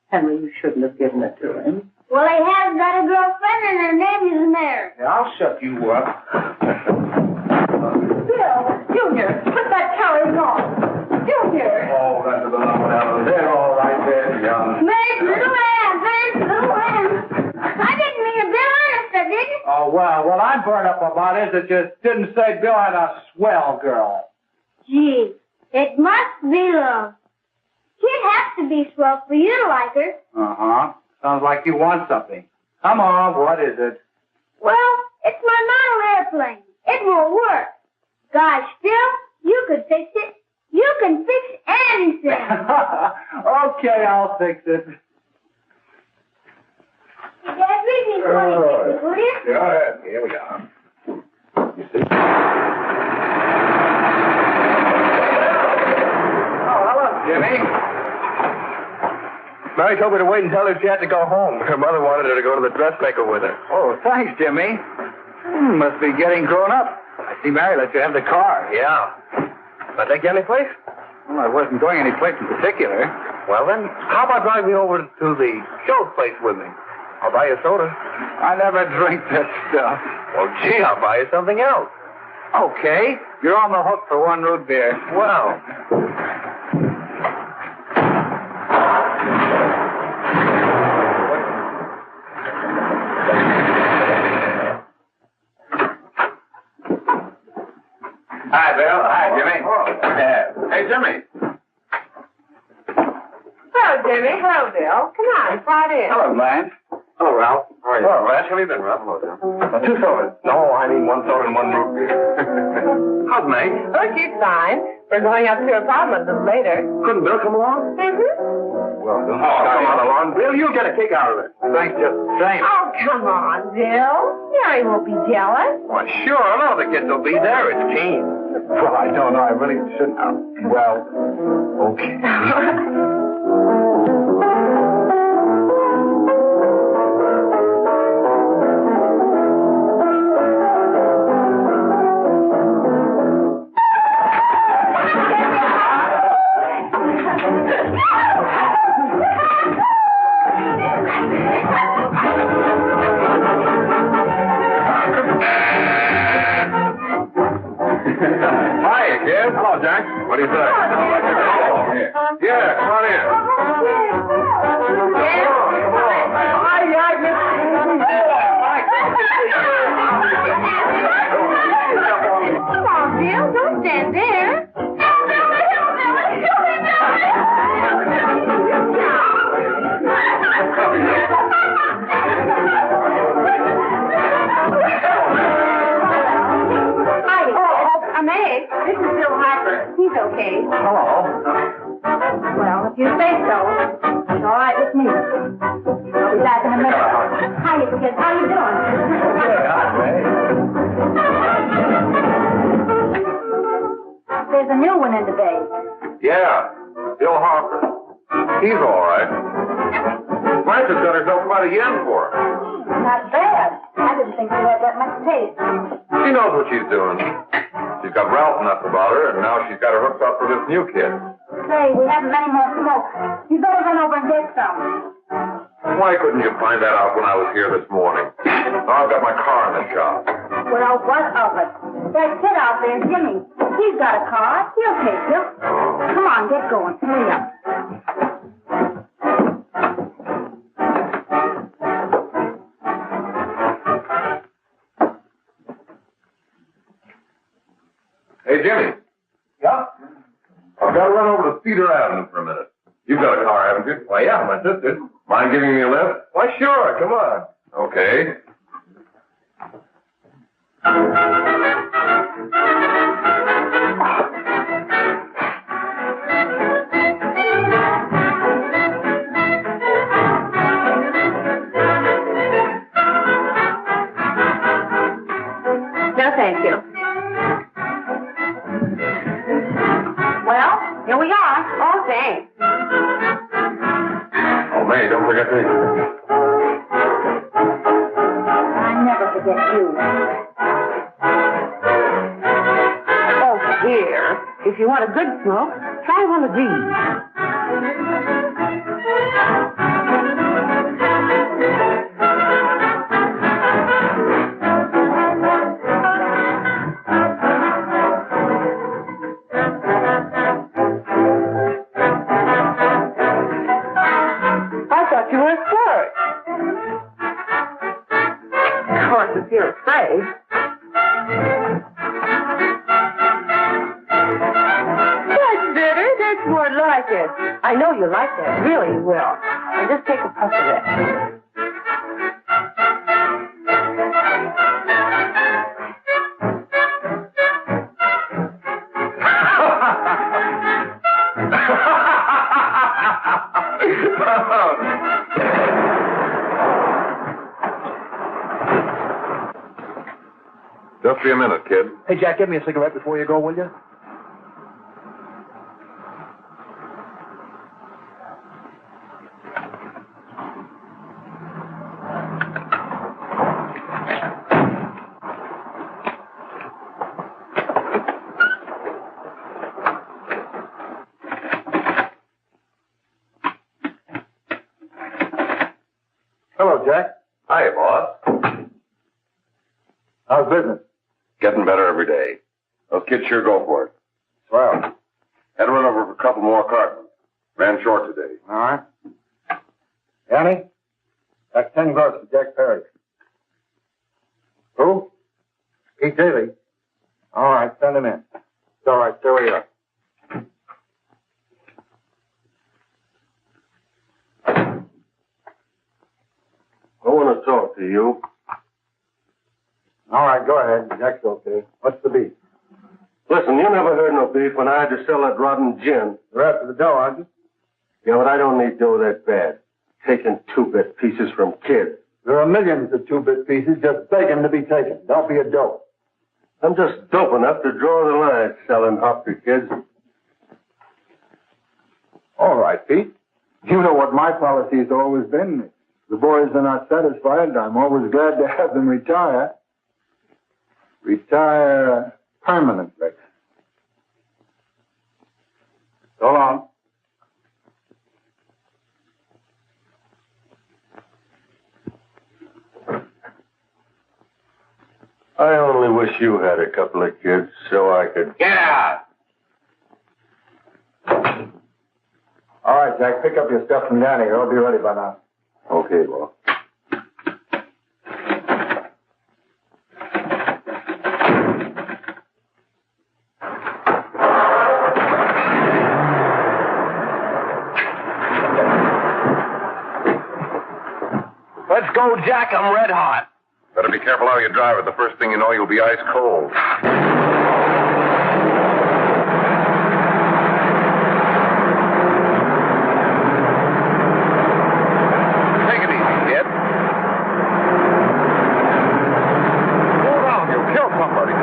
Henry, you shouldn't have given it to him. Well, he has got a girlfriend, and her name is Mary. Yeah, I'll shut you up. Bill, Junior, put that carrying on. Junior. Oh, that's a little down. They're all right there, young. Mary's little lamb, Mary's little lamb. I didn't mean to Bill honest, I didn't. Oh, well, I'm burned up about it. It just didn't say Bill had a swell girl. Gee, it must be love. She'd have to be swell for you to like her. Uh-huh. Sounds like you want something. Come on, what is it? Well, it's my model airplane. It won't work. Gosh, Bill, you could fix it. You can fix anything. Okay, I'll fix it. Dad, read me 26, will you? Yeah, here we are. You see? Oh, hello, Jimmy. Mary told me to wait and tell her she had to go home. Her mother wanted her to go to the dressmaker with her. Oh, thanks, Jimmy. Must be getting grown up. I see Mary let you have the car. Yeah. Can I take you any place? Well, I wasn't going any place in particular. Well, then, how about driving over to the show place with me? I'll buy you a soda. I never drink that stuff. Well, gee, I'll buy you something else. Okay. You're on the hook for 1 root beer. Well. Hi, Bill. Hi, Jimmy. Yeah. Hey, Jimmy. Hello, Jimmy. Hello, Bill. Come on, slide in. Hello, Blanche. Hello, Ralph. How are you? Hello, Blanche. How have you been, Ralph? Hello, Jim. 2 sodas. No, I mean 1 soda and 1 root beer. How's Meg? Oh, she's fine. We're going up to her apartment a little later. Couldn't Bill come along? Mm-hmm. Well, come on along. Bill, you'll get a kick out of it. Thanks just the same. Oh, come on, Bill. Mary won't be jealous. Why, sure. All the kids will be there. It's keen. Well, I don't know. I really shouldn't. Well, okay. Hi, kid. Hello, Jack. What do you say? Yeah, come on in. Come on, Bill. Don't stand there. Meg, this is Bill Harper. He's okay. Hello. Well, if you say so, it's all right with me. I'll be back in a minute. Hiya, kids. How you doing? There's a new one in the bay. Yeah, Bill Harper. He's all right. Frances got herself quite a yen for her. Not bad. I didn't think she had that much taste. She knows what she's doing. She's got Ralph nuts about her, and now she's got her hooked up with this new kid. Say, we haven't any more smoke. You better run over and get some. Why couldn't you find that out when I was here this morning? Now I've got my car in the shop. Well, what of it? That kid out there, Jimmy. He's got a car. He'll take you. Come on, get going. Hurry up. Hey, Jimmy. Yeah? I've got to run over to Cedar Avenue for a minute. You've got a car, haven't you? Why, yeah, my sister. Mind giving me a lift? Why, sure. Come on. Okay. No, thank you. Well, here we are. Oh, thanks. Oh, May, don't forget me. I never forget you. Oh, dear. If you want a good smoke, try one of these. You were a flirt. Of course, if you're afraid. That's better. That's more like it. I know you like that. Really, you will. Now just take a puff of that. Just be a minute, kid. Hey, Jack, give me a cigarette before you go, will you? Hello, Jack. Hi, boss. How's business? Getting better every day. Those kids sure go for it. Swell. Had to run over for a couple more cartons. Ran short today. All right. Annie, that's 10 gross for Jack Perry. Who? Pete Daly. All right, send him in. All right, stay where you are. I want to talk to you. All right, go ahead. Jack's okay. What's the beef? Listen, you never heard no beef when I had to sell that rotten gin. You're after the dough, aren't you? Yeah, but I don't need dough that bad. Taking two-bit pieces from kids. There are millions of two-bit pieces just begging to be taken. Don't be a dope. I'm just dope enough to draw the line selling hop to kids. All right, Pete. You know what my policy has always been. If the boys are not satisfied, I'm always glad to have them retire. Retire permanently. So long. I only wish you had a couple of kids so I could... Get out! All right, Jack, pick up your stuff from down here. I'll be ready by now. Okay, well. Let's go, Jack. I'm red hot. Better be careful how you drive it. The first thing you know, you'll be ice cold. Take it easy, kid. Slow down. You'll kill somebody.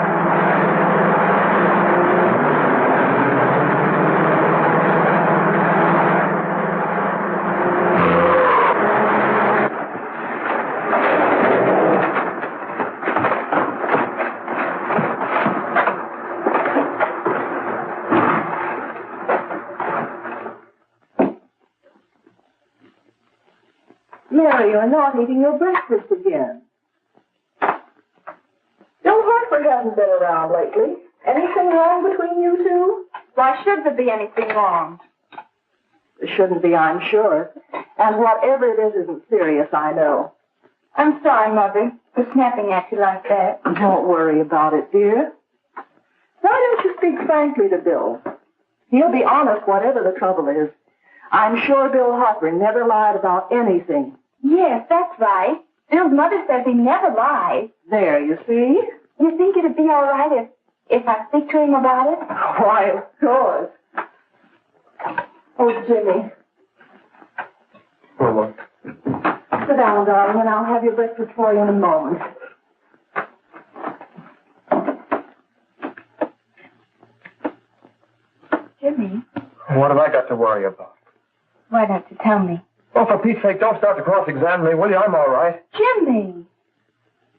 Mary, you're not eating your breakfast again. Bill Hartford hasn't been around lately. Anything wrong between you two? Why should there be anything wrong? There shouldn't be, I'm sure. And whatever it is isn't serious, I know. I'm sorry, Mother, for snapping at you like that. Don't worry about it, dear. Why don't you speak frankly to Bill? He'll be honest whatever the trouble is. I'm sure Bill Hartford never lied about anything. Yes, that's right. Bill's mother says he never lies. There, you see? You think it'd be all right if I speak to him about it? Why, of course. Oh, Jimmy. Well, Sit down, darling, and I'll have your breakfast for you in a moment. Jimmy, what have I got to worry about? why don't you tell me? Oh, for Pete's sake, don't start to cross-examine me, will you? I'm all right. Jimmy!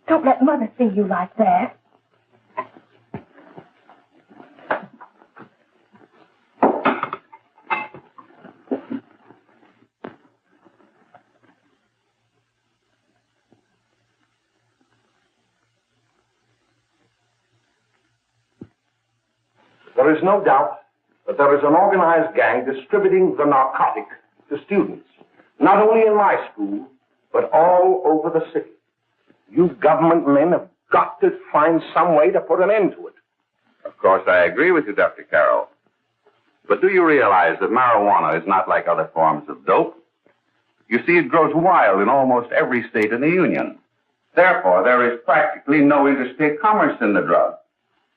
Don't let Mother see you like that. There is no doubt that there is an organized gang distributing the narcotic to students, not only in my school, but all over the city. You government men have got to find some way to put an end to it. Of course, I agree with you, Dr. Carroll. But do you realize that marijuana is not like other forms of dope? You see, it grows wild in almost every state in the Union. Therefore, there is practically no interstate commerce in the drug.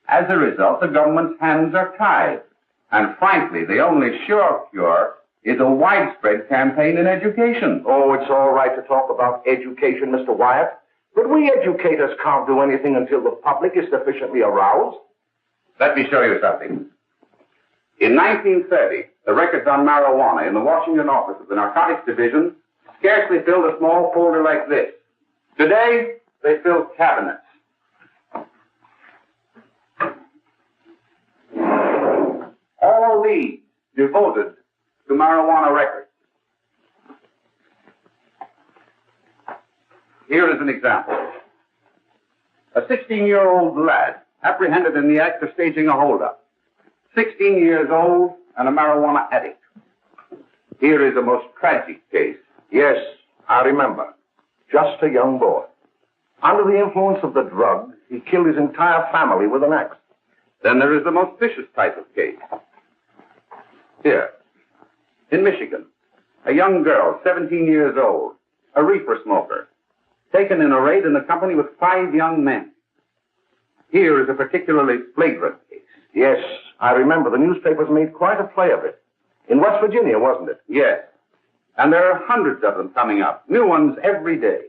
As a result, the government's hands are tied. And frankly, the only sure cure is a widespread campaign in education. Oh, it's all right to talk about education, Mr. Wyatt. But we educators can't do anything until the public is sufficiently aroused. Let me show you something. In 1930, the records on marijuana in the Washington office of the Narcotics Division scarcely filled a small folder like this. Today, they fill cabinets. All these devoted to marijuana records. Here is an example. A 16-year-old lad apprehended in the act of staging a holdup. 16 years old and a marijuana addict. Here is a most tragic case. Yes, I remember. Just a young boy. Under the influence of the drug, he killed his entire family with an axe. Then there is the most vicious type of case. Here, in Michigan, a young girl, 17 years old, a reefer smoker, taken in a raid in the company with 5 young men. Here is a particularly flagrant case. Yes, I remember. The newspapers made quite a play of it. In West Virginia, wasn't it? Yes. And there are hundreds of them coming up, new ones every day.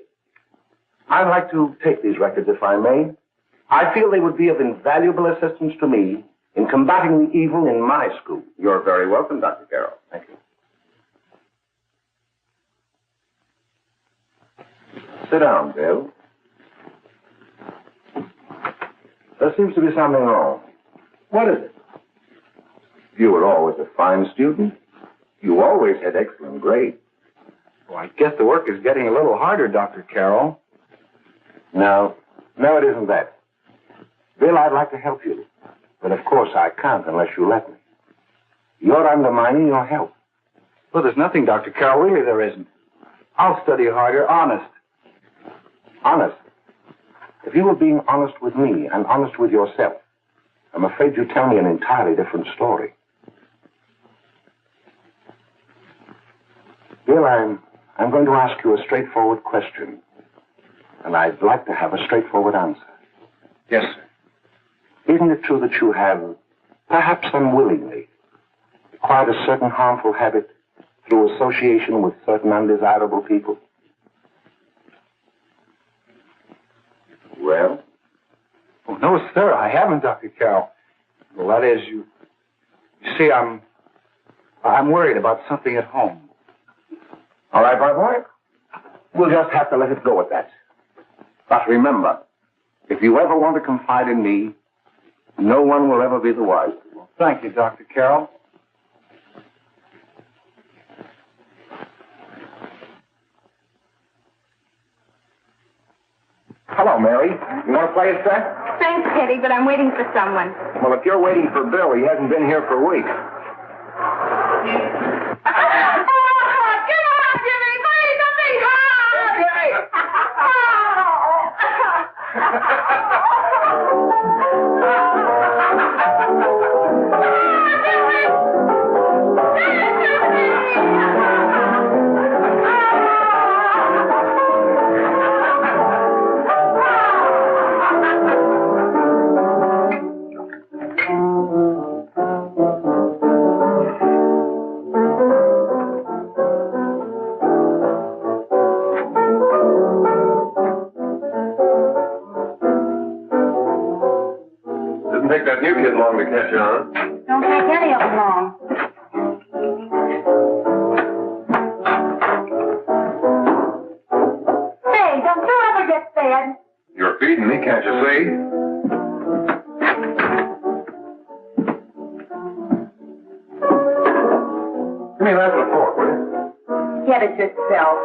I'd like to take these records, if I may. I feel they would be of invaluable assistance to me in combating the evil in my school. You're very welcome, Dr. Carroll. Thank you. Sit down, Bill. There seems to be something wrong. What is it? You were always a fine student. You always had excellent grades. Well, I guess the work is getting a little harder, Dr. Carroll. No, it isn't that. Bill, I'd like to help you. But of course I can't unless you let me. You're undermining your health. Well, there's nothing, Dr. Carroll. Really, there isn't. I'll study harder, honest. Honest? If you were being honest with me and honest with yourself, I'm afraid you'd tell me an entirely different story. Bill, I'm going to ask you a straightforward question. And I'd like to have a straightforward answer. Yes, sir. Isn't it true that you have, perhaps unwillingly, acquired a certain harmful habit through association with certain undesirable people? Well? Oh, no, sir, I haven't, Dr. Carroll. Well, that is, you see, I'm worried about something at home. All right, my boy. We'll just have to let it go at that. But remember, if you ever want to confide in me, no one will ever be the wiser. Well, thank you, Dr. Carroll. Hello, Mary. You want to play a set? Thanks, Teddy, but I'm waiting for someone. Well, if you're waiting for Bill, he hasn't been here for weeks. Take that new kid long to catch on. Don't take any of them long. Say, don't you ever get fed? You're feeding me, can't you see? Give me a knife and a fork, will you? Get it yourself.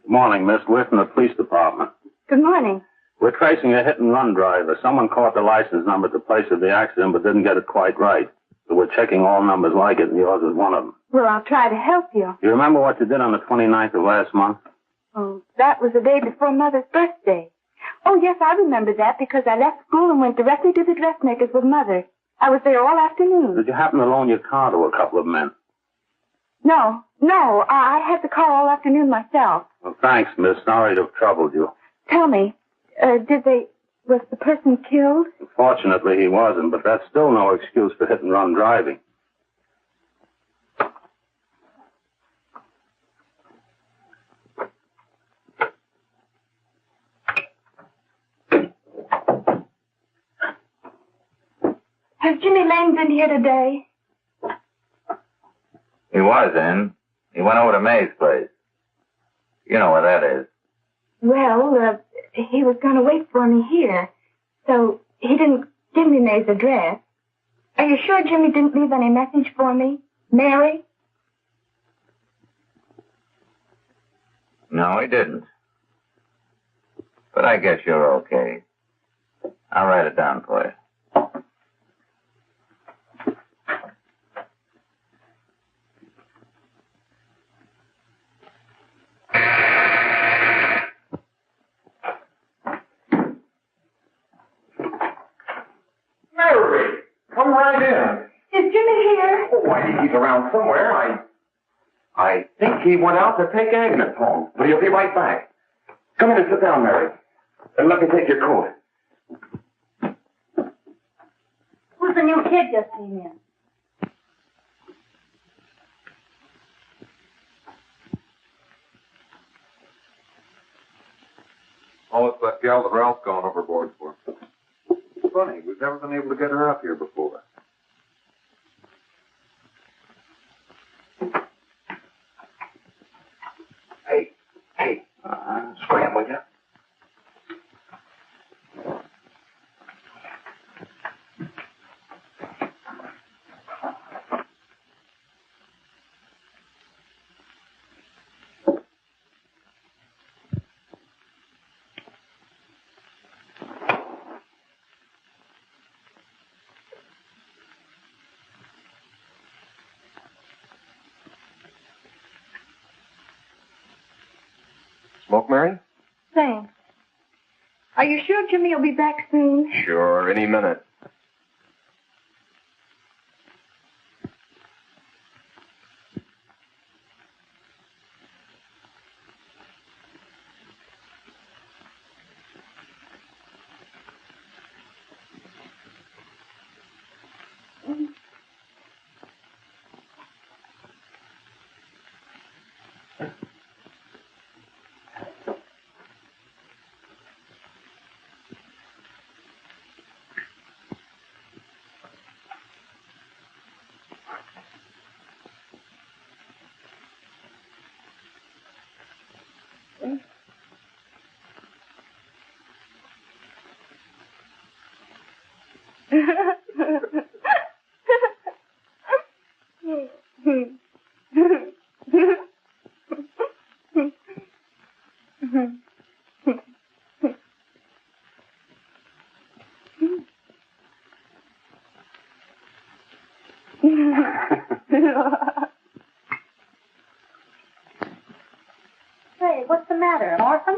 Morning, Miss Whitten, the police department. Good morning. We're tracing a hit-and-run driver. Someone caught the license number at the place of the accident but didn't get it quite right. So we're checking all numbers like it, and yours is one of them. Well, I'll try to help you. You remember what you did on the 29th of last month? Oh, that was the day before Mother's birthday. Oh, yes, I remember that because I left school and went directly to the dressmaker's with Mother. I was there all afternoon. Did you happen to loan your car to a couple of men? No, I had the car all afternoon myself. Well, thanks, miss. Sorry to have troubled you. Tell me, was the person killed? Fortunately, he wasn't, but that's still no excuse for hit-and-run driving. Has Jimmy Lane been here today? He was in. He went over to May's place. You know where that is. Well, he was going to wait for me here, so he didn't give me May's address. Are you sure Jimmy didn't leave any message for me? Mary? No, he didn't. But I guess you're okay. I'll write it down for you. Mary, come right in. Is Jimmy here? Oh, why, he's around somewhere. I think he went out to take Agnes home, but he'll be right back. Come in and sit down, Mary. And let me take your coat. Who's the new kid just came in? Oh, it's that gal that Ralph's gone overboard for. Funny, we've never been able to get her up here before. Hey, scram, will you? Smoke, Mary? Thanks. Are you sure Jimmy will be back soon? Sure, any minute. Hey, what's the matter? An orphan?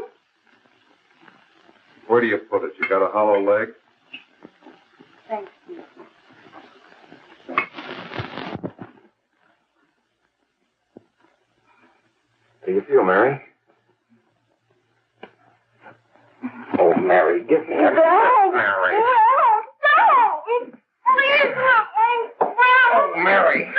Where do you put it? You got a hollow leg? Thank you. How do you feel, Mary? Oh, Mary, give me a... Mary. Oh, Mary.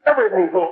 Everything's okay.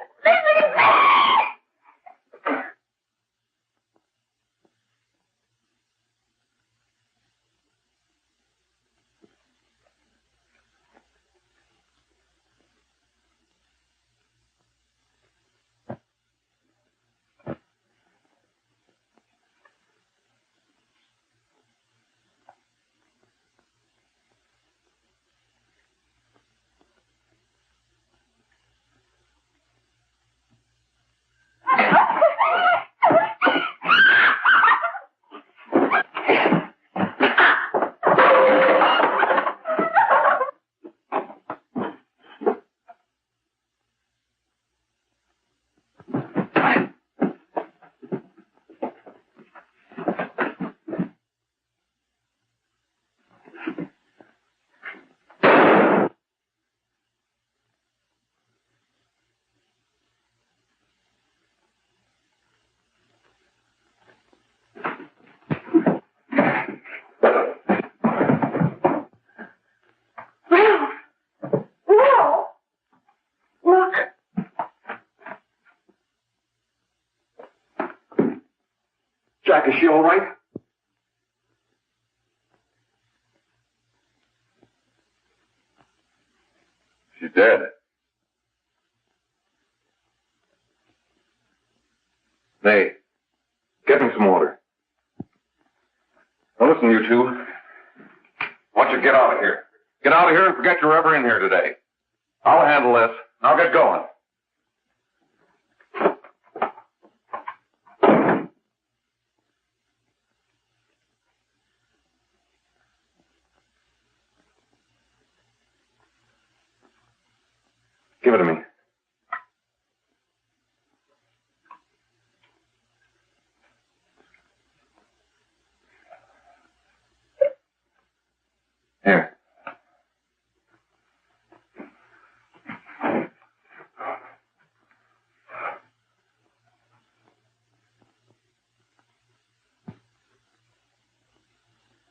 Jack, is she all right? She's dead. Nay, get me some water. Now listen, you two. I want you to get out of here. Get out of here and forget you're ever in here today. I'll handle this. Now get going. Give it to me. Here.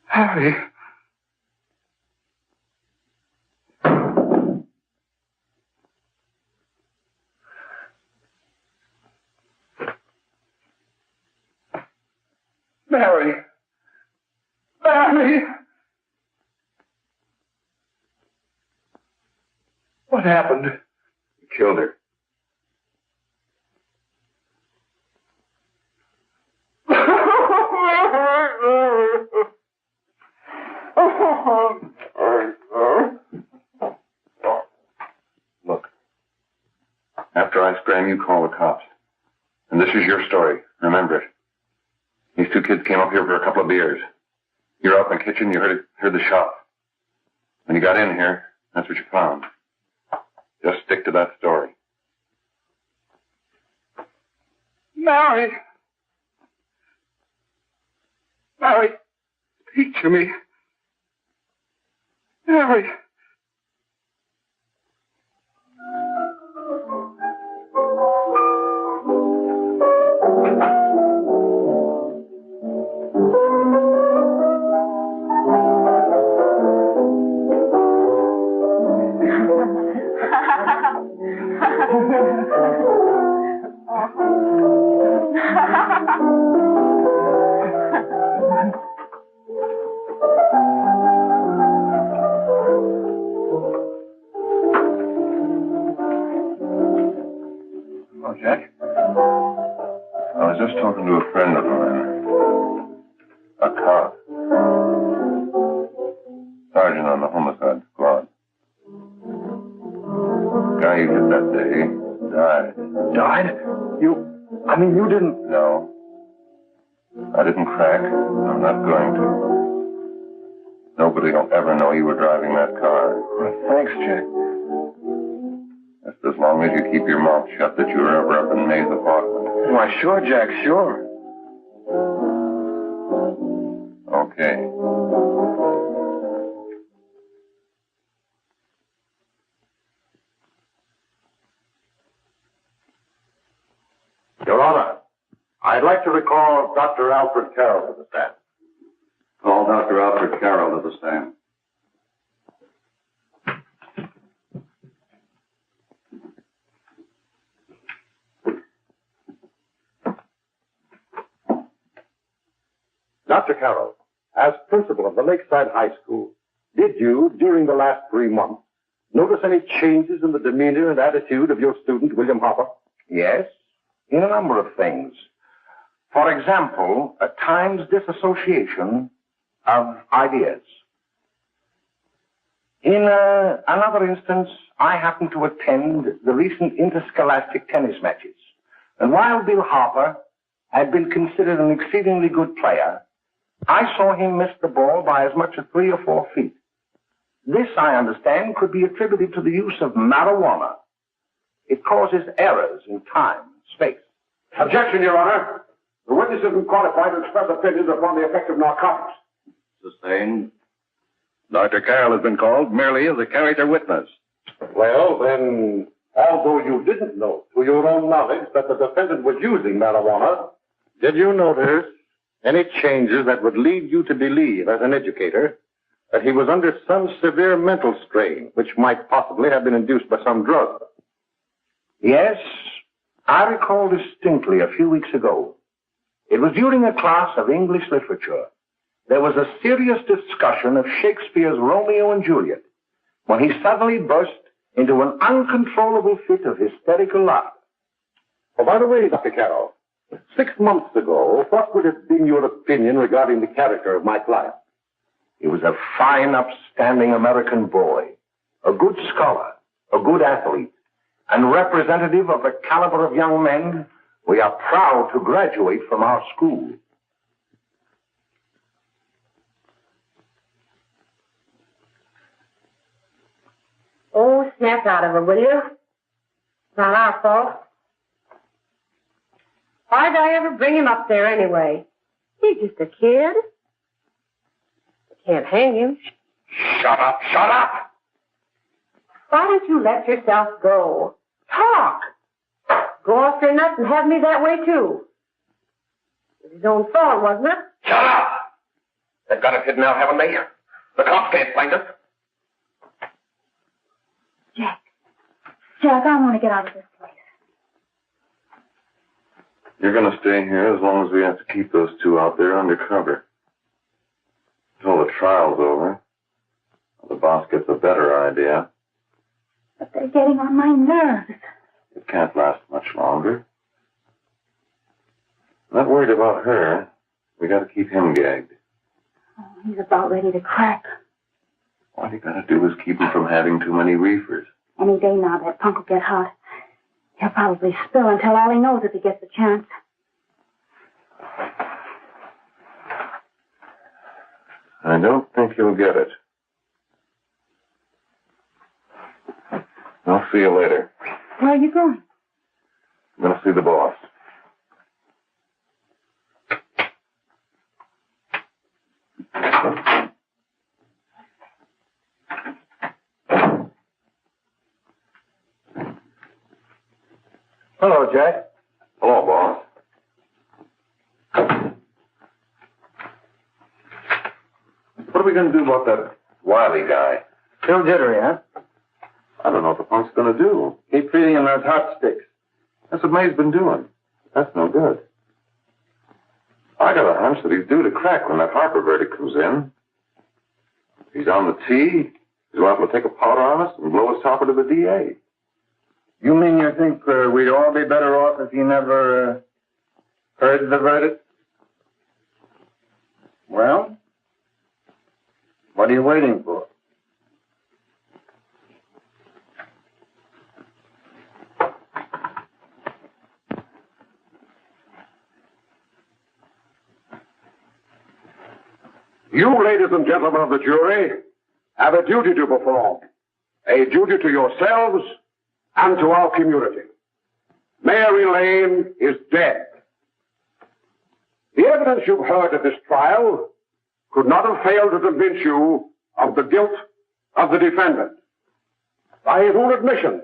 Harry. Mary. Mary. What happened? You killed her. Look. After I scram, you call the cops. And this is your story. Remember it. These two kids came up here for a couple of beers. You were out in the kitchen, you heard the shot. When you got in here, that's what you found. Just stick to that story. Mary. Mary, speak to me. Mary. Oh, Jack? I was just talking to a friend of mine. A cop. Sergeant on the homicide squad. Guy you hit that day died. Died? You didn't... No. I didn't crack. I'm not going to. Nobody will ever know you were driving that car. Well, thanks, Jack. Just as long as you keep your mouth shut that you were ever up in May's apartment. Why, sure, Jack, sure. Okay. Your Honor, I'd like to recall Dr. Alfred Carroll to the stand. Call Dr. Alfred Carroll to the stand. Dr. Carroll, as principal of the Lakeside High School, did you, during the last 3 months, notice any changes in the demeanor and attitude of your student, William Hopper? Yes, in a number of things. For example, at times disassociation of ideas. In another instance, I happened to attend the recent interscholastic tennis matches. And while Bill Harper had been considered an exceedingly good player, I saw him miss the ball by as much as 3 or 4 feet. This, I understand, could be attributed to the use of marijuana. It causes errors in time and space. Objection, Your Honor. The witness isn't qualified to express opinions upon the effect of narcotics. Sustained. Dr. Carroll has been called merely as a character witness. Well, then, although you didn't know to your own knowledge that the defendant was using marijuana, did you notice any changes that would lead you to believe, as an educator, that he was under some severe mental strain, which might possibly have been induced by some drug? Yes, I recall distinctly a few weeks ago. It was during a class of English literature. There was a serious discussion of Shakespeare's Romeo and Juliet when he suddenly burst into an uncontrollable fit of hysterical laughter. Oh, by the way, Dr. Carroll, 6 months ago, what would have been your opinion regarding the character of my client? He was a fine, upstanding American boy, a good scholar, a good athlete, and representative of the caliber of young men we are proud to graduate from our school. Oh, snap out of it, will you? It's not our fault. Why'd I ever bring him up there anyway? He's just a kid. I can't hang him. Shut up, shut up! Why don't you let yourself go? Talk. Go off your nuts and have me that way, too. It was his own fault, wasn't it? Shut up! They've got us hidden now, haven't they? The cops can't find us. Jack, I want to get out of this place. You're going to stay here as long as we have to keep those two out there undercover. Until the trial's over. The boss gets a better idea. But they're getting on my nerves. It can't last much longer. I'm not worried about her. We got to keep him gagged. Oh, he's about ready to crack. All you got to do is keep him from having too many reefers. Any day now, that punk will get hot. He'll probably spill and tell all he knows if he gets the chance. I don't think he'll get it. I'll see you later. Where are you going? I'm going to see the boss. Hello, Jack. Hello, boss. What are we going to do about that Wiley guy? Still jittery, huh? I don't know what the punk's going to do. Keep feeding him those hot sticks. That's what May's been doing. That's no good. I got a hunch that he's due to crack when that Harper verdict comes in. He's on the tee. He's liable to take a powder on us and blow us topper to the DA. You mean you think we'd all be better off if he never heard the verdict? Well, what are you waiting for? You, ladies and gentlemen of the jury, have a duty to perform. A duty to yourselves and to our community. Mary Lane is dead. The evidence you've heard at this trial could not have failed to convince you of the guilt of the defendant. By his own admission,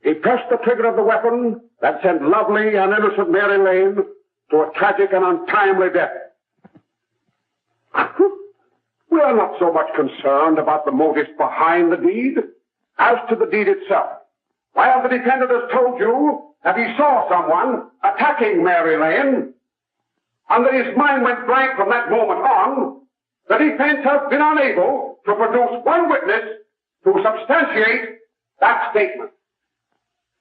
he pressed the trigger of the weapon that sent lovely and innocent Mary Lane to a tragic and untimely death. We are not so much concerned about the motives behind the deed as to the deed itself. While the defendant has told you that he saw someone attacking Mary Lane, and that his mind went blank from that moment on, the defense has been unable to produce one witness to substantiate that statement.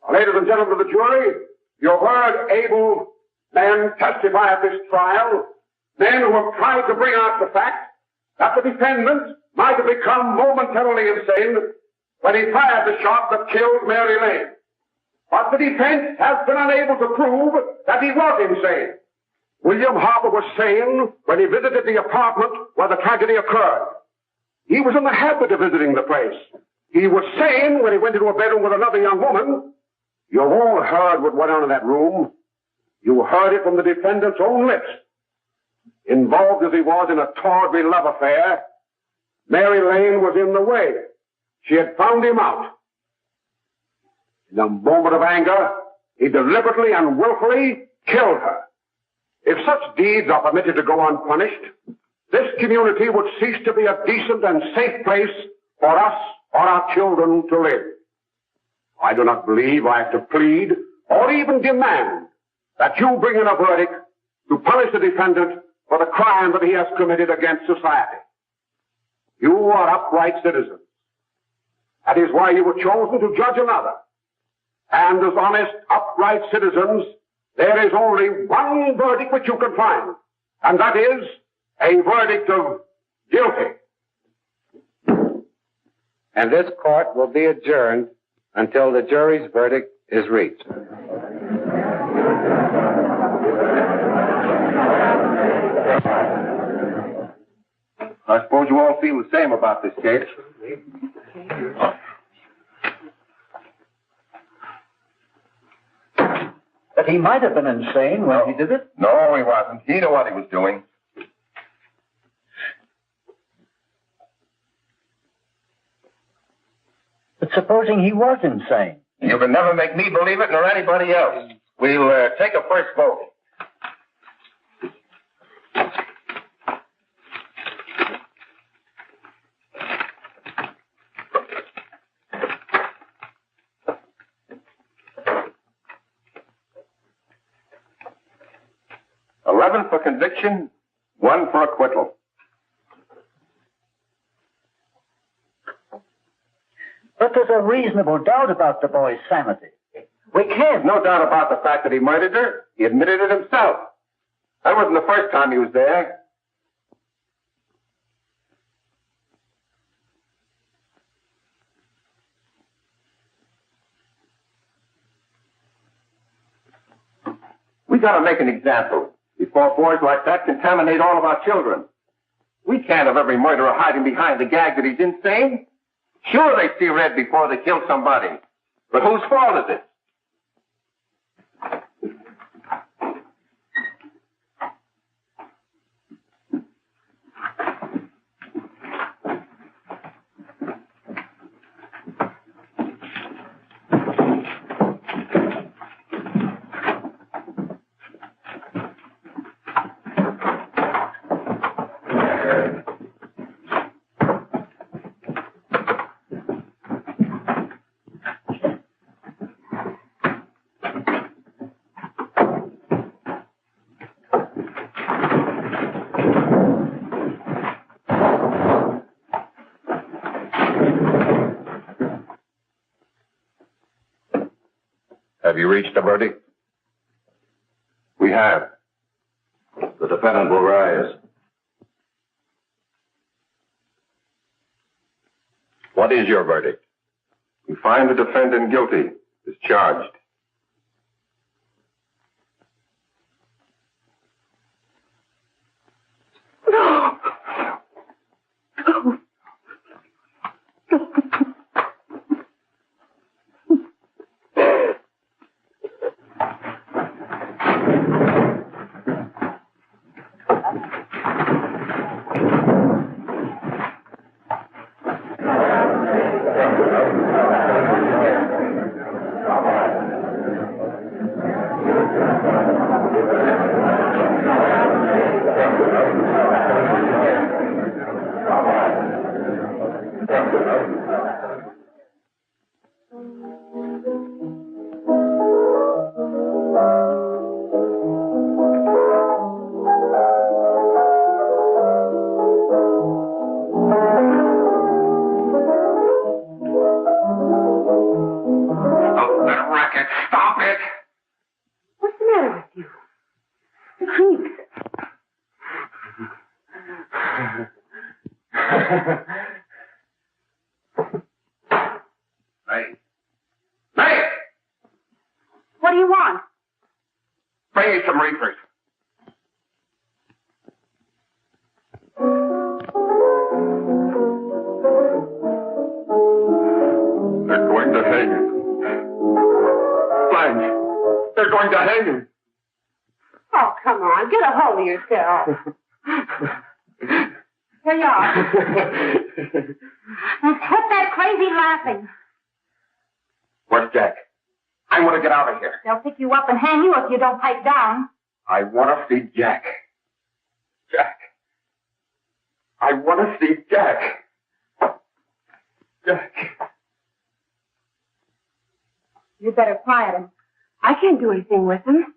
Now, ladies and gentlemen of the jury, you've heard able men testify at this trial, men who have tried to bring out the fact that the defendant might have become momentarily insane when he fired the shot that killed Mary Lane. But the defense has been unable to prove that he was insane. William Harper was sane when he visited the apartment where the tragedy occurred. He was in the habit of visiting the place. He was sane when he went into a bedroom with another young woman. You've all heard what went on in that room. You heard it from the defendant's own lips. Involved as he was in a tawdry love affair, Mary Lane was in the way. She had found him out. In a moment of anger, he deliberately and willfully killed her. If such deeds are permitted to go unpunished, this community would cease to be a decent and safe place for us or our children to live. I do not believe I have to plead or even demand that you bring in a verdict to punish the defendant for the crime that he has committed against society. You are upright citizens. That is why you were chosen to judge another. And as honest, upright citizens, there is only one verdict which you can find, and that is a verdict of guilty. And this court will be adjourned until the jury's verdict is reached. I suppose you all feel the same about this case. But he might have been insane when he did it. No, he wasn't. He knew what he was doing. But supposing he was insane? You can never make me believe it nor anybody else. We'll take a first vote. For conviction, 1 for acquittal. But there's a reasonable doubt about the boy's sanity. We can't. No doubt about the fact that he murdered her. He admitted it himself. That wasn't the first time he was there. We gotta make an example before boys like that contaminate all of our children. We can't have every murderer hiding behind the gag that he's insane. Sure, they see red before they kill somebody. But whose fault is it? Have you reached a verdict? We have. The defendant will rise. What is your verdict? We find the defendant guilty as charged. No. What do you want? Bring me some reefers. They're going to hang him. Blanche, they're going to hang him. Oh, come on. Get a hold of yourself. Here you are. Now quit that crazy laughing. Where's Jack? I want to get out of here. They'll pick you up and hang you if you don't pipe down. I want to see Jack. Jack. I want to see Jack. Jack. You'd better quiet him. I can't do anything with him.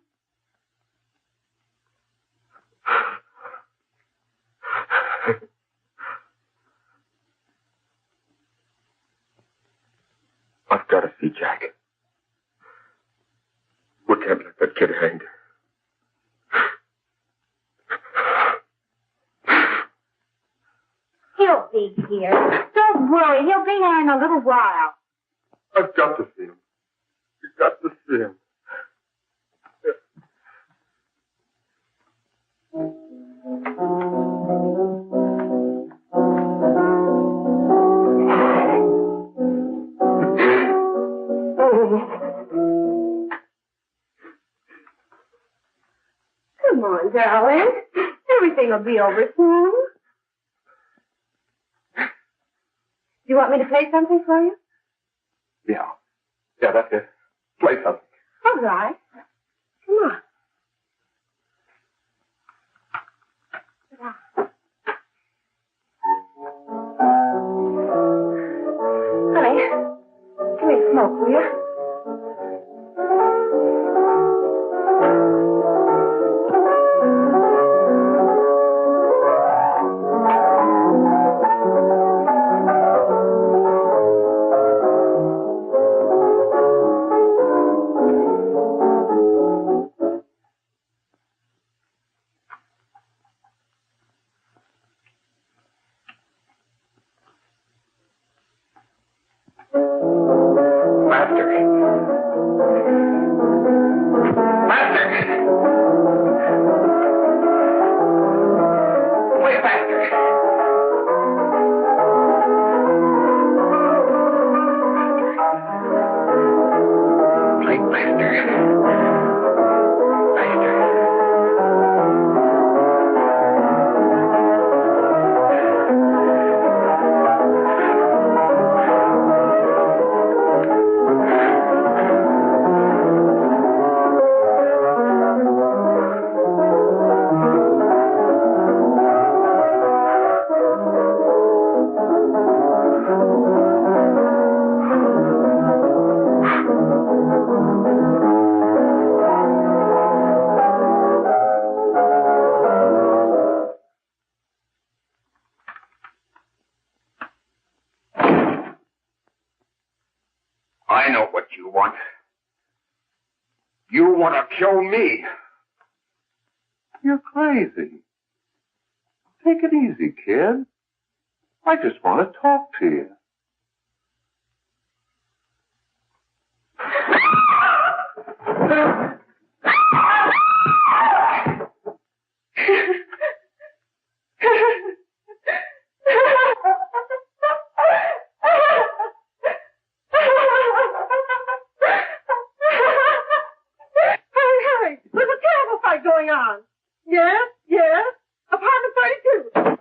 He'll be here. Don't worry, he'll be here in a little while. I've got to see him. You've got to see him. Come on, darling. Everything will be over soon. You want me to play something for you? Yeah, that's it. Play something. All right. Come on. Honey, give me a smoke, will you? I know what you want. You want to kill me. You're crazy. Take it easy, kid. I just want to talk to you. There's a terrible fight going on. Yes, apartment 32.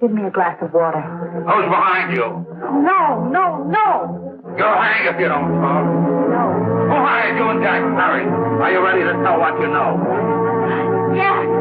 Give me a glass of water. Who's behind you? No. You'll hang if you don't talk. No. Who hired you and Jack? Hurry. Are you ready to tell what you know? Yes.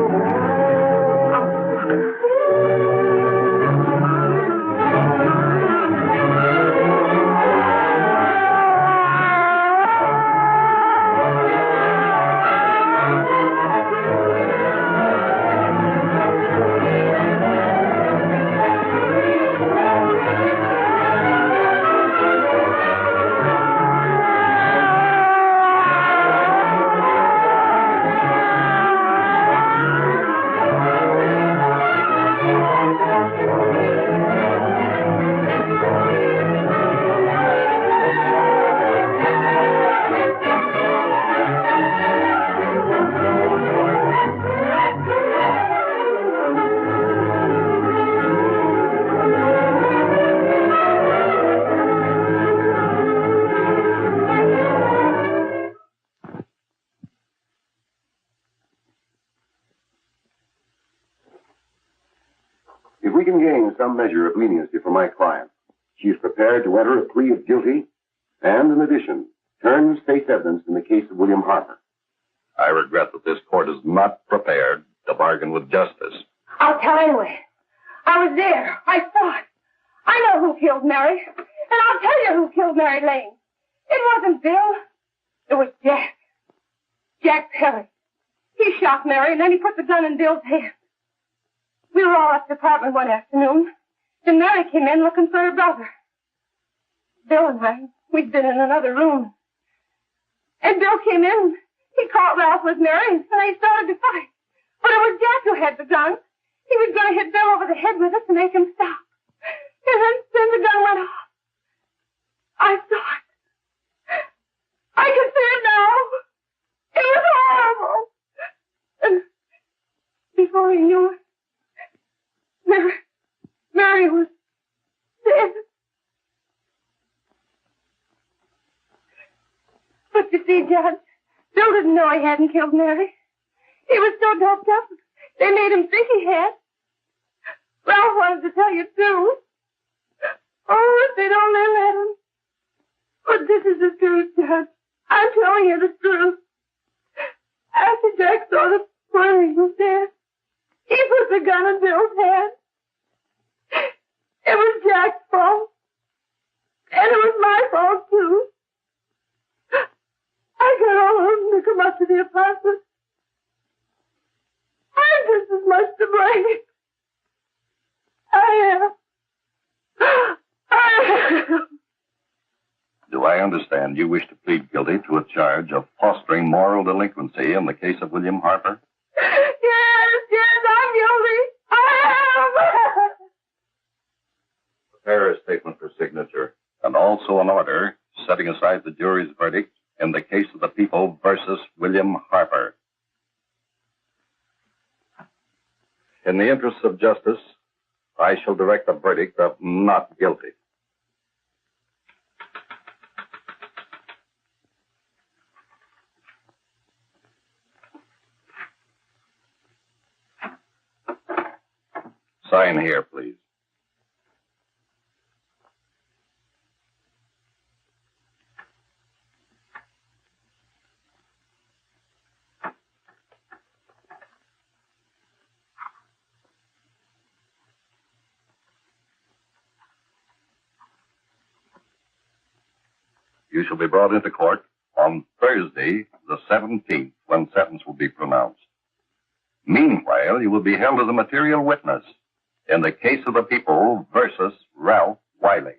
If we can gain some measure of leniency for my client, she is prepared to enter a plea of guilty and, in addition, turn state's evidence in the case of William Harper. I regret that this court is not prepared to bargain with justice. I'll tell anyway. I was there. I saw it. I know who killed Mary. And I'll tell you who killed Mary Lane. It wasn't Bill. It was Jack. Jack Perry. He shot Mary and then he put the gun in Bill's hand. We were all at the apartment one afternoon. And Mary came in looking for her brother. Bill and I, we'd been in another room. And Bill came in. He caught Ralph with Mary and they started to fight. But it was Jack who had the gun. He was going to hit Bill over the head with it to make him stop. And then the gun went off. I saw it. I can see it now. It was horrible. And before he knew it, Mary was dead. But you see, Judge, Bill didn't know he hadn't killed Mary. He was so doped up, they made him think he had. Ralph wanted to tell you, too. Oh, if they'd only let him. But this is the truth, Judge. I'm telling you the truth. After Jack saw the where he was dead, he put the gun in Bill's hand. It was Jack's fault. And it was my fault, too. I got all of them to come up to the apartment. I'm just as much to blame. I am. Do I understand you wish to plead guilty to a charge of fostering moral delinquency in the case of William Harper? Yes, I'm guilty. I am. Prepare a statement for signature, and also an order setting aside the jury's verdict in the case of the people versus William Harper. In the interests of justice, I shall direct a verdict of not guilty. Sign here, please. You shall be brought into court on Thursday, the 17th, when sentence will be pronounced. Meanwhile, you will be held as a material witness in the case of the people versus Ralph Wiley.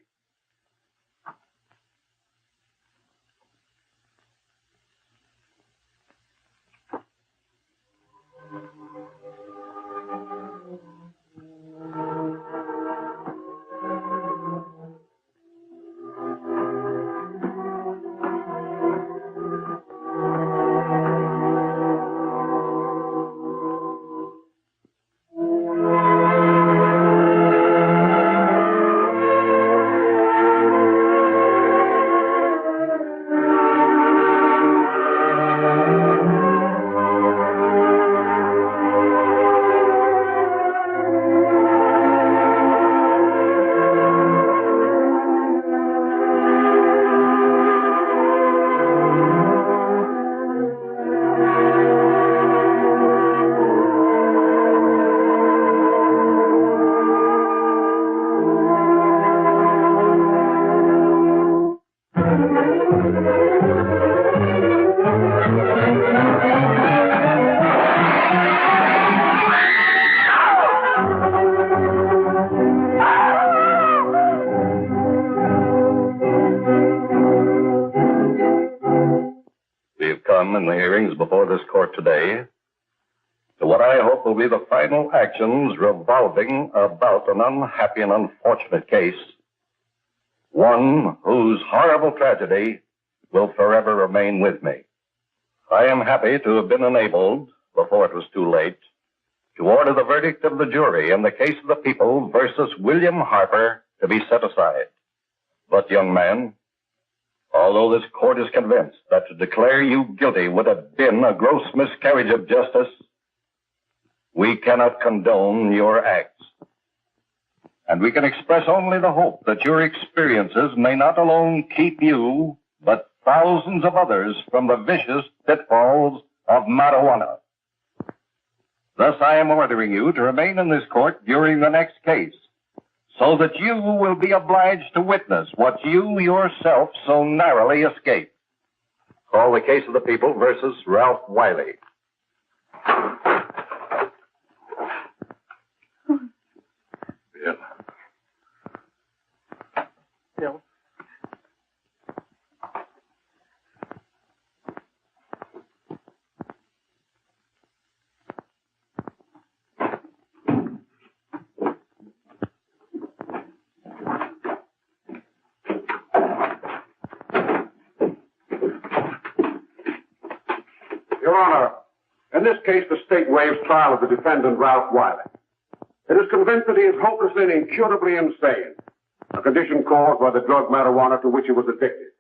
In the hearings before this court today, to what I hope will be the final actions revolving about an unhappy and unfortunate case, one whose horrible tragedy will forever remain with me. I am happy to have been enabled, before it was too late, to order the verdict of the jury in the case of the people versus William Harper to be set aside. But, young man, although this court is convinced that to declare you guilty would have been a gross miscarriage of justice, we cannot condone your acts. and we can express only the hope that your experiences may not alone keep you, but thousands of others from the vicious pitfalls of marijuana. Thus, I am ordering you to remain in this court during the next case, so that you will be obliged to witness what you yourself so narrowly escaped. Call the case of the people versus Ralph Wiley. Bill. Bill. Your Honor, in this case, the state waives trial of the defendant, Ralph Wiley. It is convinced that he is hopelessly and incurably insane, a condition caused by the drug marijuana to which he was addicted.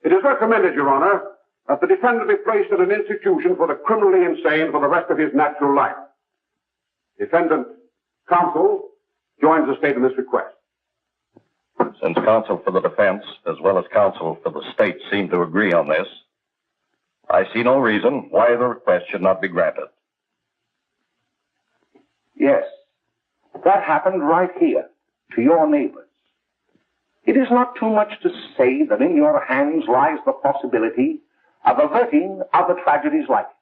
It is recommended, Your Honor, that the defendant be placed in an institution for the criminally insane for the rest of his natural life. Defendant counsel joins the state in this request. Since counsel for the defense, as well as counsel for the state, seem to agree on this, I see no reason why the request should not be granted. Yes, that happened right here, to your neighbors. It is not too much to say that in your hands lies the possibility of averting other tragedies like it.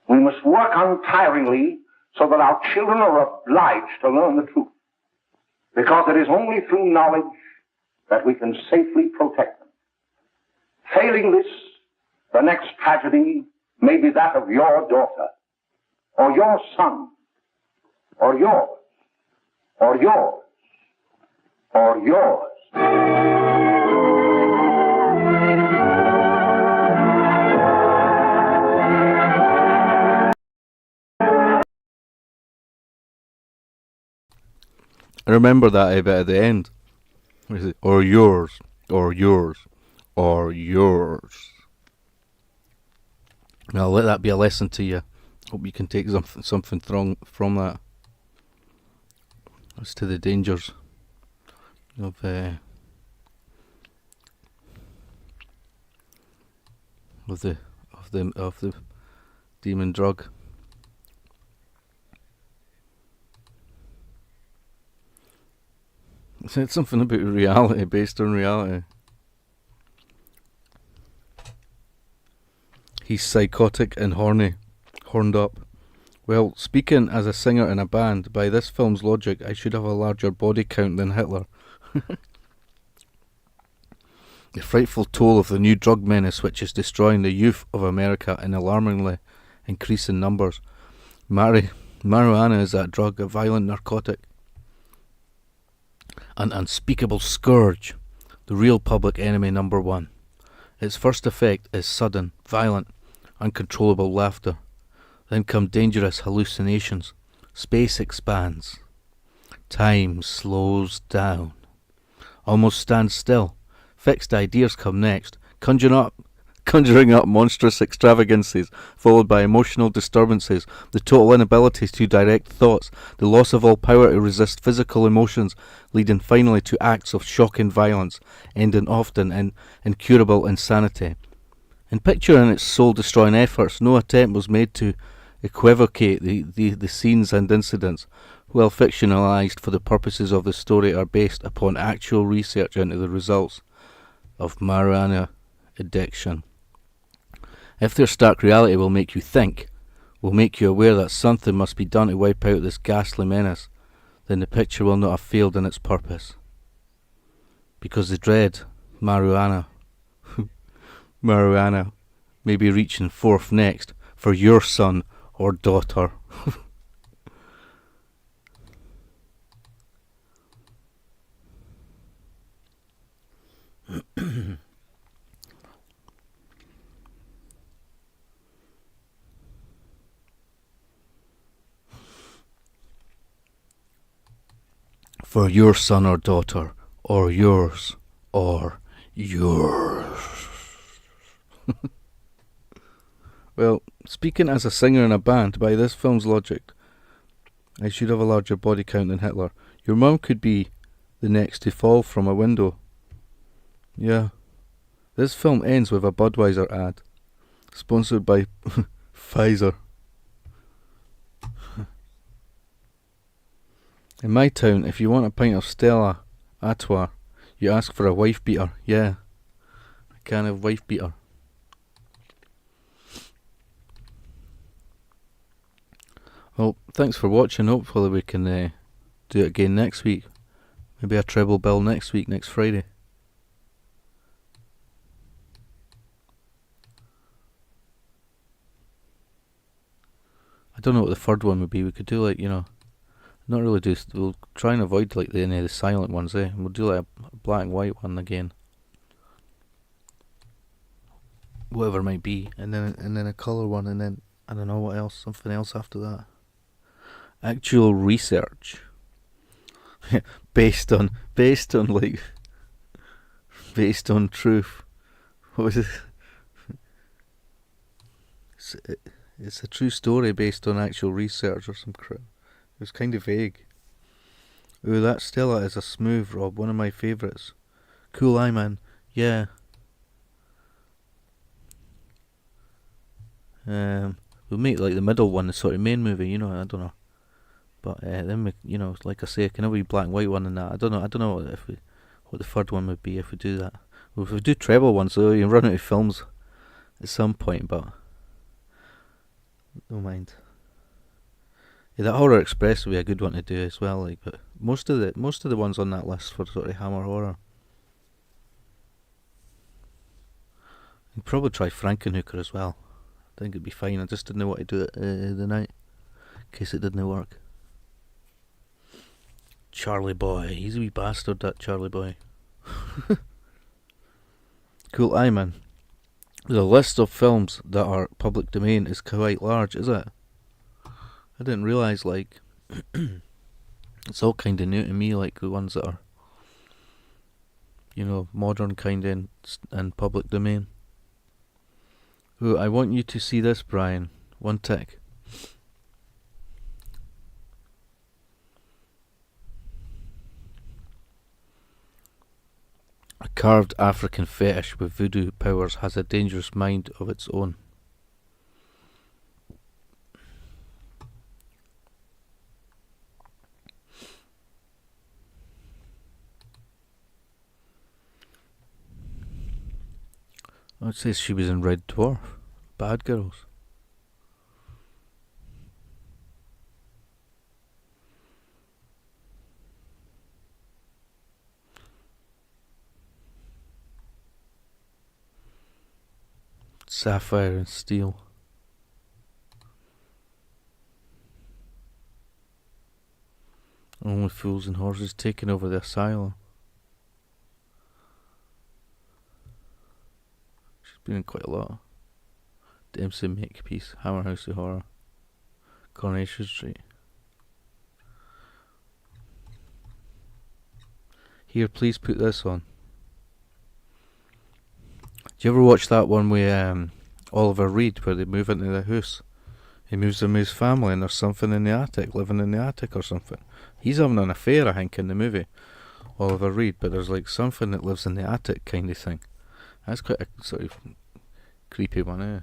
We must work untiringly so that our children are obliged to learn the truth, because it is only through knowledge that we can safely protect them. Failing this, the next tragedy may be that of your daughter, or your son, or yours, or yours, or yours. I remember that bit at the end. What is it? Or yours, or yours, or yours. I'll let that be a lesson to you. Hope you can take something from that. As to the dangers of the demon drug. It's something about reality, based on reality. He's psychotic and horned up. Well, speaking as a singer in a band, by this film's logic, I should have a larger body count than Hitler. The frightful toll of the new drug menace which is destroying the youth of America in alarmingly increasing numbers. Marijuana is that drug, a violent narcotic. An unspeakable scourge, the real public enemy number one. Its first effect is sudden, violent, uncontrollable laughter. Then come dangerous hallucinations. Space expands. Time slows down. Almost stands still. Fixed ideas come next. Conjuring up monstrous extravagances, followed by emotional disturbances, the total inability to direct thoughts, the loss of all power to resist physical emotions, leading finally to acts of shocking violence, ending often in incurable insanity. In picturing its soul-destroying efforts, no attempt was made to equivocate the scenes and incidents, well fictionalized for the purposes of the story, are based upon actual research into the results of marijuana addiction. If their stark reality will make you think, will make you aware that something must be done to wipe out this ghastly menace, then the picture will not have failed in its purpose. Because the dread marijuana may be reaching forth next for your son or daughter. For your son or daughter, or yours, or yours. Well, speaking as a singer in a band, by this film's logic, I should have a larger body count than Hitler. Your mum could be the next to fall from a window. Yeah. This film ends with a Budweiser ad. Sponsored by Pfizer. In my town, if you want a pint of Stella Artois, you ask for a wife beater. Yeah. A can of wife beater. Well, thanks for watching. Hopefully we can do it again next week. Maybe a Treble Bill next week, next Friday. I don't know what the third one would be. We could do like, not really do. We'll try and avoid like any of the silent ones, eh? We'll do like a black and white one again. Whatever it might be, and then a colour one, and then I don't know what else. Something else after that. Actual research. based on truth. What was it? It's a true story based on actual research or some crap. It was kind of vague. Ooh, that Stella is a smooth, Rob. One of my favourites. Cool Eye Man. Yeah. We'll make like the middle one the sort of main movie, I don't know. But then we, like I say, can have a wee black and white one and that. I don't know what the third one would be if we do that. Well, if we do treble ones, so you run out of films at some point, but don't mind. Yeah, that Horror Express would be a good one to do as well. Like, but most of the ones on that list for sort of Hammer horror. You'd probably try Frankenhooker as well. I think it'd be fine. I just didn't know what to do it the night, in case it didn't work. Charlie Boy, he's a wee bastard, that Charlie Boy. Cool Eye Man. The list of films that are public domain is quite large, is it? I didn't realise, like, it's all kind of new to me, like the ones that are, modern kind of and public domain. Ooh, I want you to see this, Brian. One tick. A carved African fetish with voodoo powers has a dangerous mind of its own. It says she was in Red Dwarf. Bad Girls. Sapphire and Steel. Only Fools and Horses taking over the asylum. She's been in quite a lot. Dempsey Makepeace, Hammer House of Horror, Coronation Street. Here, please put this on. Do you ever watch that one with Oliver Reed, where they move into the house? He moves in with his family and there's something in the attic, living in the attic or something. He's having an affair, I think, in the movie, Oliver Reed, but there's like something that lives in the attic kind of thing. That's quite a sort of creepy one, eh?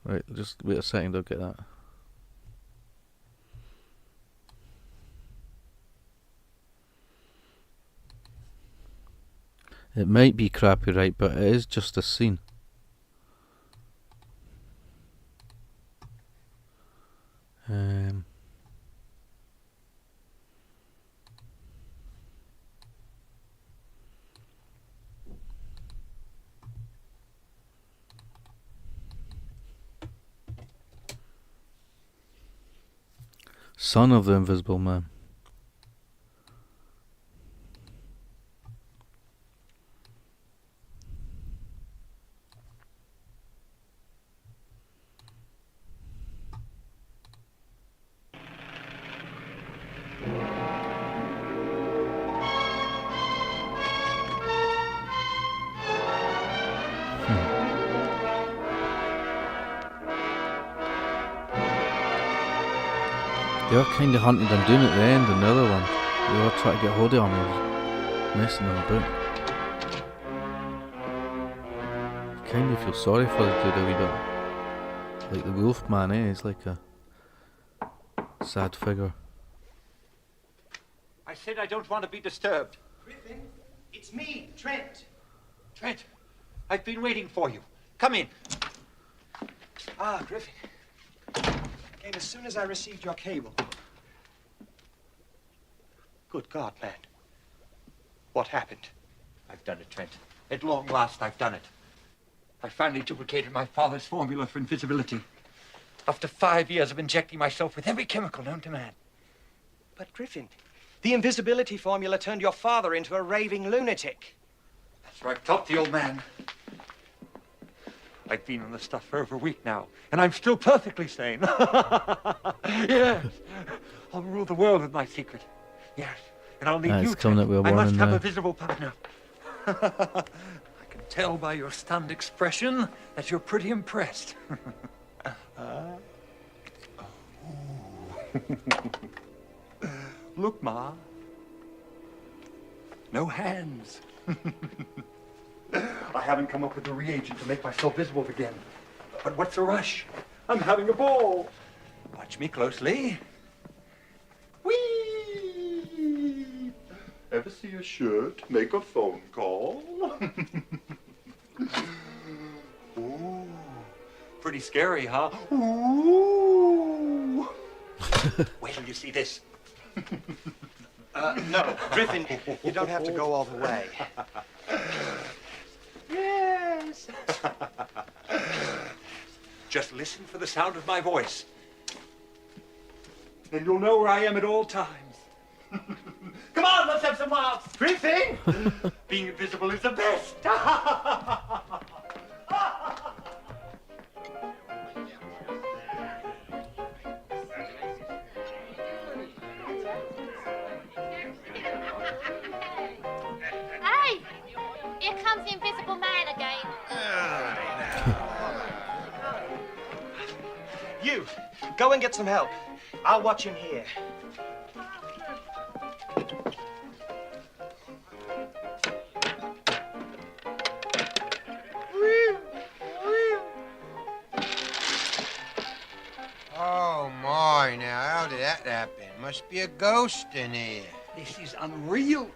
Right, just wait a second, I'll get that. It might be crappy, right, but it is just a scene. Son of the Invisible Man. They were kind of hunting him down at the end in the other one. They were trying to get hold of him. He was messing them about. You kind of feel sorry for the dude a wee bit. Like the wolf man, he's like a sad figure. I said I don't want to be disturbed. Griffin, it's me, Trent. Trent, I've been waiting for you. Come in. Ah, Griffin. Came as soon as I received your cable. Good God, lad. What happened? I've done it, Trent. At long last, I've done it. I finally duplicated my father's formula for invisibility. After 5 years of injecting myself with every chemical known to man. But, Griffin, the invisibility formula turned your father into a raving lunatic. That's right. I've talked to the old man. I've been on the stuff for over a week now, and I'm still perfectly sane. Yes. I'll rule the world with my secret. Yes. And I'll need you, Trent. I must have a visible partner. I can tell by your stunned expression that you're pretty impressed. Look, Ma. No hands. I haven't come up with the reagent to make myself visible again. But what's the rush? I'm having a ball. Watch me closely. Whee! Ever see a shirt make a phone call? Ooh, pretty scary, huh? Ooh. Wait till you see this. No, Griffin, you don't have to go all the way. Yes. Just listen for the sound of my voice. Then you'll know where I am at all times. Come on, let's have some laughs. Griffin! Being invisible is the best. Hey! Here comes the invisible man again. You, go and get some help. I'll watch him here. Oh, my, now, how did that happen? Must be a ghost in here. This is unreal.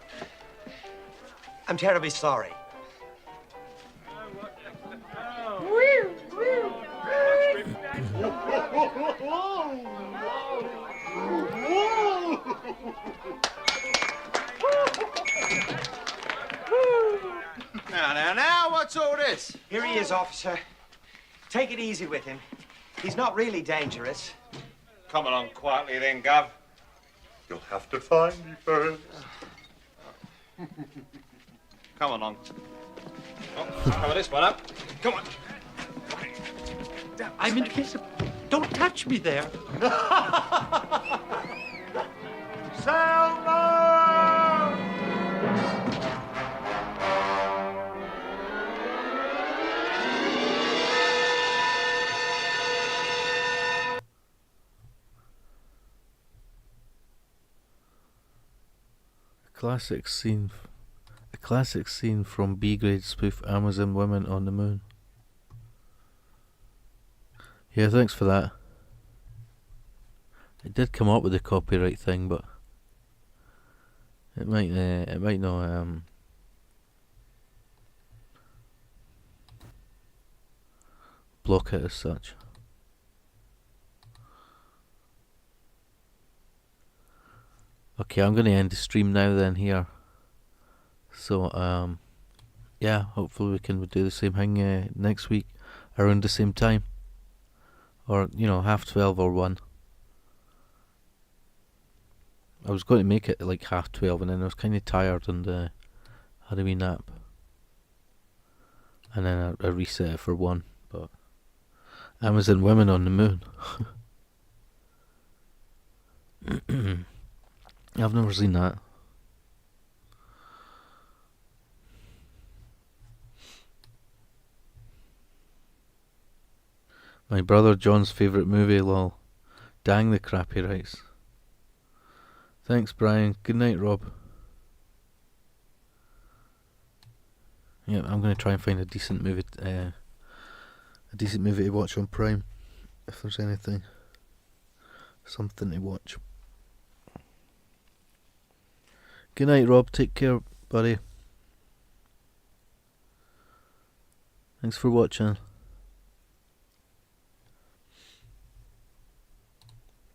I'm terribly sorry. Now, what's all this? Here he is, officer. Take it easy with him. He's not really dangerous. Come along quietly then, Gov. You'll have to find me first. Come along. Oh, cover this one up. Come on. I'm invisible. Don't touch me there. Selma! A classic scene from B-grade spoof Amazon Women on the Moon. Yeah, thanks for that. It did come up with the copyright thing, but it might not block it as such. Okay, I'm gonna end the stream now then here. So yeah, hopefully we can do the same thing next week around the same time. Or, 12:30 or 1. I was going to make it like 12:30 and then I was kind of tired and had a wee nap. And then I reset it for 1. But Amazon Women on the Moon. I've never seen that. My brother John's favourite movie, lol. Dang the crappy rights. Thanks, Brian. Good night, Rob. Yeah, I'm going to try and find a decent movie to watch on Prime, if there's something to watch. Good night, Rob. Take care, buddy. Thanks for watching.